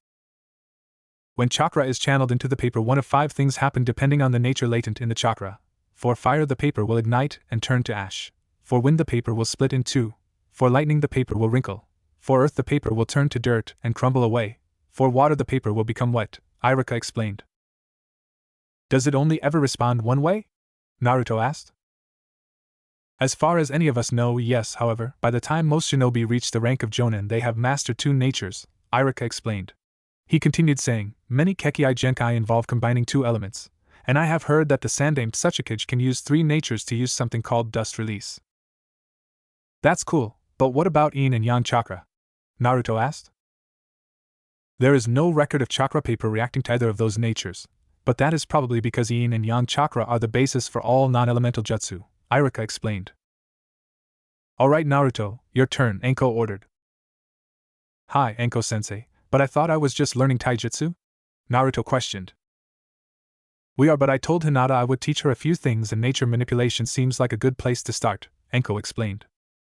"When chakra is channeled into the paper, one of 5 things happen depending on the nature latent in the chakra. For fire, the paper will ignite and turn to ash. For wind, the paper will split in 2. For lightning, the paper will wrinkle. For earth, the paper will turn to dirt and crumble away. For water, the paper will become wet," Irika explained. "Does it only ever respond one way?" Naruto asked. "As far as any of us know, yes. However, by the time most shinobi reach the rank of Jonin, they have mastered 2 natures," Irika explained. He continued saying, "Many Kekkai Genkai involve combining 2 elements, and I have heard that the Sandaime Tsuchikage can use 3 natures to use something called dust release." "That's cool, but what about yin and yang chakra?" Naruto asked. "There is no record of chakra paper reacting to either of those natures, but that is probably because yin and yang chakra are the basis for all non-elemental jutsu," Irika explained. "Alright, Naruto, your turn," Anko ordered. "Hi, Anko-sensei, but I thought I was just learning taijutsu?" Naruto questioned. "We are, but I told Hinata I would teach her a few things and nature manipulation seems like a good place to start," Anko explained.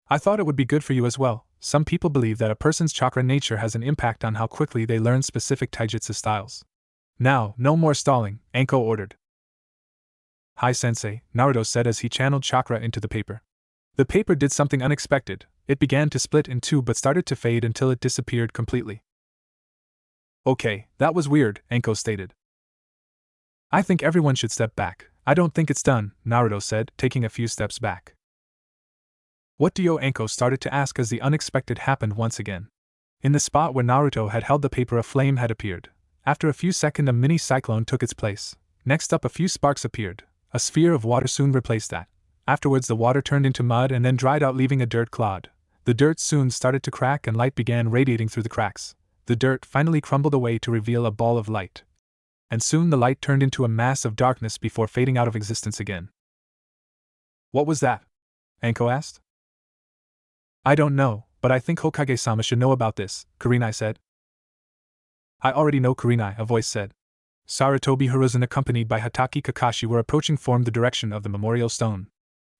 "I thought it would be good for you as well. Some people believe that a person's chakra nature has an impact on how quickly they learn specific taijutsu styles." "Now, no more stalling," Anko ordered. "Hi, sensei," Naruto said as he channeled chakra into the paper. The paper did something unexpected. It began to split in 2 but started to fade until it disappeared completely. "Okay, that was weird," Anko stated. "I think everyone should step back. I don't think it's done," Naruto said, taking a few steps back. "What do you?" Anko started to ask as the unexpected happened once again. In the spot where Naruto had held the paper, a flame had appeared. After a few seconds, a mini cyclone took its place. Next up, a few sparks appeared. A sphere of water soon replaced that. Afterwards, the water turned into mud and then dried out, leaving a dirt clod. The dirt soon started to crack and light began radiating through the cracks. The dirt finally crumbled away to reveal a ball of light. And soon the light turned into a mass of darkness before fading out of existence again. "What was that?" Anko asked. "I don't know, but I think Hokage-sama should know about this," Kurenai said. "I already know, Kurenai," a voice said. Sarutobi Hiruzen accompanied by Hatake Kakashi were approaching from the direction of the memorial stone.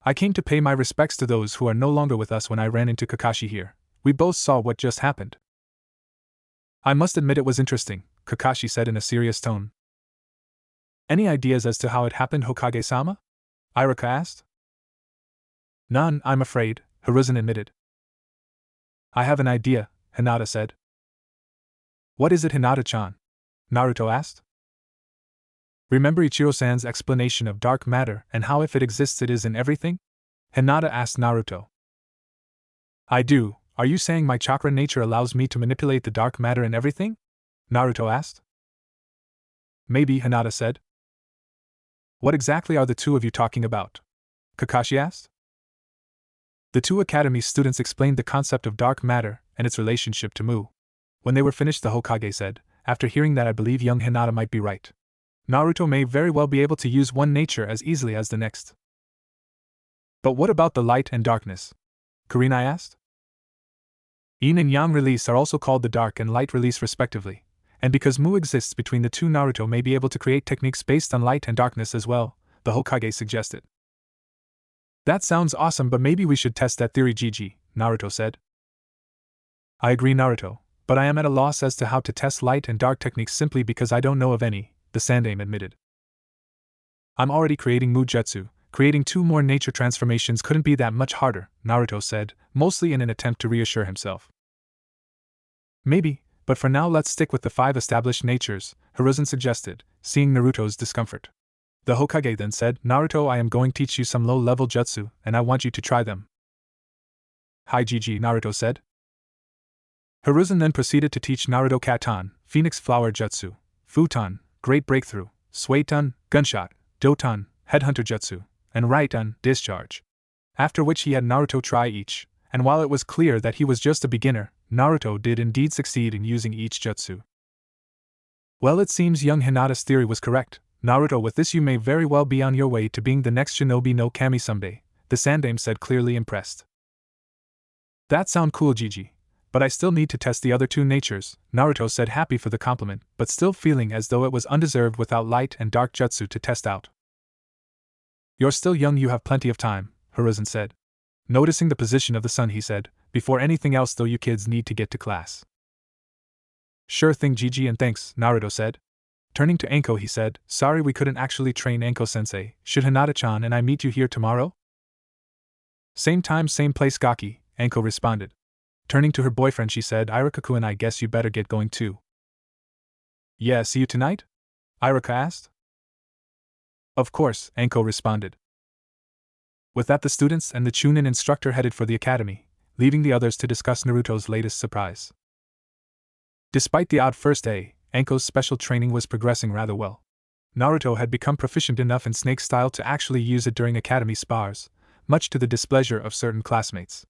"I came to pay my respects to those who are no longer with us when I ran into Kakashi here. We both saw what just happened." "I must admit it was interesting," Kakashi said in a serious tone. Any ideas as to how it happened, Hokage-sama? Iruka asked. None, I'm afraid, Hiruzen admitted. I have an idea, Hinata said. What is it, Hinata-chan? Naruto asked. Remember Ichiro-san's explanation of dark matter and how if it exists it is in everything? Hinata asked Naruto. I do. Are you saying my chakra nature allows me to manipulate the dark matter in everything? Naruto asked. Maybe, Hinata said. What exactly are the two of you talking about? Kakashi asked. The two academy students explained the concept of dark matter and its relationship to Mu. When they were finished, the Hokage said, after hearing that I believe young Hinata might be right. Naruto may very well be able to use one nature as easily as the next. But what about the light and darkness? Kurenai asked. Yin and Yang release are also called the dark and light release respectively, and because Mu exists between the two, Naruto may be able to create techniques based on light and darkness as well, the Hokage suggested. That sounds awesome, but maybe we should test that theory, Gigi, Naruto said. I agree, Naruto, but I am at a loss as to how to test light and dark techniques simply because I don't know of any, the Sandaime admitted. I'm already creating Mu Jutsu. Creating 2 more nature transformations couldn't be that much harder, Naruto said, mostly in an attempt to reassure himself. Maybe, but for now let's stick with the 5 established natures, Hiruzen suggested, seeing Naruto's discomfort. The Hokage then said, Naruto, I am going to teach you some low-level jutsu, and I want you to try them. Hi Gigi, Naruto said. Hiruzen then proceeded to teach Naruto Katan, Phoenix Flower Jutsu, Futon, Great Breakthrough, Suiton, Gunshot, Doton, Headhunter Jutsu, and Raiton, Discharge. After which he had Naruto try each, and while it was clear that he was just a beginner, Naruto did indeed succeed in using each jutsu. Well, it seems young Hinata's theory was correct, Naruto. With this you may very well be on your way to being the next Shinobi no Kami someday, the Sandaime said, clearly impressed. That sound cool, Gigi, but I still need to test the other 2 natures, Naruto said, happy for the compliment, but still feeling as though it was undeserved without light and dark jutsu to test out. You're still young, you have plenty of time, Hiruzen said. Noticing the position of the sun, he said, before anything else though, you kids need to get to class. Sure thing, Gigi, and thanks, Naruto said. Turning to Anko, he said, sorry we couldn't actually train Anko-sensei, should Hinata-chan and I meet you here tomorrow? Same time, same place, Gaki, Anko responded. Turning to her boyfriend, she said, Iruka-kun, I guess you better get going too. Yeah, see you tonight? Iruka asked. Of course, Anko responded. With that, the students and the Chunin instructor headed for the academy, leaving the others to discuss Naruto's latest surprise. Despite the odd first day, Anko's special training was progressing rather well. Naruto had become proficient enough in snake style to actually use it during academy spars, much to the displeasure of certain classmates.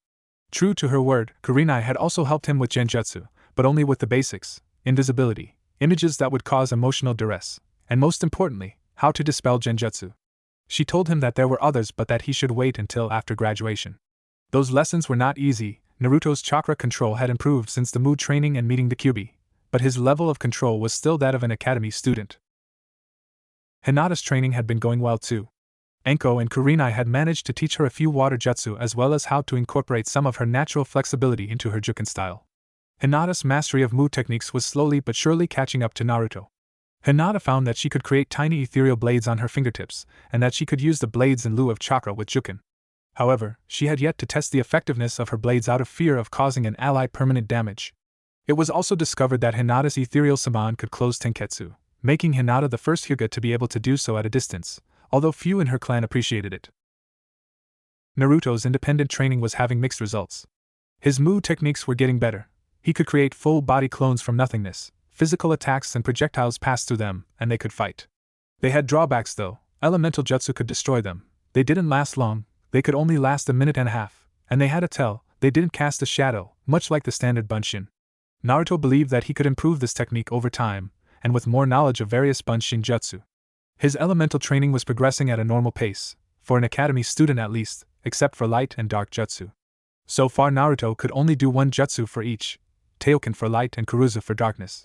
True to her word, Kurenai had also helped him with genjutsu, but only with the basics: invisibility, images that would cause emotional duress, and most importantly, how to dispel genjutsu. She told him that there were others but that he should wait until after graduation. Those lessons were not easy. Naruto's chakra control had improved since the mood training and meeting the Kyuubi, but his level of control was still that of an academy student. Hinata's training had been going well too. Anko and Kurenai had managed to teach her a few water jutsu as well as how to incorporate some of her natural flexibility into her Juken style. Hinata's mastery of Mu techniques was slowly but surely catching up to Naruto. Hinata found that she could create tiny ethereal blades on her fingertips, and that she could use the blades in lieu of chakra with Juken. However, she had yet to test the effectiveness of her blades out of fear of causing an ally permanent damage. It was also discovered that Hinata's ethereal summon could close Tenketsu, making Hinata the first Hyuga to be able to do so at a distance, although few in her clan appreciated it. Naruto's independent training was having mixed results. His Mu techniques were getting better. He could create full-body clones from nothingness. Physical attacks and projectiles passed through them, and they could fight. They had drawbacks though. Elemental jutsu could destroy them. They didn't last long, they could only last a minute and a half, and they had a tell, they didn't cast a shadow, much like the standard Bunshin. Naruto believed that he could improve this technique over time, and with more knowledge of various Bunshin jutsu. His elemental training was progressing at a normal pace, for an academy student at least, except for light and dark jutsu. So far Naruto could only do 1 jutsu for each, Teioken for light and Kuruzu for darkness.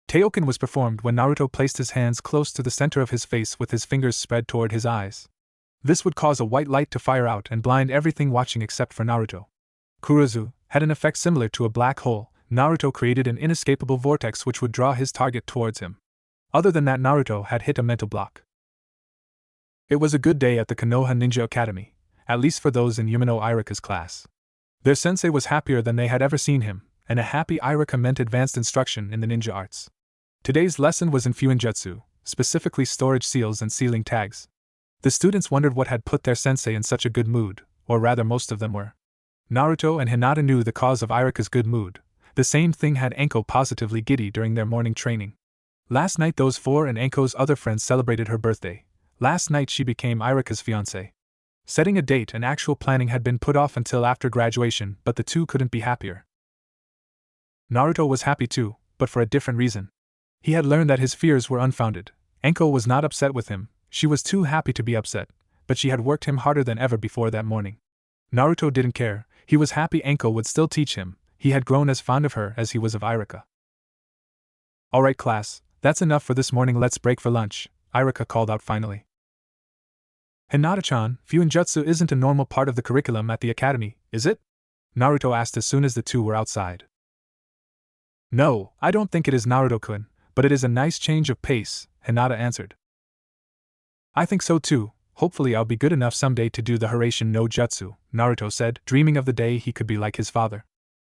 Teioken was performed when Naruto placed his hands close to the center of his face with his fingers spread toward his eyes. This would cause a white light to fire out and blind everything watching except for Naruto. Kuruzu had an effect similar to a black hole, Naruto created an inescapable vortex which would draw his target towards him. Other than that, Naruto had hit a mental block. It was a good day at the Konoha Ninja Academy, at least for those in Yumino Iruka's class. Their sensei was happier than they had ever seen him, and a happy Iruka meant advanced instruction in the ninja arts. Today's lesson was in Fuinjutsu, specifically storage seals and sealing tags. The students wondered what had put their sensei in such a good mood, or rather most of them were. Naruto and Hinata knew the cause of Iruka's good mood. The same thing had Anko positively giddy during their morning training. Last night those four and Anko's other friends celebrated her birthday. Last night she became Iruka's fiancé. Setting a date and actual planning had been put off until after graduation, but the two couldn't be happier. Naruto was happy too, but for a different reason. He had learned that his fears were unfounded. Anko was not upset with him, she was too happy to be upset, but she had worked him harder than ever before that morning. Naruto didn't care, he was happy Anko would still teach him, he had grown as fond of her as he was of Iruka. Alright class, that's enough for this morning, let's break for lunch, Iruka called out finally. Hinata-chan, Fuinjutsu isn't a normal part of the curriculum at the academy, is it? Naruto asked as soon as the two were outside. No, I don't think it is, Naruto-kun, but it is a nice change of pace, Hinata answered. I think so too, hopefully I'll be good enough someday to do the Hiraishin no Jutsu, Naruto said, dreaming of the day he could be like his father.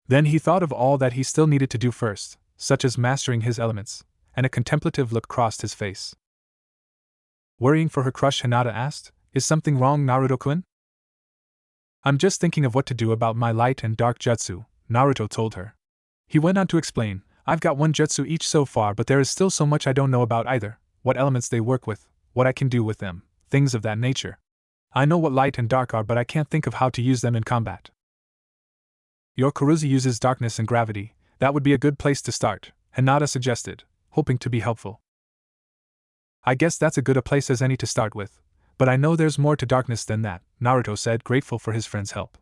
Then he thought of all that he still needed to do first, such as mastering his elements, and a contemplative look crossed his face. Worrying for her crush, Hinata asked, is something wrong, Naruto-kun? I'm just thinking of what to do about my light and dark jutsu, Naruto told her. He went on to explain, I've got one jutsu each so far, but there is still so much I don't know about either, what elements they work with, what I can do with them, things of that nature. I know what light and dark are, but I can't think of how to use them in combat. Your Kuruzi uses darkness and gravity, that would be a good place to start, Hinata suggested, hoping to be helpful. I guess that's as good a place as any to start with, but I know there's more to darkness than that, Naruto said, grateful for his friend's help.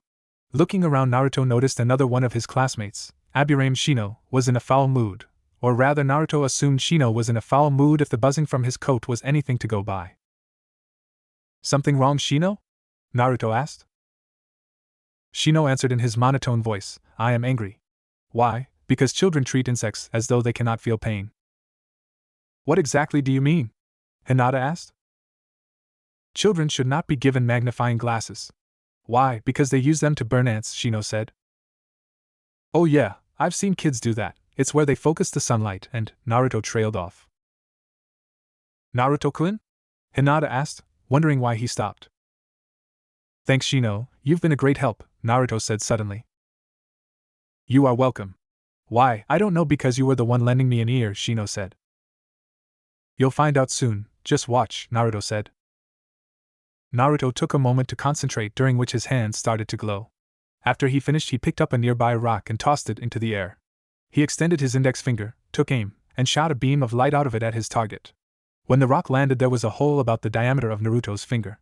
Looking around, Naruto noticed another one of his classmates, Aburame Shino, was in a foul mood, or rather Naruto assumed Shino was in a foul mood if the buzzing from his coat was anything to go by. Something wrong, Shino? Naruto asked. Shino answered in his monotone voice, I am angry. Why? Because children treat insects as though they cannot feel pain. What exactly do you mean? Hinata asked. Children should not be given magnifying glasses. Why? Because they use them to burn ants, Shino said. Oh yeah, I've seen kids do that, it's where they focus the sunlight, and Naruto trailed off. Naruto-kun? Hinata asked, wondering why he stopped. Thanks, Shino, you've been a great help, Naruto said suddenly. You are welcome. Why, I don't know, because you were the one lending me an ear, Shino said. You'll find out soon, just watch, Naruto said. Naruto took a moment to concentrate, during which his hands started to glow. After he finished, he picked up a nearby rock and tossed it into the air. He extended his index finger, took aim, and shot a beam of light out of it at his target. When the rock landed, there was a hole about the diameter of Naruto's finger.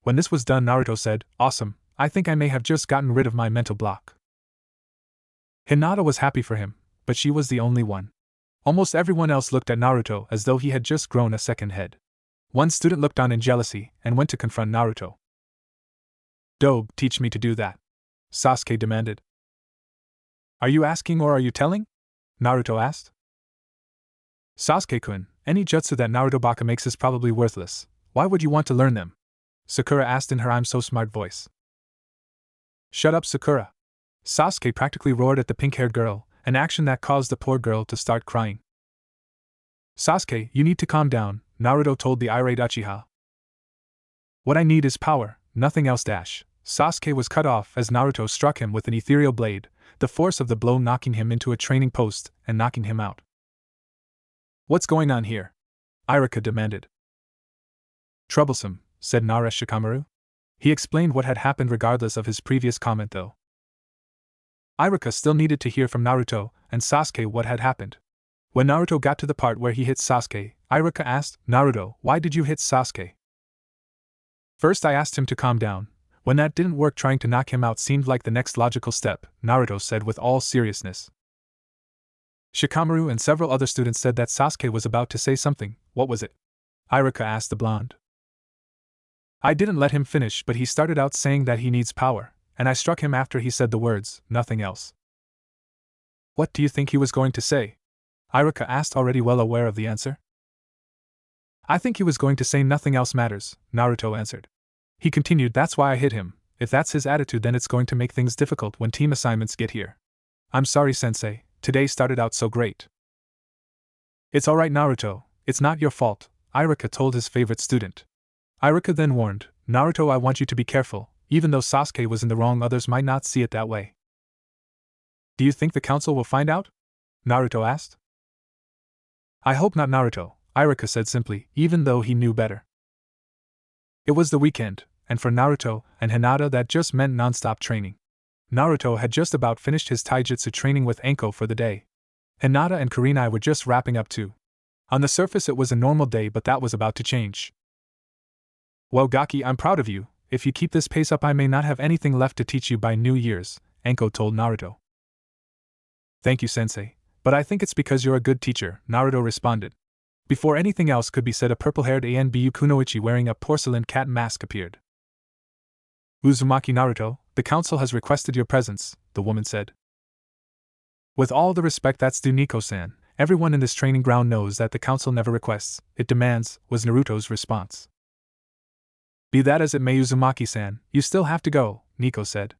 When this was done, Naruto said, Awesome, I think I may have just gotten rid of my mental block. Hinata was happy for him, but she was the only one. Almost everyone else looked at Naruto as though he had just grown a second head. One student looked on in jealousy and went to confront Naruto. Dobe, teach me to do that, Sasuke demanded. Are you asking or are you telling? Naruto asked. Sasuke-kun, any jutsu that Naruto Baka makes is probably worthless. Why would you want to learn them? Sakura asked in her I'm so smart voice. Shut up, Sakura. Sasuke practically roared at the pink-haired girl, an action that caused the poor girl to start crying. Sasuke, you need to calm down, Naruto told the irate Uchiha. What I need is power, nothing else. Sasuke was cut off as Naruto struck him with an ethereal blade, the force of the blow knocking him into a training post and knocking him out. What's going on here? Iruka demanded. Troublesome, said Naresh Shikamaru. He explained what had happened regardless of his previous comment though. Iruka still needed to hear from Naruto and Sasuke what had happened. When Naruto got to the part where he hit Sasuke, Iruka asked, Naruto, why did you hit Sasuke? First I asked him to calm down. When that didn't work, trying to knock him out seemed like the next logical step, Naruto said with all seriousness. Shikamaru and several other students said that Sasuke was about to say something. What was it? Iruka asked the blonde. I didn't let him finish, but he started out saying that he needs power, and I struck him after he said the words, nothing else. What do you think he was going to say? Iruka asked, already well aware of the answer. I think he was going to say nothing else matters, Naruto answered. He continued, that's why I hit him. If that's his attitude, then it's going to make things difficult when team assignments get here. I'm sorry, sensei, today started out so great. It's alright, Naruto, it's not your fault, Iruka told his favorite student. Iruka then warned, Naruto, I want you to be careful, even though Sasuke was in the wrong, others might not see it that way. Do you think the council will find out? Naruto asked. I hope not, Naruto, Iruka said simply, even though he knew better. It was the weekend, and for Naruto and Hinata that just meant non-stop training. Naruto had just about finished his taijutsu training with Anko for the day. Hinata and Kurenai were just wrapping up too. On the surface it was a normal day, but that was about to change. Well, Gaki, I'm proud of you. If you keep this pace up, I may not have anything left to teach you by New Year's, Anko told Naruto. Thank you, sensei, but I think it's because you're a good teacher, Naruto responded. Before anything else could be said, a purple-haired Anbu Kunoichi wearing a porcelain cat mask appeared. Uzumaki, Naruto, the council has requested your presence, the woman said. With all the respect that's due, Nico-san, everyone in this training ground knows that the council never requests, it demands, was Naruto's response. Be that as it may, Uzumaki-san, you still have to go, Nico said.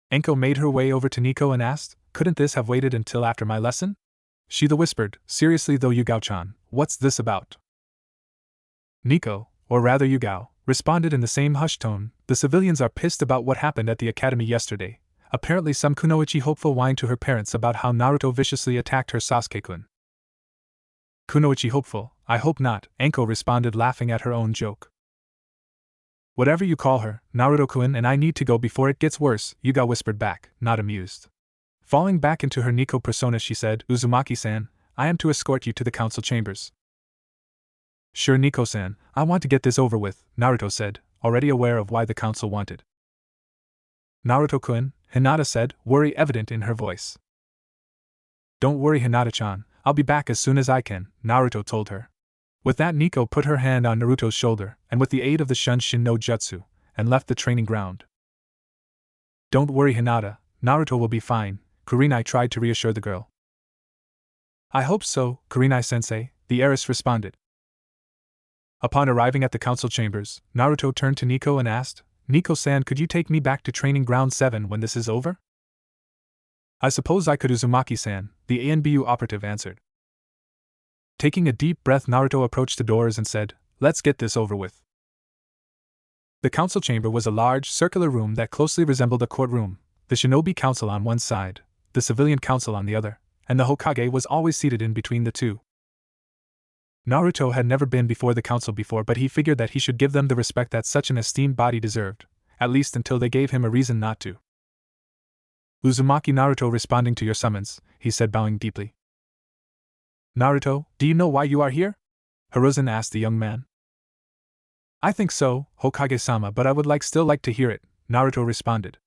Anko made her way over to Nico and asked, couldn't this have waited until after my lesson? Shida whispered, seriously though, Yugao-chan, what's this about? Nico, or rather Yugao, responded in the same hushed tone, the civilians are pissed about what happened at the academy yesterday. Apparently some Kunoichi hopeful whined to her parents about how Naruto viciously attacked her Sasuke-kun. Kunoichi hopeful, I hope not, Anko responded, laughing at her own joke. Whatever you call her, Naruto-kun and I need to go before it gets worse, Yugao whispered back, not amused. Falling back into her Nico persona, she said, Uzumaki-san, I am to escort you to the council chambers. Sure, Nico-san, I want to get this over with, Naruto said, already aware of why the council wanted. Naruto-kun, Hinata said, worry evident in her voice. Don't worry, Hinata-chan, I'll be back as soon as I can, Naruto told her. With that, Nico put her hand on Naruto's shoulder, and with the aid of the Shunshin no Jutsu, and left the training ground. Don't worry, Hinata, Naruto will be fine, Kurenai tried to reassure the girl. I hope so, Kurenai-sensei, the heiress responded. Upon arriving at the council chambers, Naruto turned to Nico and asked, Nico-san, could you take me back to training ground 7 when this is over? I suppose I could, Uzumaki-san, the ANBU operative answered. Taking a deep breath, Naruto approached the doors and said, let's get this over with. The council chamber was a large, circular room that closely resembled a courtroom, the shinobi council on one side, the civilian council on the other, and the Hokage was always seated in between the two. Naruto had never been before the council before, but he figured that he should give them the respect that such an esteemed body deserved, at least until they gave him a reason not to. Uzumaki, Naruto responding to your summons, he said, bowing deeply. Naruto, do you know why you are here? Hiruzen asked the young man. I think so, Hokage-sama, but I would still like to hear it, Naruto responded.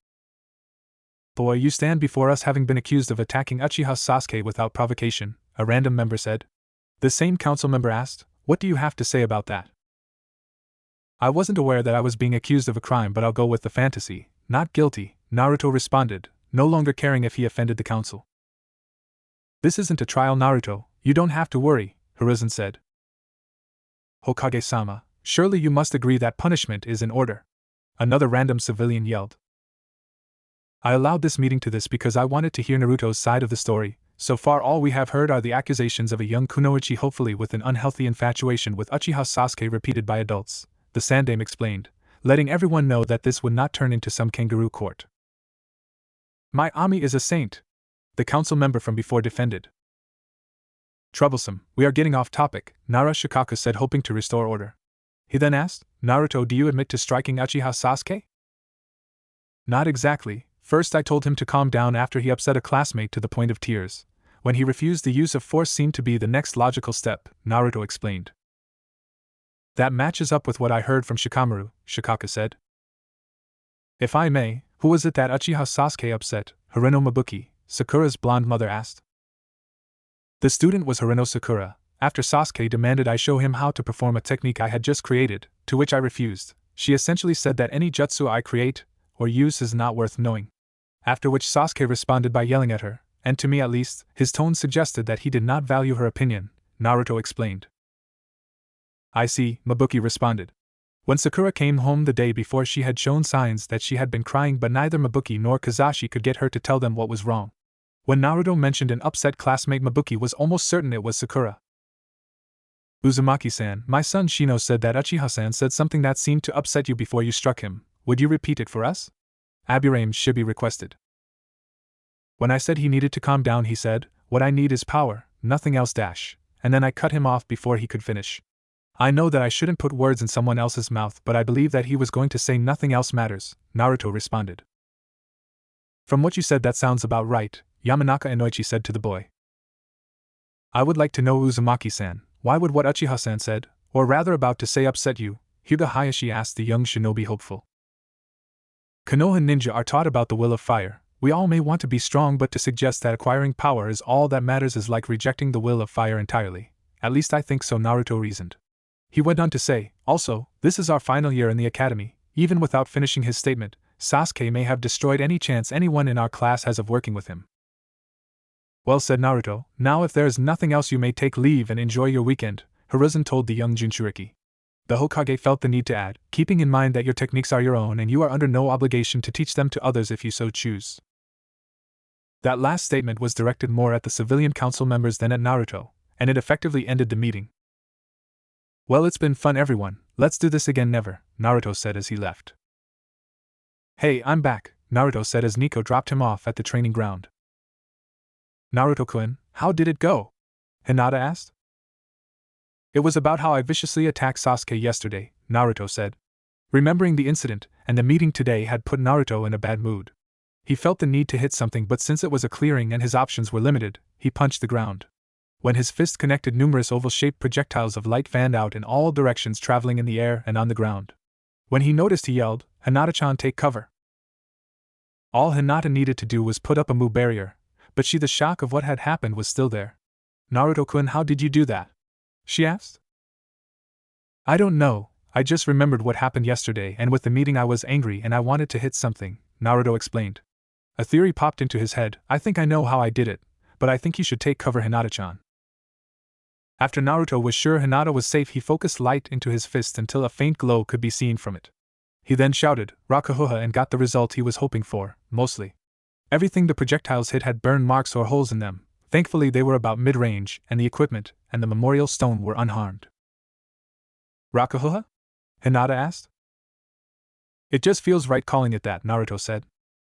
Boy, you stand before us having been accused of attacking Uchiha Sasuke without provocation, a random member said. The same council member asked, what do you have to say about that? I wasn't aware that I was being accused of a crime, but I'll go with the fantasy, not guilty, Naruto responded, no longer caring if he offended the council. This isn't a trial, Naruto, you don't have to worry, Hiruzen said. Hokage-sama, surely you must agree that punishment is in order. Another random civilian yelled. I allowed this meeting to this because I wanted to hear Naruto's side of the story. So far all we have heard are the accusations of a young kunoichi, hopefully with an unhealthy infatuation with Uchiha Sasuke, repeated by adults, the Sandaime explained, letting everyone know that this would not turn into some kangaroo court. My Ami is a saint, the council member from before defended. Troublesome, we are getting off topic, Nara Shikaku said, hoping to restore order. He then asked, Naruto, do you admit to striking Uchiha Sasuke? Not exactly. First I told him to calm down after he upset a classmate to the point of tears. When he refused, the use of force seemed to be the next logical step, Naruto explained. That matches up with what I heard from Shikamaru, Shikaku said. If I may, who was it that Uchiha Sasuke upset? Hirano Mabuki, Sakura's blonde mother asked. The student was Hirano Sakura. After Sasuke demanded I show him how to perform a technique I had just created, to which I refused, she essentially said that any jutsu I create or use is not worth knowing. After which Sasuke responded by yelling at her, and to me at least, his tone suggested that he did not value her opinion, Naruto explained. I see, Mabuki responded. When Sakura came home the day before, she had shown signs that she had been crying, but neither Mabuki nor Kazashi could get her to tell them what was wrong. When Naruto mentioned an upset classmate, Mabuki was almost certain it was Sakura. Uzumaki-san, my son Shino said that Uchiha-san said something that seemed to upset you before you struck him. Would you repeat it for us? Aburame Shibi requested. When I said he needed to calm down, he said, what I need is power, nothing else dash, and then I cut him off before he could finish. I know that I shouldn't put words in someone else's mouth, but I believe that he was going to say nothing else matters, Naruto responded. From what you said, that sounds about right, Yamanaka Inoichi said to the boy. I would like to know, Uzumaki-san, why would what Uchiha-san said, or rather about to say, upset you? Hyuga Hayashi asked the young shinobi hopeful. Konoha ninja are taught about the will of fire. We all may want to be strong, but to suggest that acquiring power is all that matters is like rejecting the will of fire entirely. At least I think so, Naruto reasoned. He went on to say, also, this is our final year in the academy. Even without finishing his statement, Sasuke may have destroyed any chance anyone in our class has of working with him. Well said, Naruto. Now if there is nothing else, you may take leave and enjoy your weekend, Hiruzen told the young Jinchuriki. The Hokage felt the need to add, keeping in mind that your techniques are your own and you are under no obligation to teach them to others if you so choose. That last statement was directed more at the civilian council members than at Naruto, and it effectively ended the meeting. Well, it's been fun, everyone. Let's do this again never, Naruto said as he left. Hey, I'm back, Naruto said as Nico dropped him off at the training ground. Naruto-kun, how did it go? Hinata asked. It was about how I viciously attacked Sasuke yesterday, Naruto said. Remembering the incident and the meeting today had put Naruto in a bad mood. He felt the need to hit something, but since it was a clearing and his options were limited, he punched the ground. When his fist connected, numerous oval-shaped projectiles of light fanned out in all directions, traveling in the air and on the ground. When he noticed, he yelled, Hinata-chan, take cover. All Hinata needed to do was put up a Mu barrier, but the shock of what had happened was still there. Naruto-kun, how did you do that? She asked. I don't know, I just remembered what happened yesterday, and with the meeting I was angry and I wanted to hit something, Naruto explained. A theory popped into his head. I think I know how I did it, but I think you should take cover, Hinata-chan. After Naruto was sure Hinata was safe, he focused light into his fist until a faint glow could be seen from it. He then shouted, Rakuhuha, and got the result he was hoping for, mostly. Everything the projectiles hit had burn marks or holes in them. Thankfully they were about mid-range, and the equipment and the memorial stone were unharmed. Rakuhuha? Hinata asked. It just feels right calling it that, Naruto said.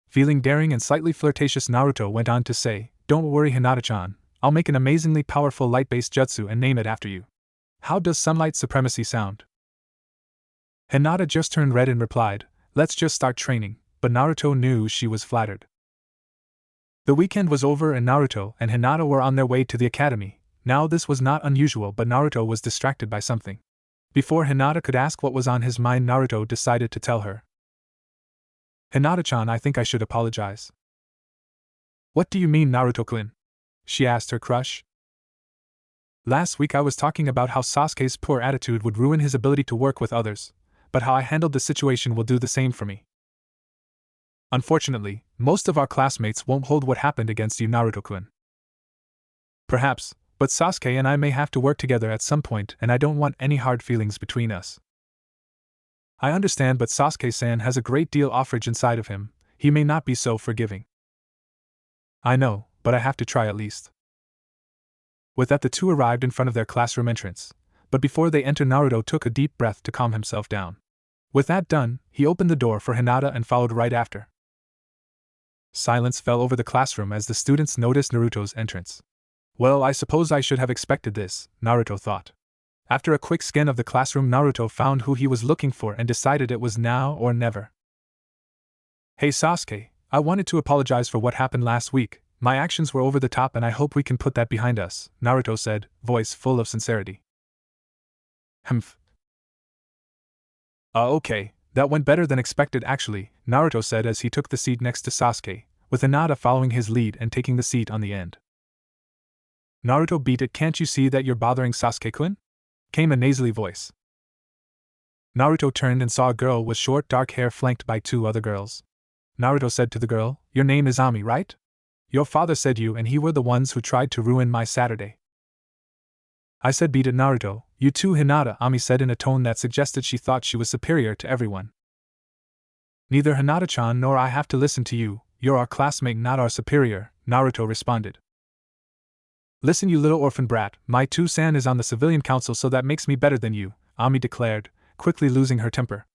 Feeling daring and slightly flirtatious, Naruto went on to say, Don't worry, Hinata-chan, I'll make an amazingly powerful light-based jutsu and name it after you. How does sunlight supremacy sound? Hinata just turned red and replied, Let's just start training, but Naruto knew she was flattered. The weekend was over and Naruto and Hinata were on their way to the academy. Now this was not unusual, but Naruto was distracted by something. Before Hinata could ask what was on his mind, Naruto decided to tell her. Hinata-chan, I think I should apologize. What do you mean, Naruto-kun? She asked her crush. Last week I was talking about how Sasuke's poor attitude would ruin his ability to work with others, but how I handled the situation will do the same for me. Unfortunately, most of our classmates won't hold what happened against you, Naruto-kun. Perhaps, but Sasuke and I may have to work together at some point, and I don't want any hard feelings between us. I understand, but Sasuke-san has a great deal of rage inside of him. He may not be so forgiving. I know, but I have to try at least. With that, the two arrived in front of their classroom entrance, but before they entered, Naruto took a deep breath to calm himself down. With that done, he opened the door for Hinata and followed right after. Silence fell over the classroom as the students noticed Naruto's entrance. Well, I suppose I should have expected this, Naruto thought. After a quick scan of the classroom, Naruto found who he was looking for and decided it was now or never. Hey Sasuke, I wanted to apologize for what happened last week. My actions were over the top and I hope we can put that behind us, Naruto said, voice full of sincerity. Humph. Okay, that went better than expected actually, Naruto said as he took the seat next to Sasuke, with Hinata following his lead and taking the seat on the end. Naruto, beat it, can't you see that you're bothering Sasuke-kun? Came a nasally voice. Naruto turned and saw a girl with short dark hair flanked by two other girls. Naruto said to the girl, Your name is Ami, right? Your father said you and he were the ones who tried to ruin my Saturday. I said beat it Naruto, you too Hinata, Ami said in a tone that suggested she thought she was superior to everyone. Neither Hinata-chan nor I have to listen to you, you're our classmate not our superior, Naruto responded. Listen you little orphan brat, my 2-san is on the civilian council so that makes me better than you, Ami declared, quickly losing her temper.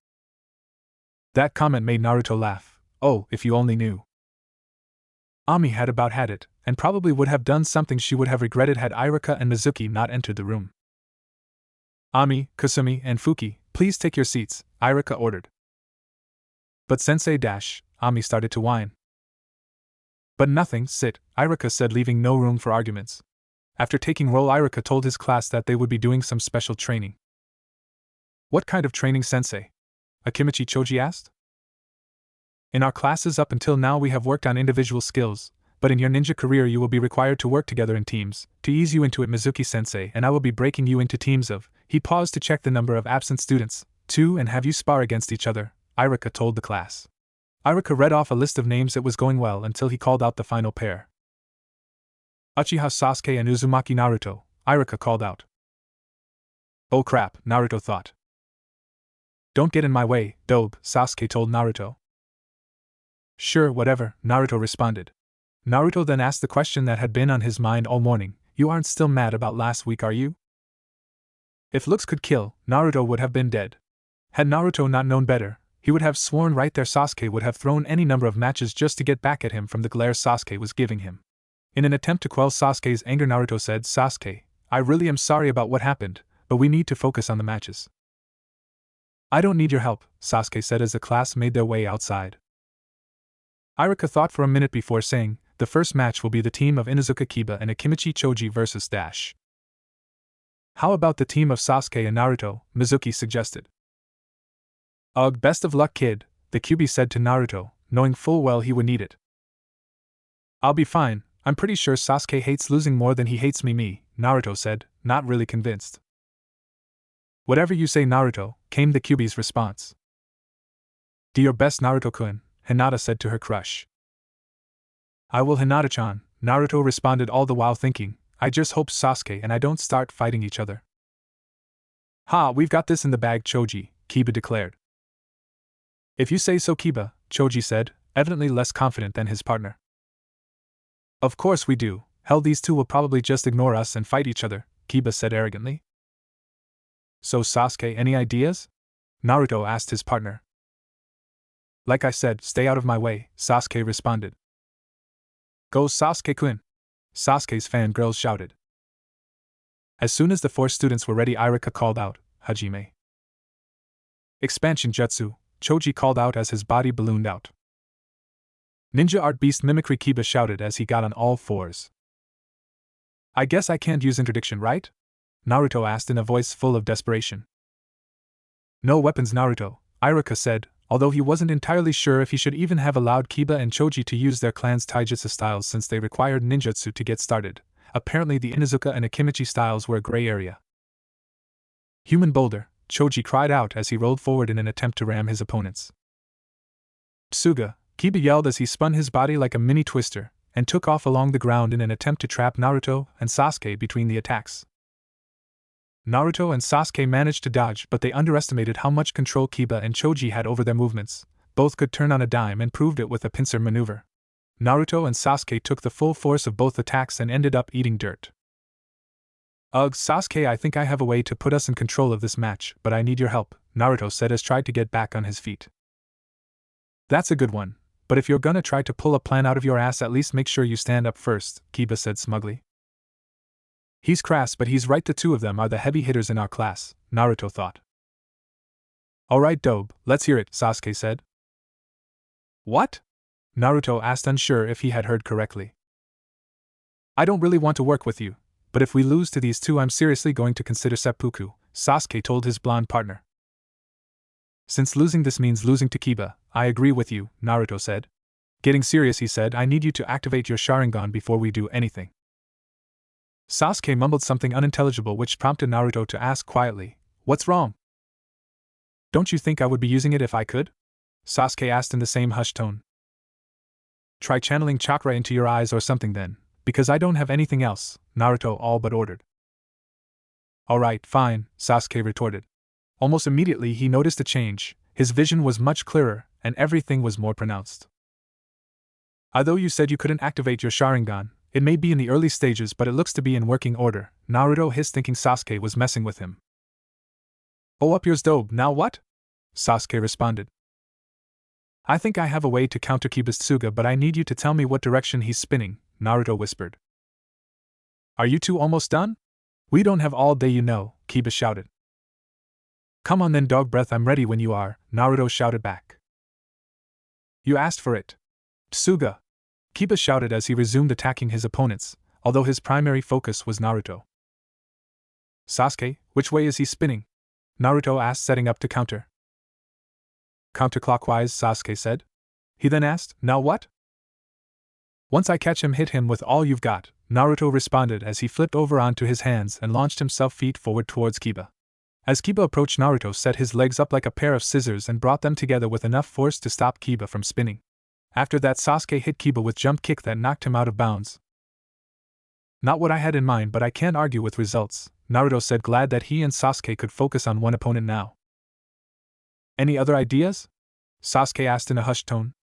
That comment made Naruto laugh. Oh, if you only knew. Ami had about had it, and probably would have done something she would have regretted had Iruka and Mizuki not entered the room. Ami, Kusumi, and Fuki, please take your seats, Iruka ordered. But Sensei Ami started to whine. But nothing, sit, Iruka said, leaving no room for arguments. After taking roll, Iruka told his class that they would be doing some special training. What kind of training, Sensei? Akimichi Choji asked. In our classes up until now we have worked on individual skills, but in your ninja career you will be required to work together in teams. To ease you into it, Mizuki-sensei and I will be breaking you into teams of, he paused to check the number of absent students, 2 and have you spar against each other, Iruka told the class. Iruka read off a list of names. It was going well until he called out the final pair. Uchiha Sasuke and Uzumaki Naruto, Iruka called out. Oh crap, Naruto thought. Don't get in my way, Dobe, Sasuke told Naruto. Sure, whatever, Naruto responded. Naruto then asked the question that had been on his mind all morning, you aren't still mad about last week, are you? If looks could kill, Naruto would have been dead. Had Naruto not known better, he would have sworn right there Sasuke would have thrown any number of matches just to get back at him from the glare Sasuke was giving him. In an attempt to quell Sasuke's anger, Naruto said, Sasuke, I really am sorry about what happened, but we need to focus on the matches. I don't need your help, Sasuke said as the class made their way outside. Iruka thought for a minute before saying, the first match will be the team of Inuzuka Kiba and Akimichi Choji versus Dash. How about the team of Sasuke and Naruto, Mizuki suggested. Ugh, best of luck kid, the Kyuubi said to Naruto, knowing full well he would need it. I'll be fine, I'm pretty sure Sasuke hates losing more than he hates me, Naruto said, not really convinced. Whatever you say Naruto, came the Kyuubi's response. Do your best Naruto-kun, Hinata said to her crush. I will Hinata-chan, Naruto responded all the while thinking, I just hope Sasuke and I don't start fighting each other. Ha, we've got this in the bag Choji, Kiba declared. If you say so Kiba, Choji said, evidently less confident than his partner. Of course we do, hell these two will probably just ignore us and fight each other, Kiba said arrogantly. So Sasuke, any ideas? Naruto asked his partner. Like I said, stay out of my way, Sasuke responded. Go Sasuke-kun! Sasuke's fangirls shouted. As soon as the 4 students were ready, Iruka called out, Hajime. Expansion Jutsu, Choji called out as his body ballooned out. Ninja Art Beast Mimicry, Kiba shouted as he got on all fours. I guess I can't use interdiction, right? Naruto asked in a voice full of desperation. No weapons Naruto, Iruka said, although he wasn't entirely sure if he should even have allowed Kiba and Choji to use their clan's taijutsu styles since they required ninjutsu to get started. Apparently the Inuzuka and Akimichi styles were a gray area. Human boulder, Choji cried out as he rolled forward in an attempt to ram his opponents. Tsuga, Kiba yelled as he spun his body like a mini twister, and took off along the ground in an attempt to trap Naruto and Sasuke between the attacks. Naruto and Sasuke managed to dodge, but they underestimated how much control Kiba and Choji had over their movements. Both could turn on a dime and proved it with a pincer maneuver. Naruto and Sasuke took the full force of both attacks and ended up eating dirt. Ugh, Sasuke, I think I have a way to put us in control of this match, but I need your help, Naruto said as tried to get back on his feet. That's a good one, but if you're gonna try to pull a plan out of your ass, at least make sure you stand up first, Kiba said smugly. He's crass, but he's right, the two of them are the heavy hitters in our class, Naruto thought. Alright Dobe, let's hear it, Sasuke said. What? Naruto asked, unsure if he had heard correctly. I don't really want to work with you, but if we lose to these two I'm seriously going to consider seppuku, Sasuke told his blonde partner. Since losing this means losing to Kiba, I agree with you, Naruto said. Getting serious, he said, I need you to activate your Sharingan before we do anything. Sasuke mumbled something unintelligible which prompted Naruto to ask quietly, what's wrong? Don't you think I would be using it if I could? Sasuke asked in the same hushed tone. Try channeling chakra into your eyes or something then, because I don't have anything else, Naruto all but ordered. Alright, fine, Sasuke retorted. Almost immediately he noticed a change, his vision was much clearer, and everything was more pronounced. Although you said you couldn't activate your Sharingan, it may be in the early stages but it looks to be in working order, Naruto hissed, thinking Sasuke was messing with him. Oh, up yours dope, now what? Sasuke responded. I think I have a way to counter Kiba's Tsuga, but I need you to tell me what direction he's spinning, Naruto whispered. Are you two almost done? We don't have all day, you know, Kiba shouted. Come on then, dog breath, I'm ready when you are, Naruto shouted back. You asked for it. Tsuga! Kiba shouted as he resumed attacking his opponents, although his primary focus was Naruto. Sasuke, which way is he spinning? Naruto asked, setting up to counter. Counterclockwise, Sasuke said. He then asked, now what? Once I catch him, hit him with all you've got, Naruto responded as he flipped over onto his hands and launched himself feet forward towards Kiba. As Kiba approached, Naruto set his legs up like a pair of scissors and brought them together with enough force to stop Kiba from spinning. After that, Sasuke hit Kiba with jump kick that knocked him out of bounds. Not what I had in mind, but I can't argue with results, Naruto said, glad that he and Sasuke could focus on one opponent now. Any other ideas? Sasuke asked in a hushed tone.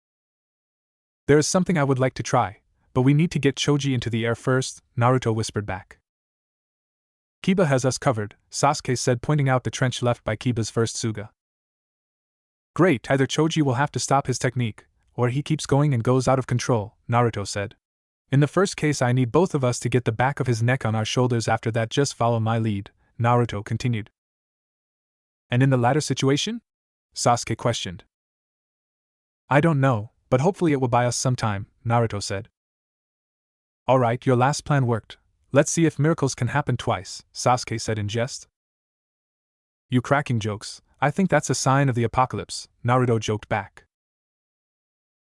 There is something I would like to try, but we need to get Choji into the air first, Naruto whispered back. Kiba has us covered, Sasuke said, pointing out the trench left by Kiba's first Tsuga. Great, either Choji will have to stop his technique, or he keeps going and goes out of control, Naruto said. In the first case, I need both of us to get the back of his neck on our shoulders. After that, just follow my lead, Naruto continued. And in the latter situation? Sasuke questioned. I don't know, but hopefully it will buy us some time, Naruto said. Alright, your last plan worked. Let's see if miracles can happen twice, Sasuke said in jest. You cracking jokes, I think that's a sign of the apocalypse, Naruto joked back.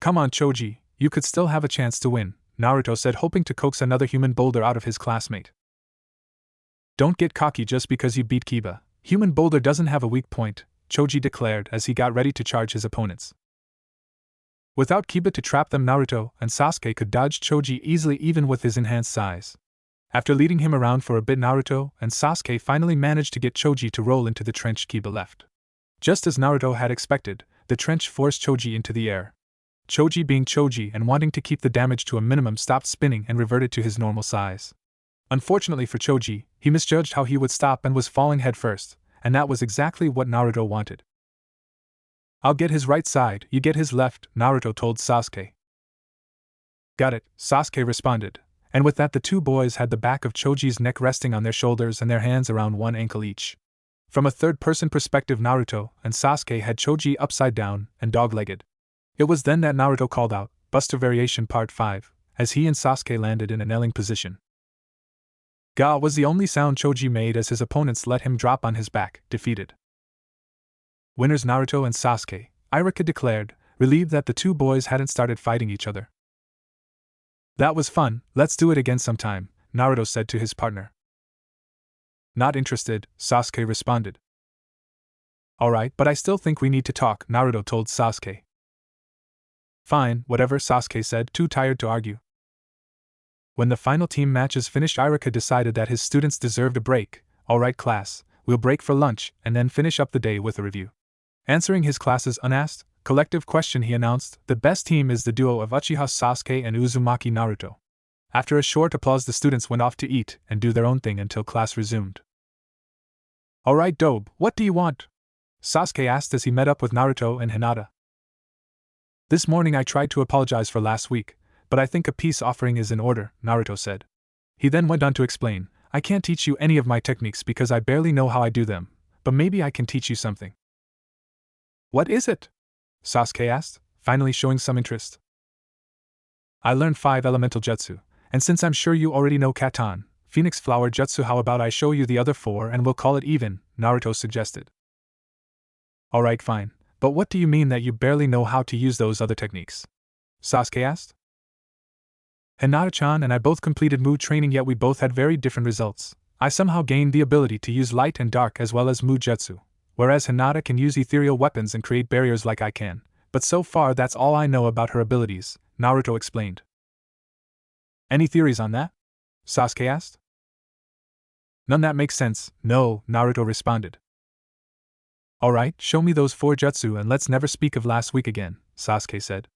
Come on, Choji, you could still have a chance to win, Naruto said, hoping to coax another human boulder out of his classmate. Don't get cocky just because you beat Kiba. Human boulder doesn't have a weak point, Choji declared as he got ready to charge his opponents. Without Kiba to trap them, Naruto and Sasuke could dodge Choji easily even with his enhanced size. After leading him around for a bit, Naruto and Sasuke finally managed to get Choji to roll into the trench Kiba left. Just as Naruto had expected, the trench forced Choji into the air. Choji, being Choji and wanting to keep the damage to a minimum, stopped spinning and reverted to his normal size. Unfortunately for Choji, he misjudged how he would stop and was falling headfirst, and that was exactly what Naruto wanted. I'll get his right side, you get his left, Naruto told Sasuke. Got it, Sasuke responded, and with that the two boys had the back of Choji's neck resting on their shoulders and their hands around one ankle each. From a third-person perspective, Naruto and Sasuke had Choji upside down and dog-legged. It was then that Naruto called out, Buster Variation Part 5, as he and Sasuke landed in a kneeling position. Ga was the only sound Choji made as his opponents let him drop on his back, defeated. Winners Naruto and Sasuke, Iruka declared, relieved that the two boys hadn't started fighting each other. That was fun, let's do it again sometime, Naruto said to his partner. Not interested, Sasuke responded. Alright, but I still think we need to talk, Naruto told Sasuke. Fine, whatever, Sasuke said, too tired to argue. When the final team matches finished, Iruka decided that his students deserved a break. Alright class, we'll break for lunch and then finish up the day with a review. Answering his class's unasked, collective question, he announced, the best team is the duo of Uchiha Sasuke and Uzumaki Naruto. After a short applause, the students went off to eat and do their own thing until class resumed. Alright Dobe, what do you want? Sasuke asked as he met up with Naruto and Hinata. This morning I tried to apologize for last week, but I think a peace offering is in order, Naruto said. He then went on to explain, I can't teach you any of my techniques because I barely know how I do them, but maybe I can teach you something. What is it? Sasuke asked, finally showing some interest. I learned 5 elemental jutsu, and since I'm sure you already know Katan, Phoenix Flower Jutsu, how about I show you the other 4 and we'll call it even, Naruto suggested. Alright fine, but what do you mean that you barely know how to use those other techniques? Sasuke asked. Hinata-chan and I both completed mood training, yet we both had very different results. I somehow gained the ability to use light and dark as well as mood jutsu, whereas Hinata can use ethereal weapons and create barriers like I can, but so far that's all I know about her abilities, Naruto explained. Any theories on that? Sasuke asked. None that makes sense, no, Naruto responded. Alright, show me those 4 jutsu and let's never speak of last week again, Sasuke said.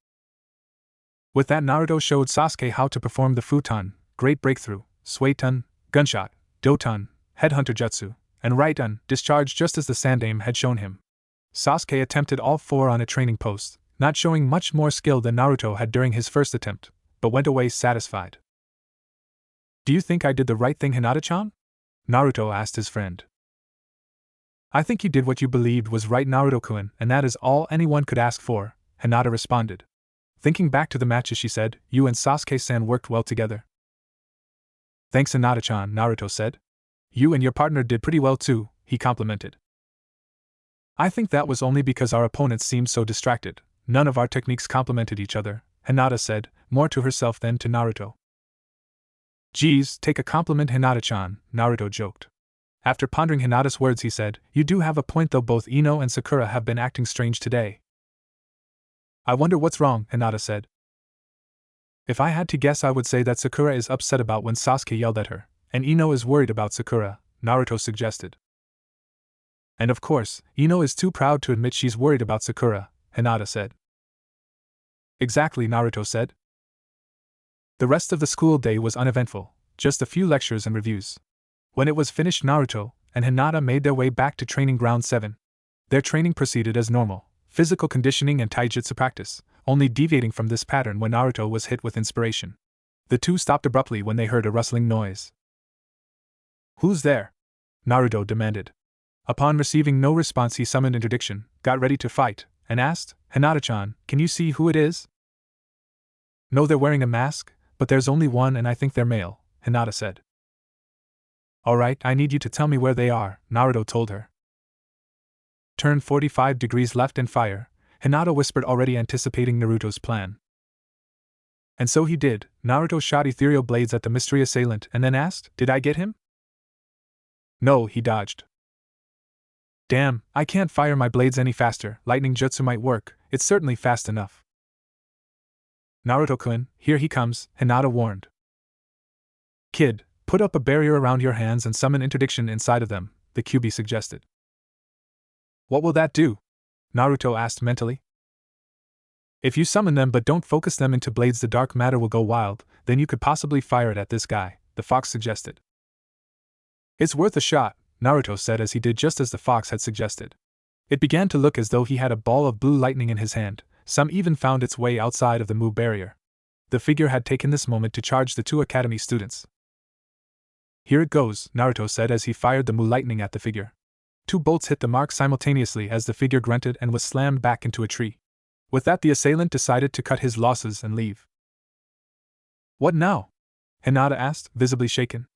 With that, Naruto showed Sasuke how to perform the futon, great breakthrough, suiton, gunshot, doton, headhunter jutsu, and right-on, discharge just as the Sandaime had shown him. Sasuke attempted all 4 on a training post, not showing much more skill than Naruto had during his first attempt, but went away satisfied. Do you think I did the right thing, Hinata-chan? Naruto asked his friend. I think you did what you believed was right, Naruto-kun, and that is all anyone could ask for, Hinata responded. Thinking back to the matches, she said, you and Sasuke-san worked well together. Thanks, Hinata-chan, Naruto said. You and your partner did pretty well too, he complimented. I think that was only because our opponents seemed so distracted. None of our techniques complemented each other, Hinata said, more to herself than to Naruto. Geez, take a compliment, Hinata-chan, Naruto joked. After pondering Hinata's words, he said, you do have a point though, both Ino and Sakura have been acting strange today. I wonder what's wrong, Hinata said. If I had to guess, I would say that Sakura is upset about when Sasuke yelled at her, and Ino is worried about Sakura, Naruto suggested. And of course, Ino is too proud to admit she's worried about Sakura, Hinata said. Exactly, Naruto said. The rest of the school day was uneventful, just a few lectures and reviews. When it was finished, Naruto and Hinata made their way back to Training Ground 7. Their training proceeded as normal, physical conditioning and taijutsu practice, only deviating from this pattern when Naruto was hit with inspiration. The two stopped abruptly when they heard a rustling noise. Who's there? Naruto demanded. Upon receiving no response, he summoned interdiction, got ready to fight, and asked, Hinata-chan, can you see who it is? No, they're wearing a mask, but there's only one and I think they're male, Hinata said. Alright, I need you to tell me where they are, Naruto told her. Turn 45 degrees left and fire, Hinata whispered, already anticipating Naruto's plan. And so he did. Naruto shot ethereal blades at the mystery assailant and then asked, did I get him? No, he dodged. Damn, I can't fire my blades any faster. Lightning jutsu might work, it's certainly fast enough. Naruto-kun, here he comes, Hinata warned. Kid, put up a barrier around your hands and summon interdiction inside of them, the Kyuubi suggested. What will that do? Naruto asked mentally. If you summon them but don't focus them into blades, the dark matter will go wild, then you could possibly fire it at this guy, the fox suggested. It's worth a shot, Naruto said as he did just as the fox had suggested. It began to look as though he had a ball of blue lightning in his hand, some even found its way outside of the Mu barrier. The figure had taken this moment to charge the 2 academy students. Here it goes, Naruto said as he fired the Mu lightning at the figure. 2 bolts hit the mark simultaneously as the figure grunted and was slammed back into a tree. With that, the assailant decided to cut his losses and leave. What now? Hinata asked, visibly shaken.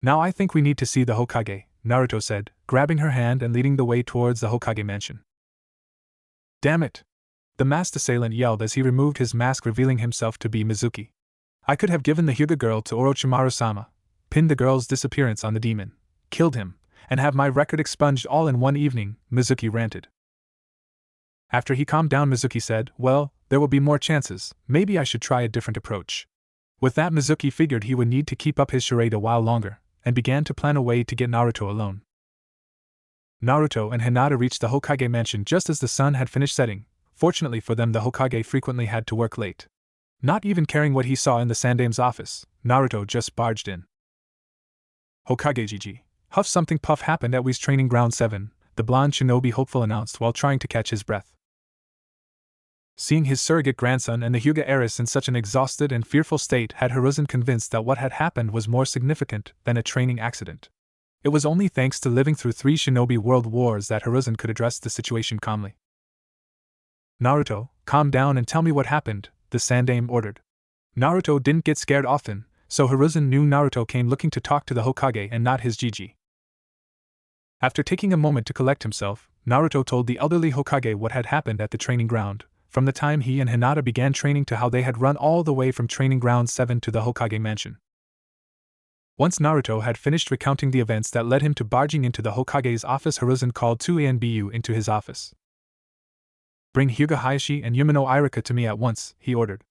Now I think we need to see the Hokage, Naruto said, grabbing her hand and leading the way towards the Hokage mansion. Damn it! The masked assailant yelled as he removed his mask, revealing himself to be Mizuki. I could have given the Hyuga girl to Orochimaru-sama, pinned the girl's disappearance on the demon, killed him, and have my record expunged all in one evening, Mizuki ranted. After he calmed down, Mizuki said, well, there will be more chances, maybe I should try a different approach. With that, Mizuki figured he would need to keep up his charade a while longer, and began to plan a way to get Naruto alone. Naruto and Hinata reached the Hokage mansion just as the sun had finished setting. Fortunately for them, the Hokage frequently had to work late. Not even caring what he saw in the Sandaime's office, Naruto just barged in. Hokage Gigi. Huff, something puff happened at Wee's Training Ground 7, the blonde shinobi hopeful announced while trying to catch his breath. Seeing his surrogate grandson and the Hyuga heiress in such an exhausted and fearful state had Hiruzen convinced that what had happened was more significant than a training accident. It was only thanks to living through 3 shinobi world wars that Hiruzen could address the situation calmly. Naruto, calm down and tell me what happened, the Sandaime ordered. Naruto didn't get scared often, so Hiruzen knew Naruto came looking to talk to the Hokage and not his Gigi. After taking a moment to collect himself, Naruto told the elderly Hokage what had happened at the training ground, from the time he and Hinata began training to how they had run all the way from Training Ground 7 to the Hokage mansion. Once Naruto had finished recounting the events that led him to barging into the Hokage's office, Hiruzen called 2 ANBU into his office. Bring Hyuga Hayashi and Yumino Irika to me at once, he ordered.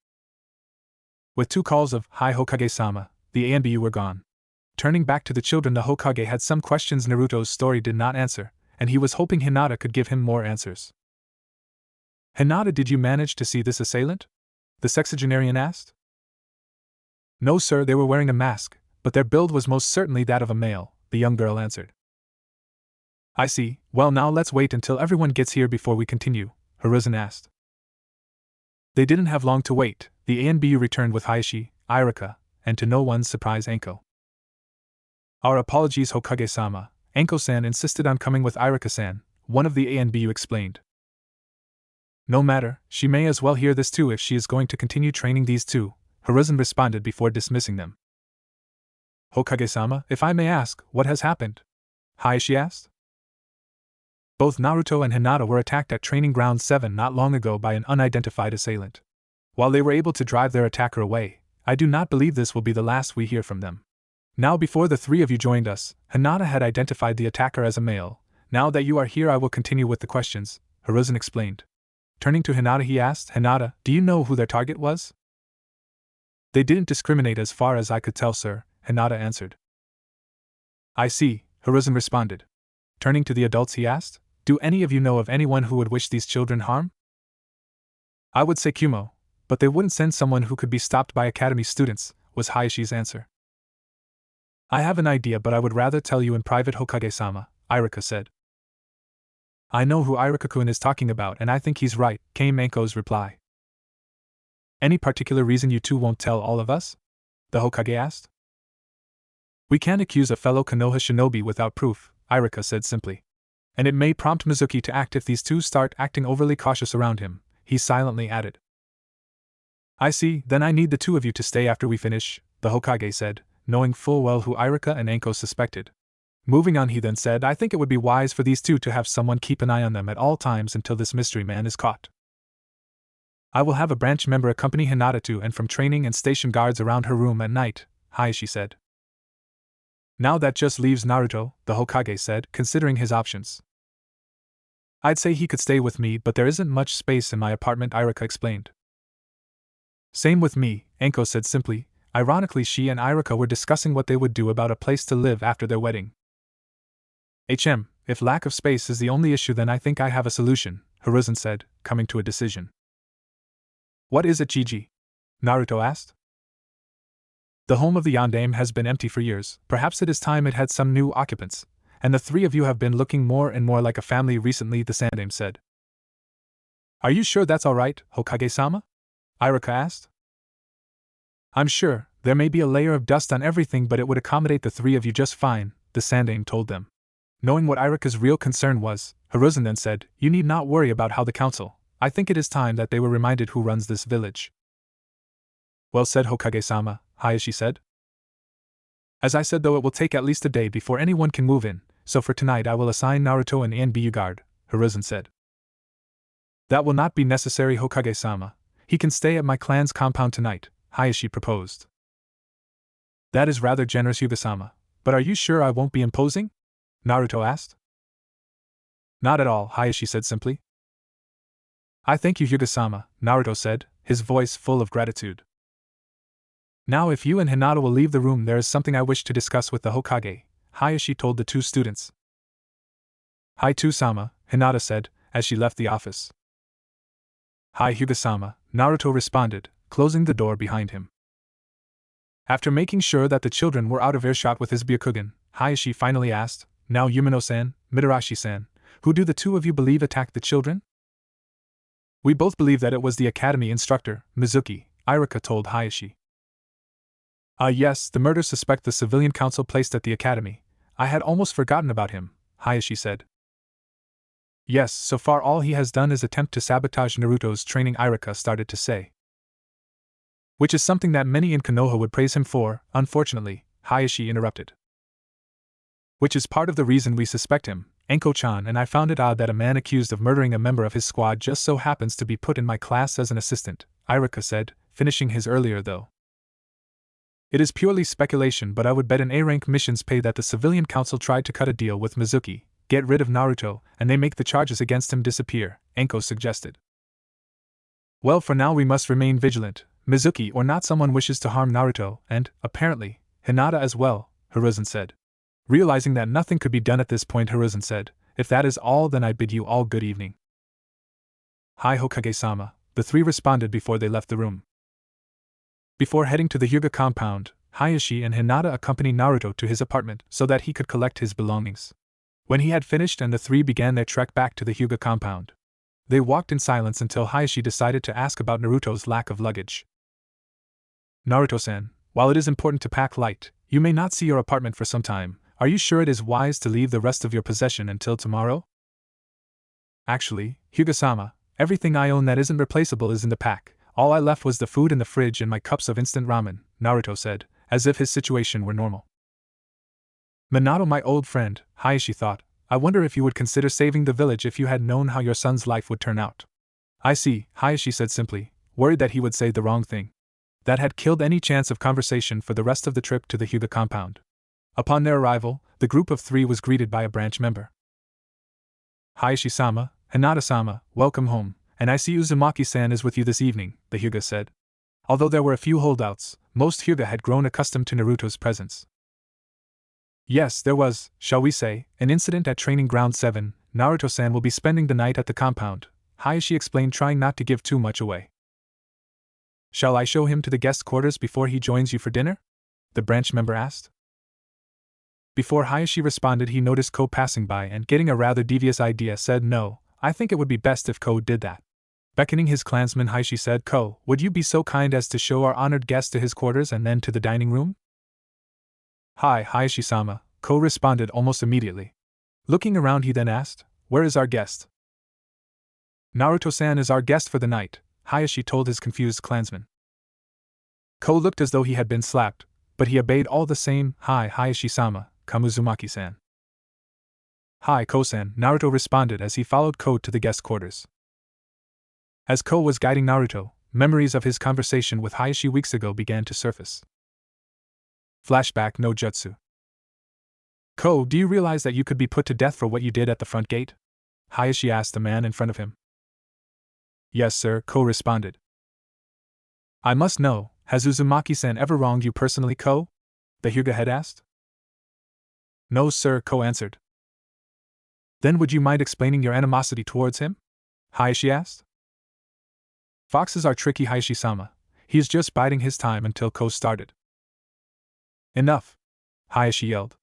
With 2 calls of, "Hi Hokage-sama," the ANBU were gone. Turning back to the children, the Hokage had some questions Naruto's story did not answer, and he was hoping Hinata could give him more answers. "Hinata, did you manage to see this assailant?" the sexagenarian asked. "No, sir, they were wearing a mask, but their build was most certainly that of a male," the young girl answered. "I see. Well, now let's wait until everyone gets here before we continue," Hiruzen asked. They didn't have long to wait. The ANBU returned with Hayashi, Irika, and to no one's surprise, Anko. "Our apologies, Hokage-sama. Anko-san insisted on coming with Irika-san," one of the ANBU explained. "No matter, she may as well hear this too if she is going to continue training these two," Hiruzen responded before dismissing them. "Hokage-sama, if I may ask, what has happened?" Hayashi asked. "Both Naruto and Hinata were attacked at Training Ground 7 not long ago by an unidentified assailant. While they were able to drive their attacker away, I do not believe this will be the last we hear from them. Now, before the 3 of you joined us, Hinata had identified the attacker as a male. Now that you are here, I will continue with the questions," Hiruzen explained. Turning to Hinata, he asked, "Hinata, do you know who their target was?" "They didn't discriminate as far as I could tell, sir," Hinata answered. "I see," Hiruzen responded. Turning to the adults, he asked, "Do any of you know of anyone who would wish these children harm?" "I would say Kumo, but they wouldn't send someone who could be stopped by academy students," was Hayashi's answer. "I have an idea, but I would rather tell you in private, Hokage-sama," Irika said. "I know who Irika-kun is talking about, and I think he's right," came Anko's reply. "Any particular reason you two won't tell all of us?" the Hokage asked. "We can't accuse a fellow Konoha shinobi without proof," Irika said simply. "And it may prompt Mizuki to act if these two start acting overly cautious around him," he silently added. "I see, then I need the 2 of you to stay after we finish," the Hokage said, knowing full well who Irika and Anko suspected. Moving on, he then said, "I think it would be wise for these 2 to have someone keep an eye on them at all times until this mystery man is caught. I will have a branch member accompany Hinata to and from training and station guards around her room at night," Hayashi said. "Now that just leaves Naruto," the Hokage said, considering his options. "I'd say he could stay with me, but there isn't much space in my apartment," Irika explained. "Same with me," Anko said simply. Ironically, she and Irika were discussing what they would do about a place to live after their wedding. If lack of space is the only issue, then I think I have a solution," Hiruzen said, coming to a decision. "What is it, Gigi?" Naruto asked. "The home of the Yondaime has been empty for years. Perhaps it is time it had some new occupants, and the 3 of you have been looking more and more like a family recently," the Sandaime said. "Are you sure that's all right, Hokage-sama?" Irika asked. "I'm sure, there may be a layer of dust on everything, but it would accommodate the 3 of you just fine," the Sandaime told them. Knowing what Irika's real concern was, Hiruzen then said, "You need not worry about how the council. I think it is time that they were reminded who runs this village." "Well said, Hokage-sama," Hayashi said. "As I said, though, it will take at least a day before anyone can move in, so for tonight I will assign Naruto an ANBU guard," Hiruzen said. "That will not be necessary, Hokage-sama. He can stay at my clan's compound tonight," Hayashi proposed. "That is rather generous, Hyuga-sama, but are you sure I won't be imposing?" Naruto asked. "Not at all," Hayashi said simply. "I thank you, Hyuga-sama," Naruto said, his voice full of gratitude. "Now if you and Hinata will leave the room, there is something I wish to discuss with the Hokage," Hayashi told the 2 students. "Hi, sama," Hinata said, as she left the office. "Hi, Hyuga-sama," Naruto responded, closing the door behind him. After making sure that the children were out of earshot with his Byakugan, Hayashi finally asked, "Now Yumino-san, Mitarashi-san, who do the 2 of you believe attacked the children?" "We both believe that it was the academy instructor, Mizuki," Irika told Hayashi. Yes, the murder suspect the civilian council placed at the academy. I had almost forgotten about him," Hayashi said. "Yes, so far all he has done is attempt to sabotage Naruto's training," Irika started to say. "Which is something that many in Konoha would praise him for, unfortunately," Hayashi interrupted. "Which is part of the reason we suspect him, Anko-chan, and I found it odd that a man accused of murdering a member of his squad just so happens to be put in my class as an assistant," Irika said, finishing his earlier though. "It is purely speculation, but I would bet an A-rank missions pay that the civilian council tried to cut a deal with Mizuki, get rid of Naruto, and they make the charges against him disappear," Anko suggested. Well, for now we must remain vigilant, Mizuki or not someone wishes to harm Naruto, and, apparently, Hinata as well, Hiruzen said. Realizing that nothing could be done at this point, Hiruzen said, if that is all, then I bid you all good evening. Hi Hokage-sama, the three responded before they left the room. Before heading to the Hyuga compound, Hayashi and Hinata accompanied Naruto to his apartment so that he could collect his belongings. When he had finished and the three began their trek back to the Hyuga compound, they walked in silence until Hayashi decided to ask about Naruto's lack of luggage. Naruto-san, while it is important to pack light, you may not see your apartment for some time. Are you sure it is wise to leave the rest of your possession until tomorrow? Actually, Hyuga-sama, everything I own that isn't replaceable is in the pack. All I left was the food in the fridge and my cups of instant ramen, Naruto said, as if his situation were normal. Minato, my old friend, Hayashi thought, I wonder if you would consider saving the village if you had known how your son's life would turn out. I see, Hayashi said simply, worried that he would say the wrong thing. That had killed any chance of conversation for the rest of the trip to the Hyuga compound. Upon their arrival, the group of three was greeted by a branch member. Hayashi-sama, Hinata-sama, welcome home, and I see Uzumaki-san is with you this evening, the Hyuga said. Although there were a few holdouts, most Hyuga had grown accustomed to Naruto's presence. Yes, there was, shall we say, an incident at Training Ground 7. Naruto-san will be spending the night at the compound, Hayashi explained, trying not to give too much away. Shall I show him to the guest quarters before he joins you for dinner? The branch member asked. Before Hayashi responded, he noticed Ko passing by and, getting a rather devious idea, said, No, I think it would be best if Ko did that. Beckoning his clansman, Hayashi said, Ko, would you be so kind as to show our honored guest to his quarters and then to the dining room? Hi, Hayashi-sama, Ko responded almost immediately. Looking around, he then asked, Where is our guest? Naruto-san is our guest for the night, Hayashi told his confused clansman. Ko looked as though he had been slapped, but he obeyed all the same. Hi, Hayashi-sama, come Uzumaki-san. Hi, Ko-san, Naruto responded as he followed Ko to the guest quarters. As Ko was guiding Naruto, memories of his conversation with Hayashi weeks ago began to surface. Flashback no Jutsu. Ko, do you realize that you could be put to death for what you did at the front gate? Hayashi asked the man in front of him. Yes, sir, Ko responded. I must know, has Uzumaki-san ever wronged you personally, Ko? The Hyuga had asked. No, sir, Ko answered. Then would you mind explaining your animosity towards him? Hayashi asked. Foxes are tricky, Hayashi-sama. He is just biding his time until Ko started. Enough! Hayashi yelled.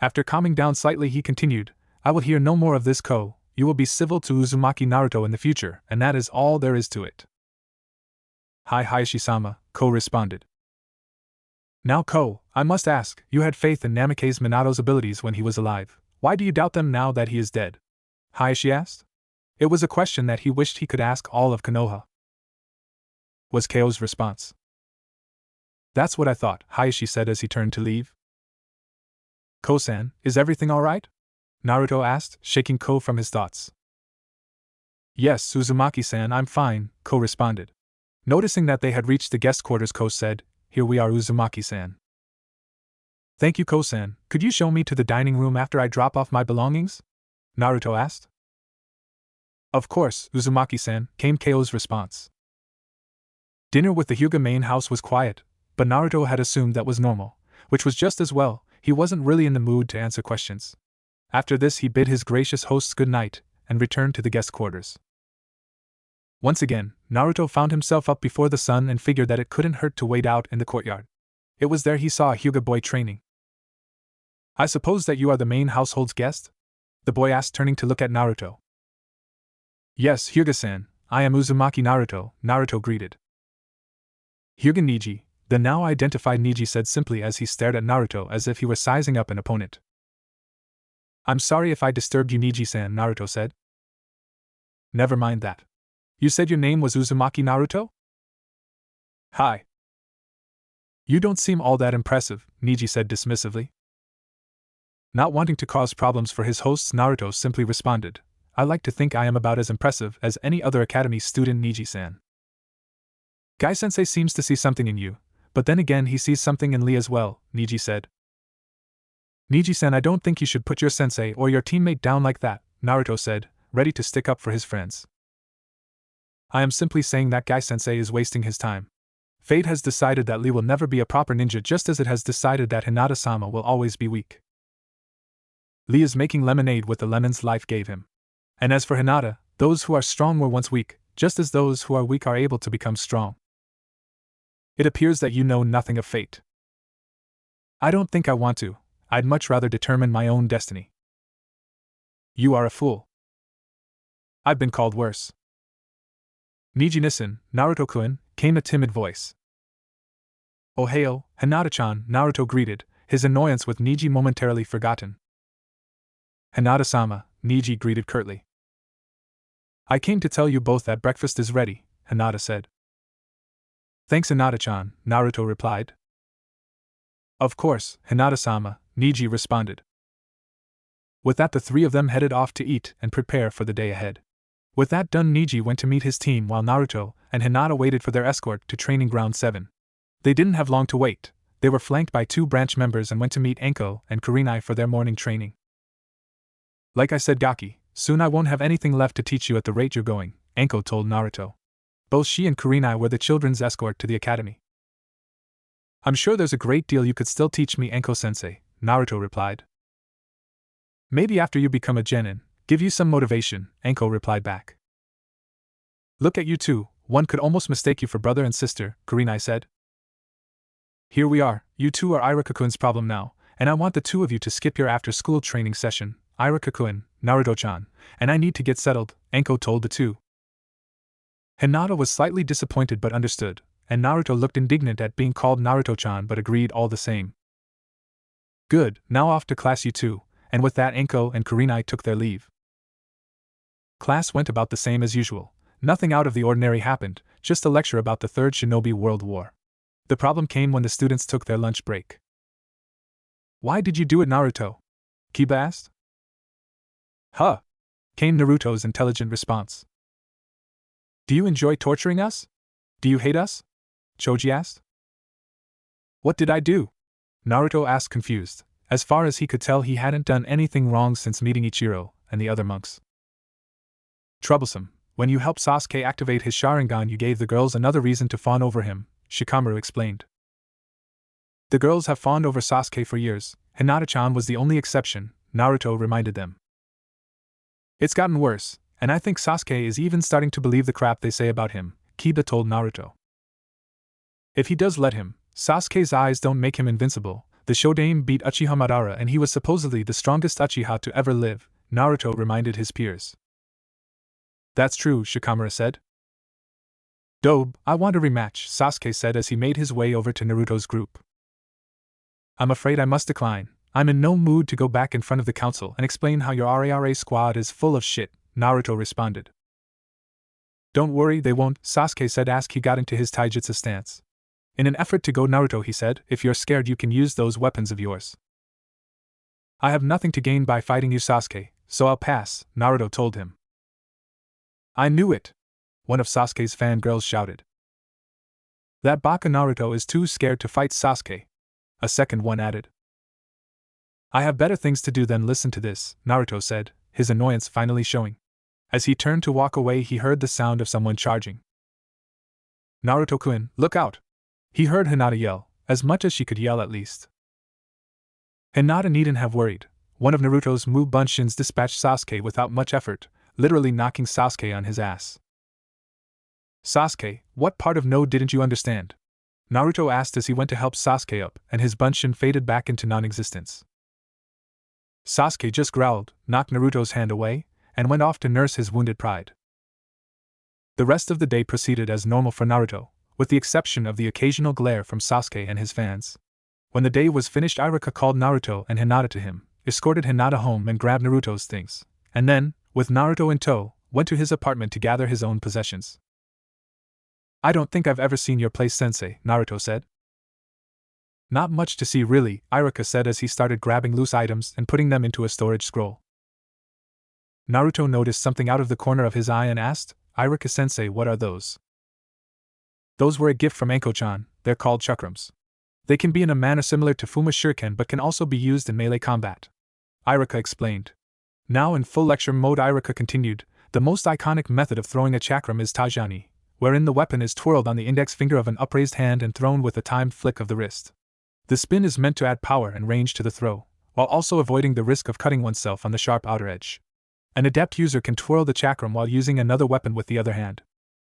After calming down slightly, he continued, I will hear no more of this, Ko. You will be civil to Uzumaki Naruto in the future, and that is all there is to it. Hi, Hayashi-sama, Ko responded. Now, Ko, I must ask, you had faith in Namikaze Minato's abilities when he was alive. Why do you doubt them now that he is dead? Hayashi asked. It was a question that he wished he could ask all of Konoha, was Ko's response. That's what I thought, Hayashi said as he turned to leave. Ko-san, is everything all right? Naruto asked, shaking Ko from his thoughts. Yes, Uzumaki-san, I'm fine, Ko responded. Noticing that they had reached the guest quarters, Ko said, Here we are, Uzumaki-san. Thank you, Ko-san. Could you show me to the dining room after I drop off my belongings? Naruto asked. Of course, Uzumaki-san, came Ko's response. Dinner with the Hyuga main house was quiet, but Naruto had assumed that was normal, which was just as well. He wasn't really in the mood to answer questions. After this, he bid his gracious hosts good night and returned to the guest quarters. Once again, Naruto found himself up before the sun and figured that it couldn't hurt to wait out in the courtyard. It was there he saw a Hyuga boy training. I suppose that you are the main household's guest? The boy asked, turning to look at Naruto. Yes, Hyuga-san, I am Uzumaki Naruto, Naruto greeted. Hyuga Niji, the now identified Niji said simply as he stared at Naruto as if he were sizing up an opponent. I'm sorry if I disturbed you, Niji-san, Naruto said. Never mind that. You said your name was Uzumaki Naruto? Hi. You don't seem all that impressive, Niji said dismissively. Not wanting to cause problems for his hosts, Naruto simply responded, I like to think I am about as impressive as any other academy student, Niji-san. Guy-sensei seems to see something in you, but then again he sees something in Lee as well, Niji said. Niji-san, I don't think you should put your sensei or your teammate down like that, Naruto said, ready to stick up for his friends. I am simply saying that Guy-sensei is wasting his time. Fate has decided that Lee will never be a proper ninja, just as it has decided that Hinata-sama will always be weak. Lee is making lemonade with the lemons life gave him. And as for Hinata, those who are strong were once weak, just as those who are weak are able to become strong. It appears that you know nothing of fate. I don't think I want to. I'd much rather determine my own destiny. You are a fool. I've been called worse. Niji-nissen, Naruto-kun, came a timid voice. Ohio, Hinata-chan, Naruto greeted, his annoyance with Niji momentarily forgotten. Hinata-sama, Niji greeted curtly. I came to tell you both that breakfast is ready, Hinata said. Thanks, Hinata-chan, Naruto replied. Of course, Hinata-sama, Niji responded. With that, the three of them headed off to eat and prepare for the day ahead. With that done, Niji went to meet his team while Naruto and Hinata waited for their escort to Training Ground 7. They didn't have long to wait. They were flanked by 2 branch members and went to meet Enko and Kurenai for their morning training. Like I said, Gaki, soon I won't have anything left to teach you at the rate you're going, Enko told Naruto. Both she and Kurenai were the children's escort to the academy. I'm sure there's a great deal you could still teach me, Enko-sensei, Naruto replied. Maybe after you become a genin, give you some motivation, Enko replied back. Look at you two, one could almost mistake you for brother and sister, Kurenai said. Here we are, you two are Irika-kun's problem now, and I want the two of you to skip your after-school training session, Irika-kun, Naruto-chan, and I need to get settled, Enko told the two. Hinata was slightly disappointed but understood, and Naruto looked indignant at being called Naruto-chan but agreed all the same. Good, now off to class you two, and with that Enko and Kurenai took their leave. Class went about the same as usual. Nothing out of the ordinary happened, just a lecture about the Third Shinobi World War. The problem came when the students took their lunch break. Why did you do it, Naruto? Kiba asked. Huh, came Naruto's intelligent response. Do you enjoy torturing us? Do you hate us? Choji asked. What did I do? Naruto asked confused. As far as he could tell, he hadn't done anything wrong since meeting Ichiro and the other monks. Troublesome. When you helped Sasuke activate his Sharingan, you gave the girls another reason to fawn over him, Shikamaru explained. The girls have fawned over Sasuke for years. Hinata-chan was the only exception, Naruto reminded them. It's gotten worse, and I think Sasuke is even starting to believe the crap they say about him, Kiba told Naruto. If he does let him, Sasuke's eyes don't make him invincible. The Shodaime beat Uchiha Madara and he was supposedly the strongest Uchiha to ever live, Naruto reminded his peers. That's true, Shikamaru said. Dobe, I want a rematch, Sasuke said as he made his way over to Naruto's group. I'm afraid I must decline. I'm in no mood to go back in front of the council and explain how your RARA squad is full of shit, Naruto responded. Don't worry, they won't, Sasuke said as he got into his taijutsu stance. In an effort to go Naruto, he said, if you're scared you can use those weapons of yours. I have nothing to gain by fighting you, Sasuke, so I'll pass, Naruto told him. I knew it! One of Sasuke's fangirls shouted. That baka Naruto is too scared to fight Sasuke, a second one added. I have better things to do than listen to this, Naruto said, his annoyance finally showing. As he turned to walk away, he heard the sound of someone charging. Naruto-kun, look out! He heard Hinata yell, as much as she could yell at least. Hinata needn't have worried. One of Naruto's Mubunshin dispatched Sasuke without much effort, literally knocking Sasuke on his ass. Sasuke, what part of no didn't you understand? Naruto asked as he went to help Sasuke up, and his Bunshin faded back into non-existence. Sasuke just growled, knocked Naruto's hand away, and went off to nurse his wounded pride. The rest of the day proceeded as normal for Naruto, with the exception of the occasional glare from Sasuke and his fans. When the day was finished, Irika called Naruto and Hinata to him, escorted Hinata home and grabbed Naruto's things, and then, with Naruto in tow, went to his apartment to gather his own possessions. I don't think I've ever seen your place, Sensei, Naruto said. Not much to see really, Irika said as he started grabbing loose items and putting them into a storage scroll. Naruto noticed something out of the corner of his eye and asked, Irika-sensei, what are those? Those were a gift from Enko-chan. They're called chakrams. They can be in a manner similar to Fuma Shuriken but can also be used in melee combat. Irika explained. Now in full lecture mode, Irika continued, The most iconic method of throwing a chakram is tajani, wherein the weapon is twirled on the index finger of an upraised hand and thrown with a timed flick of the wrist. The spin is meant to add power and range to the throw, while also avoiding the risk of cutting oneself on the sharp outer edge. An adept user can twirl the chakram while using another weapon with the other hand.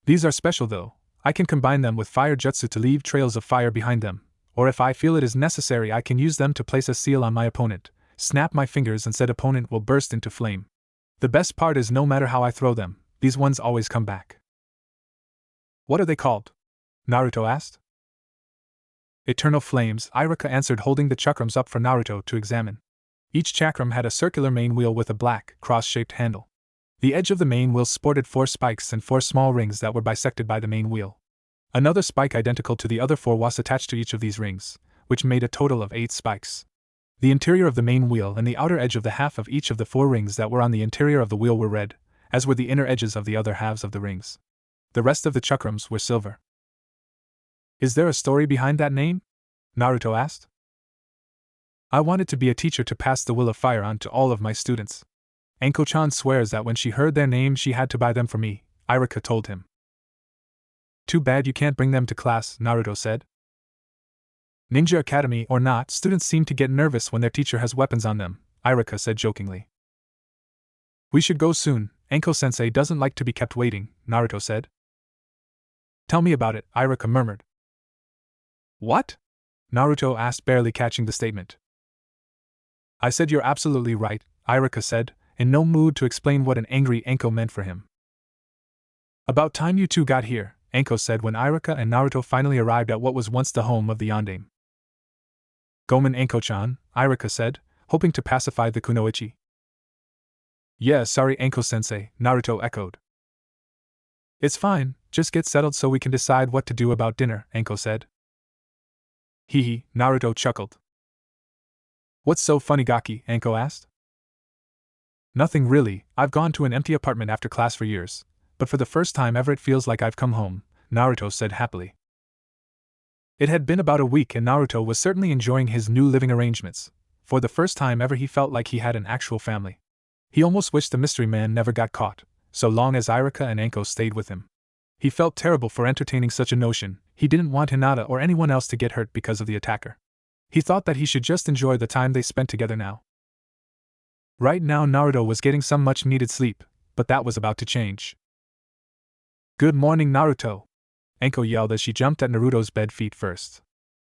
These are special though. I can combine them with fire jutsu to leave trails of fire behind them, or if I feel it is necessary I can use them to place a seal on my opponent, snap my fingers and said opponent will burst into flame. The best part is no matter how I throw them, these ones always come back. What are they called? Naruto asked. Eternal flames, Iruka answered, holding the chakrams up for Naruto to examine. Each chakram had a circular main wheel with a black, cross-shaped handle. The edge of the main wheel sported 4 spikes and 4 small rings that were bisected by the main wheel. Another spike identical to the other 4 was attached to each of these rings, which made a total of 8 spikes. The interior of the main wheel and the outer edge of the half of each of the 4 rings that were on the interior of the wheel were red, as were the inner edges of the other halves of the rings. The rest of the chakrams were silver. Is there a story behind that name? Naruto asked. I wanted to be a teacher to pass the will of fire on to all of my students. Anko-chan swears that when she heard their name she had to buy them for me, Iruka told him. Too bad you can't bring them to class, Naruto said. Ninja Academy or not, students seem to get nervous when their teacher has weapons on them, Iruka said jokingly. We should go soon, Anko-sensei doesn't like to be kept waiting, Naruto said. Tell me about it, Iruka murmured. What? Naruto asked, barely catching the statement. I said you're absolutely right, Iruka said, in no mood to explain what an angry Anko meant for him. About time you two got here, Anko said when Iruka and Naruto finally arrived at what was once the home of the Yondaime. Gomen Anko-chan, Iruka said, hoping to pacify the kunoichi. Yeah, sorry Anko-sensei, Naruto echoed. It's fine, just get settled so we can decide what to do about dinner, Anko said. Hee, Naruto chuckled. What's so funny, Gaki? Anko asked. Nothing really, I've gone to an empty apartment after class for years, but for the first time ever it feels like I've come home, Naruto said happily. It had been about a week and Naruto was certainly enjoying his new living arrangements. For the first time ever he felt like he had an actual family. He almost wished the mystery man never got caught, so long as Iruka and Anko stayed with him. He felt terrible for entertaining such a notion. He didn't want Hinata or anyone else to get hurt because of the attacker. He thought that he should just enjoy the time they spent together now. Right now Naruto was getting some much-needed sleep, but that was about to change. Good morning, Naruto, Anko yelled as she jumped at Naruto's bed feet first.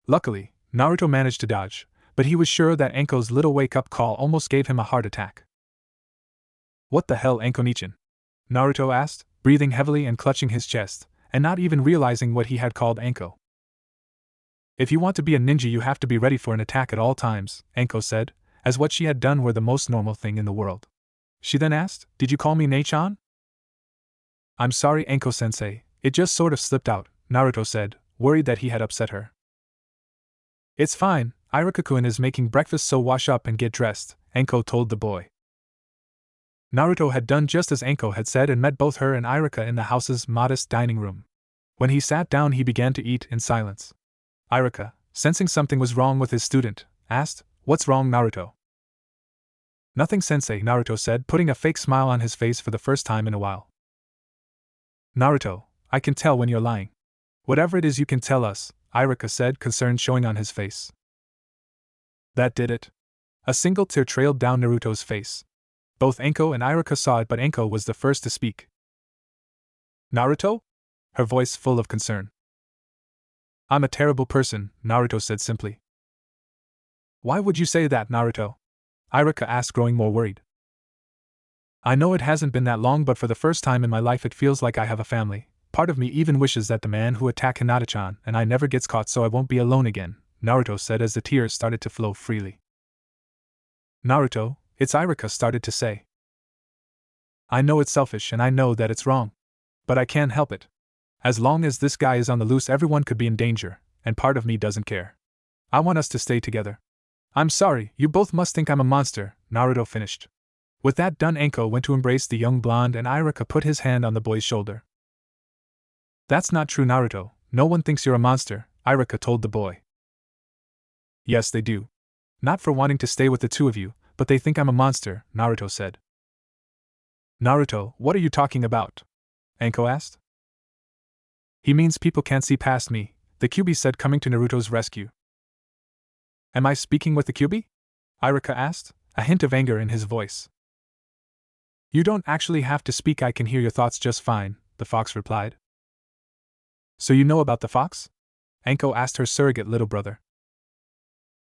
Luckily, Naruto managed to dodge, but he was sure that Anko's little wake-up call almost gave him a heart attack. What the hell, Anko-nichan? Naruto asked, breathing heavily and clutching his chest, and not even realizing what he had called Anko. If you want to be a ninja you have to be ready for an attack at all times, Anko said, as what she had done were the most normal thing in the world. She then asked, did you call me Nei-chan? I'm sorry Anko-sensei, it just sort of slipped out, Naruto said, worried that he had upset her. It's fine, Iruka-kun is making breakfast so wash up and get dressed, Anko told the boy. Naruto had done just as Anko had said and met both her and Iruka in the house's modest dining room. When he sat down he began to eat in silence. Iruka, sensing something was wrong with his student, asked, What's wrong, Naruto? Nothing, sensei, Naruto said, putting a fake smile on his face for the first time in a while. Naruto, I can tell when you're lying. Whatever it is you can tell us, Iruka said, concern showing on his face. That did it. A single tear trailed down Naruto's face. Both Anko and Iruka saw it, but Anko was the first to speak. Naruto? Her voice full of concern. I'm a terrible person, Naruto said simply. Why would you say that, Naruto? Iruka asked, growing more worried. I know it hasn't been that long, but for the first time in my life it feels like I have a family. Part of me even wishes that the man who attacked Hinata-chan and I never gets caught so I won't be alone again, Naruto said as the tears started to flow freely. Naruto, it's Iruka started to say. I know it's selfish and I know that it's wrong. But I can't help it. As long as this guy is on the loose everyone could be in danger, and part of me doesn't care. I want us to stay together. I'm sorry, you both must think I'm a monster, Naruto finished. With that done, Anko went to embrace the young blonde and Iruka put his hand on the boy's shoulder. That's not true, Naruto, no one thinks you're a monster, Iruka told the boy. Yes, they do. Not for wanting to stay with the two of you, but they think I'm a monster, Naruto said. Naruto, what are you talking about? Anko asked. He means people can't see past me, the Kyuubi said, coming to Naruto's rescue. Am I speaking with the Kyuubi? Iruka asked, a hint of anger in his voice. You don't actually have to speak, I can hear your thoughts just fine, the fox replied. So you know about the fox? Anko asked her surrogate little brother.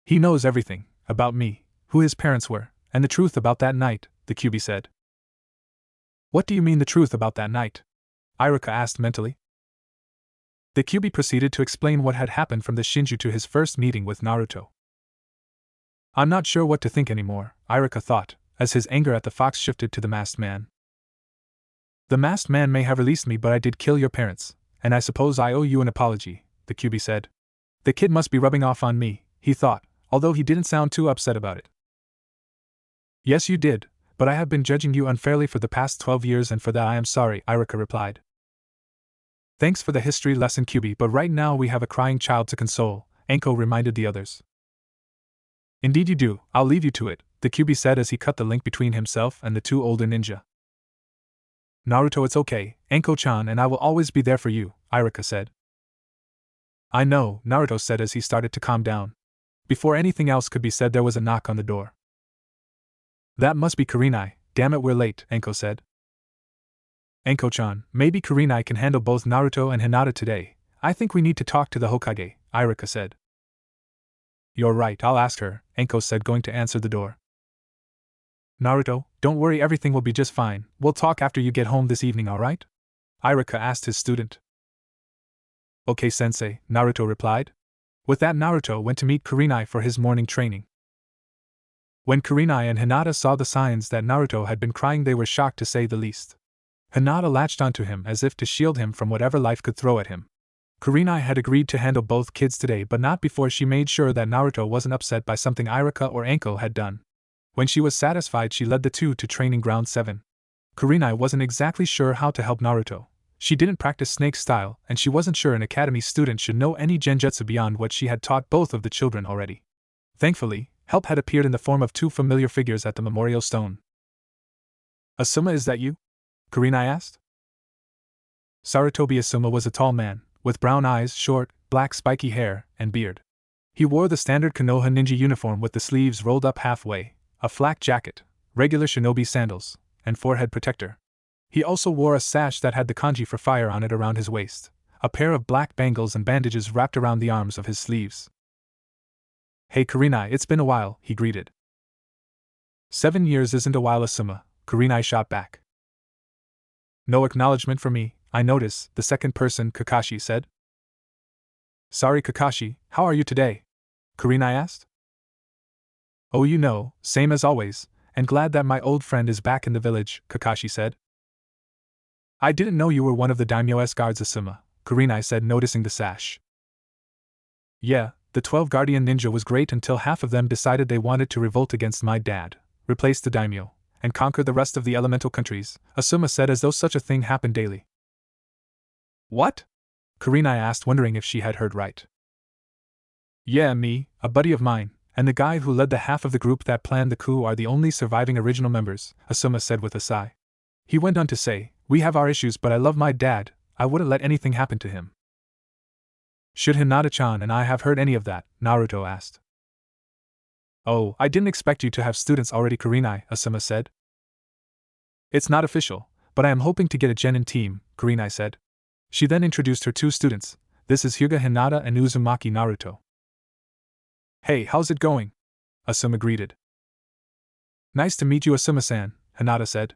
He knows everything, about me, who his parents were, and the truth about that night, the Kyuubi said. What do you mean the truth about that night? Iruka asked mentally. The Kyuubi proceeded to explain what had happened from the Shinju to his first meeting with Naruto. I'm not sure what to think anymore, Iruka thought, as his anger at the fox shifted to the masked man. The masked man may have released me, but I did kill your parents, and I suppose I owe you an apology, the Kyuubi said. The kid must be rubbing off on me, he thought, although he didn't sound too upset about it. Yes, you did, but I have been judging you unfairly for the past 12 years, and for that I am sorry, Iruka replied. Thanks for the history lesson, Kyuubi, but right now we have a crying child to console, Anko reminded the others. Indeed you do, I'll leave you to it, the Kyuubi said as he cut the link between himself and the two older ninja. Naruto, it's okay, Anko-chan, and I will always be there for you, Iruka said. I know, Naruto said as he started to calm down. Before anything else could be said, there was a knock on the door. That must be Kurenai, damn it, we're late, Anko said. Anko-chan, maybe Kurenai can handle both Naruto and Hinata today. I think we need to talk to the Hokage, Iruka said. You're right, I'll ask her, Anko said, going to answer the door. Naruto, don't worry, everything will be just fine, we'll talk after you get home this evening, alright? Iruka asked his student. Okay, sensei, Naruto replied. With that, Naruto went to meet Kurenai for his morning training. When Kurenai and Hinata saw the signs that Naruto had been crying, they were shocked, to say the least. Hinata latched onto him as if to shield him from whatever life could throw at him. Kurenai had agreed to handle both kids today, but not before she made sure that Naruto wasn't upset by something Iruka or Anko had done. When she was satisfied, she led the two to training ground 7. Kurenai wasn't exactly sure how to help Naruto. She didn't practice snake style, and she wasn't sure an academy student should know any genjutsu beyond what she had taught both of the children already. Thankfully, help had appeared in the form of two familiar figures at the memorial stone. Asuma, is that you? Kurenai asked. Sarutobi Asuma was a tall man, with brown eyes, short, black spiky hair, and beard. He wore the standard Konoha ninja uniform with the sleeves rolled up halfway, a flak jacket, regular shinobi sandals, and forehead protector. He also wore a sash that had the kanji for fire on it around his waist, a pair of black bangles and bandages wrapped around the arms of his sleeves. Hey Kurenai, it's been a while, he greeted. 7 years isn't a while, Asuma, Kurenai shot back. No acknowledgement for me, I notice, the second person, Kakashi said. Sorry Kakashi, how are you today? Kurenai asked. Oh, you know, same as always, and glad that my old friend is back in the village, Kakashi said. I didn't know you were one of the daimyo's guards, Asuma, Kurenai said, noticing the sash. Yeah, the 12 Guardian Ninja was great until half of them decided they wanted to revolt against my dad, replace the daimyo, and conquer the rest of the elemental countries, Asuma said, as though such a thing happened daily. What? Kurenai asked, wondering if she had heard right. Yeah, me, a buddy of mine, and the guy who led the half of the group that planned the coup are the only surviving original members, Asuma said with a sigh. He went on to say, we have our issues, but I love my dad, I wouldn't let anything happen to him. Should Hinata-chan and I have heard any of that? Naruto asked. Oh, I didn't expect you to have students already, Kurenai, Asuma said. It's not official, but I am hoping to get a genin team, Kurenai said. She then introduced her two students. This is Hyuga Hinata and Uzumaki Naruto. Hey, how's it going? Asuma greeted. Nice to meet you, Asuma-san, Hinata said.